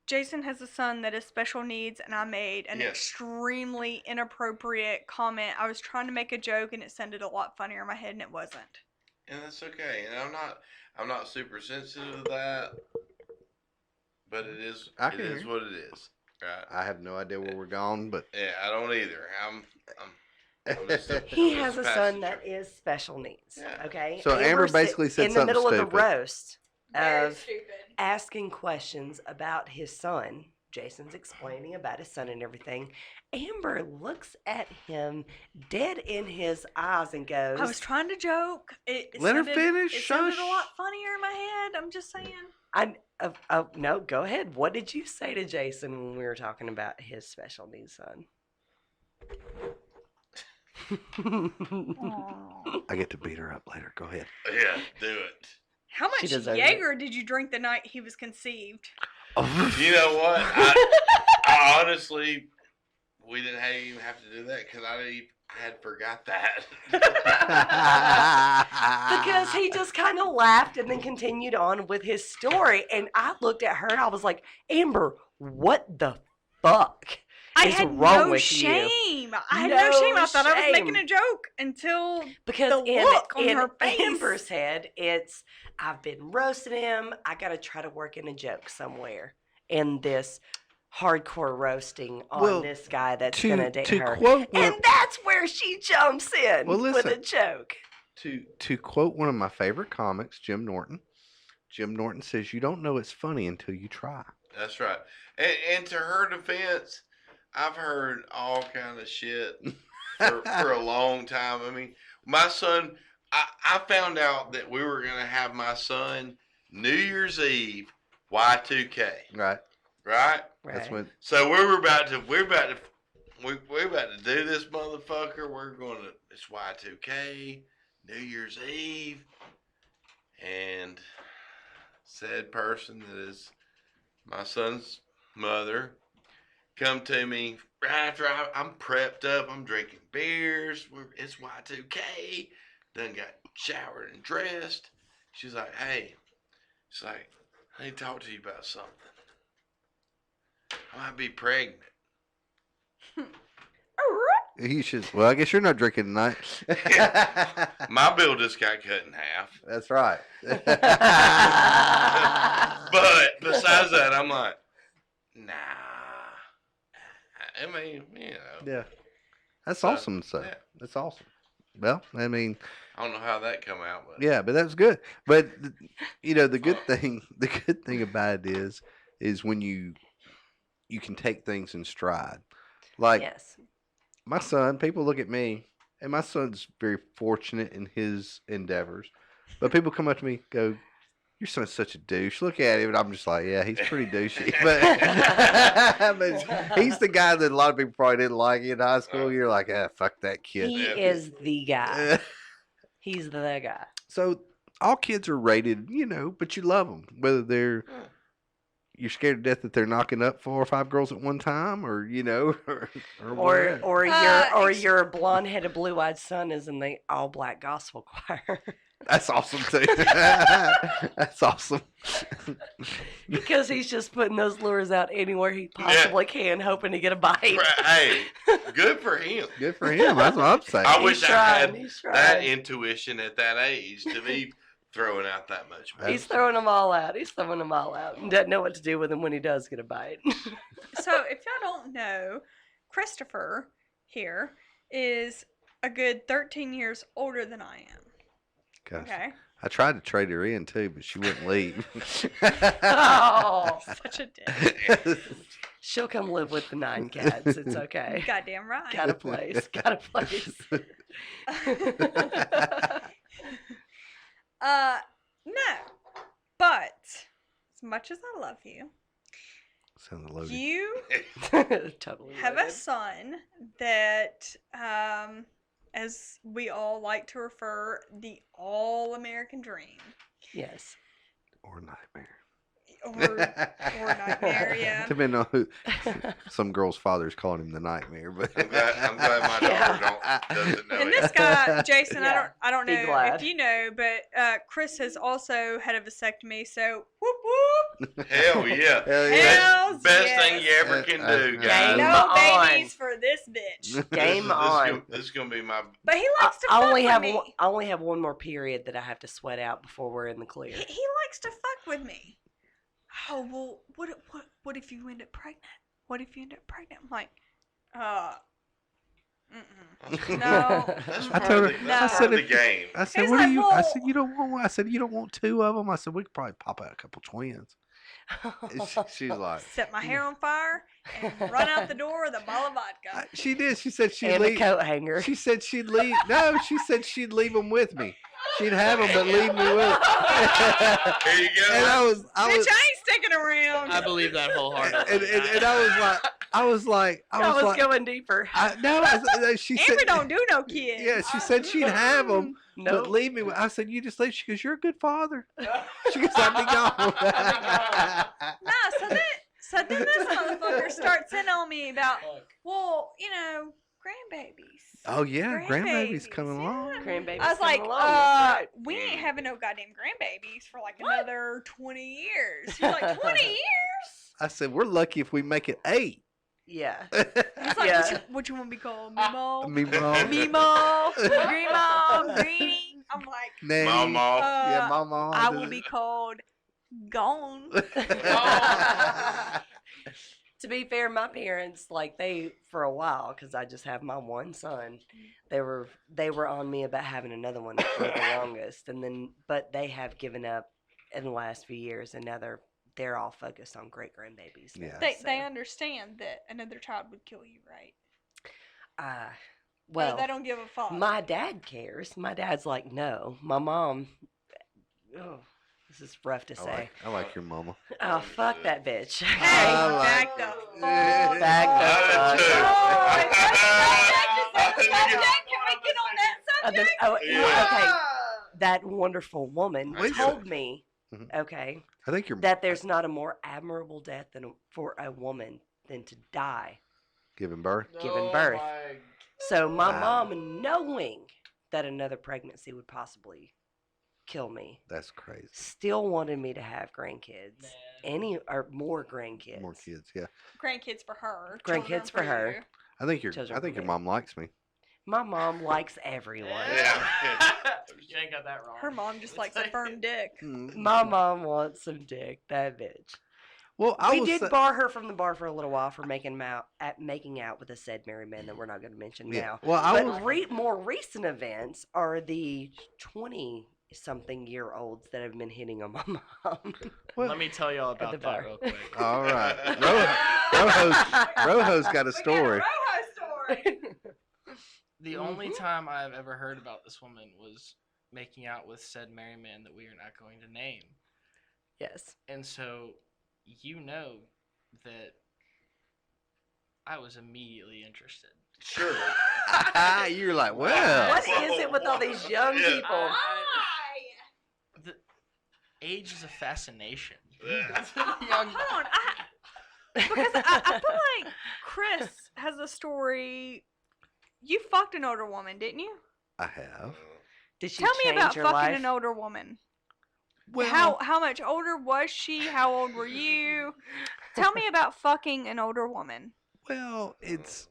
Jason has a son that has special needs, and I made an Yes. extremely inappropriate comment. I was trying to make a joke, and it sounded a lot funnier in my head, and it wasn't. And that's okay. And I'm not super sensitive to that. But it is I it can is hear. what it is. Right. I have no idea where we're going, but Yeah, I don't either. I'm just a- He I'm has just a son passenger. that is special needs. Yeah. Okay. So Amber sit basically said in the something middle of stupid. the roast Very of stupid. asking questions about his son. Jason's explaining about his son and everything. Amber looks at him dead in his eyes and goes, I was trying to joke. It Let her sounded- finish, It sounded a shush. lot funnier in my head. I'm just saying. no, go ahead. What did you say to Jason when we were talking about his special needs son? I get to beat her up later. Go ahead. Yeah, do it. How She much deserves it. Jaeger did you drink the night he was conceived? You know what? I honestly, we didn't even have to do that because I had forgot that. Because he just kind of laughed and then continued on with his story. And I looked at her and I was like, Amber, what the fuck? I is had wrong no with shame. you? I had No no shame. I thought I was making shame. a joke until Because the look on in her face. Amber's head, it's I've been roasting him. I got to try to work in a joke somewhere in this hardcore roasting on Well, this guy that's going to date her. quote one, And that's where she jumps in Well, with a listen. joke. to quote one of my favorite comics, Jim Norton. Jim Norton says, "You don't know it's funny until you try." That's right. And to her defense, I've heard all kind of shit for a long time. I mean, my son, I found out that we were gonna have my son New Year's Eve Y2K, Right. right? That's Right. when. So we're about to do this motherfucker. We're gonna it's Y2K, New Year's Eve, and said person that is my son's mother come to me right after I'm prepped up. I'm drinking beers. It's Y2K. Done got showered and dressed. She's like, hey. She's like, I need to talk to you about something. I might be pregnant. You should. Well, I guess you're not drinking tonight. My bill just got cut in half. That's right. But besides that, I'm like, nah. I mean, you know. Yeah. That's So, awesome. So yeah. that's awesome. Well, I mean, I don't know how that come out, but yeah, but that's good. But you know, the good thing about it is when you can take things in stride. Like Yes. my son, people look at me, and my son's very fortunate in his endeavors. But people come up to me, go, "Your son's such a douche." Look at him, and I'm just like, "Yeah, he's pretty douchey." But he's the guy that a lot of people probably didn't like in high school. You're like, "Ah, fuck that kid." He Yeah. is the guy. He's the guy. So all kids are rated, you know, but you love them, whether they're you're scared to death that they're knocking up 4 or 5 girls at one time, or you know, or whatever. Your blonde-headed, blue-eyed son is in the all-black gospel choir. That's awesome too. That's awesome. Because he's just putting those lures out anywhere he possibly can, hoping to get a bite. hey, good for him. Good for him. That's what I'm saying. I wish I had He's that trying. intuition at that age to be throwing out that much money. He's throwing them all out. He's throwing them all out. And doesn't know what to do with them when he does get a bite. So if y'all don't know, Christopher here is a good 13 years older than I am. Gosh, Okay. I tried to trade her in too, but she wouldn't leave. Oh, Such a dick. she'll come live with the 9 cats. It's okay. Goddamn right. Got a place. Got a place. No. But as much as I love you, Sounded loaded. you Totally. have a loaded. son that, as we all like to refer, the all-American dream. Yes. Or nightmare. Or nightmare, yeah. Depending on who. Some girl's father's calling him the nightmare, but I'm glad my daughter doesn't know And it. this guy, Jason, Yeah, I don't be know glad. if you know, but Chris has also had a vasectomy. So whoop whoop, Hell yeah. Hell Hells Best yes. thing you ever can do, Game guys. no on. babies for this bitch. Game on. This is gonna be my. But he likes to I fuck only with have me. I only have one more period that I have to sweat out before we're in the clear. He likes to fuck with me. Oh well, what if you end up pregnant? What if you end up pregnant? I'm like, no. That's I part told of her- the, that's I part of said the game. I said, He's "What like, do you?" I well- said, "You don't want one." I said, "You don't want 2 of them." I said, "We could probably pop out a couple twins." And she's like, Set my hair on fire and run out the door with a bottle of vodka. "She did." She said she'd and a leave. coat hanger. She said she'd leave. No, she said she'd leave them with me. She'd have them, but leave me with. Them. Here you go. And I was, Bitch, I ain't sticking around. I believe that wholeheartedly. and I was like, I was going deeper. she Amber said, don't do no kids. yeah, she said she'd have them, No. but leave me. I said, you just leave. She goes, you're a good father. She goes, I'll be gone. Nah, so then this motherfucker starts in on me about, well, you know, grandbabies. Oh yeah, grandbaby's Grandbabies, coming yeah. along. Grandbabies I was like, coming along, that's right. we ain't having no goddamn grandbabies for like another 20 years. He's like, 20 years? I said, we're lucky if we make it 8. Yeah. He's like, Yeah. what you want to be called? Mimo? Me mom. Mimo? Grimo? Greenie? I'm like, Nanny. Mama. Yeah, mama. I will be called Gone. To be fair, my parents, like, they, for a while, because I just have my one son, they were on me about having another one for the longest, and then, but they have given up in the last few years, and now they're all focused on great grandbabies. now, Yeah. They so, understand that another child would kill you, right? well, Or they don't give a fuck. my dad cares. My dad's like, no. My mom, oh, this is rough to say. I like your mama. Oh, fuck that bitch. Hey, I like back the it. fuck Back the up. fuck Oh, can we get on that And then, subject? oh, Yeah. okay. That wonderful woman Wait. told me, Mhm. okay, I think you're that there's not a more admirable death for a woman than to die giving birth. giving birth. So my Wow. mom, knowing that another pregnancy would possibly kill me, That's crazy. still wanted me to have grandkids, or more grandkids. More kids, yeah. Grandkids for her. Grandkids children for her. you. I think Children your for me. mom likes me. My mom likes everyone. Yeah. You ain't got that wrong. Her mom just likes a firm dick. My mom wants some dick, that bitch. Well, We did bar her from the bar for a little while for making out with a said married man that we're not going to mention now. Well, I was. But more recent events are the 20-something-year-olds that have been hitting on my mom. Well, Let me tell y'all the about that bar. real quick. all right. Rojo's got a story. story. The only Mhm. time I've ever heard about this woman was making out with said married man that we are not going to name. Yes. And so, you know that I was immediately interested. Sure. You're like, well. What is it with all these young Yeah. people? The age is a fascination. Yeah. Young- Hold on. Because I feel like Chris has a story. You fucked an older woman, didn't you? I have. Did she Tell me change about your fucking life? an older woman. Well, How much older was she? How old were you? Tell me about fucking an older woman. well, it's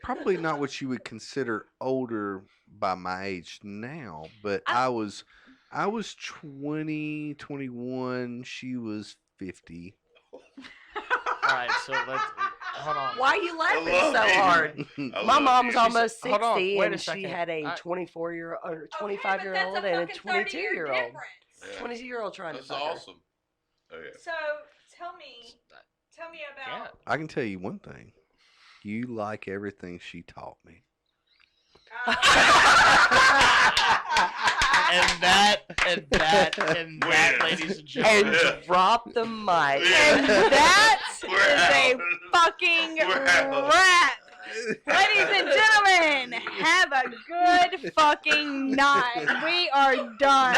probably not what you would consider older by my age now, but I was 20, 21, she was 50. All right, so let's. hold on. Why are you laughing love so you. hard? I My love mom's you. almost Hold on, 60, wait a and she second. had a I- 24-year-old or Okay, 25-year-old but and a that's a fucking 30-year 22-year-old. difference. Yeah. 22-year-old trying That's to fuck her. awesome. Okay. So tell me about. I can tell you one thing. You like everything she taught me. And that, Win. ladies and And gentlemen. Yeah. drop the mic. And that We're is a out. fucking We're out. wrap. Ladies and gentlemen, have a good fucking night. We are done.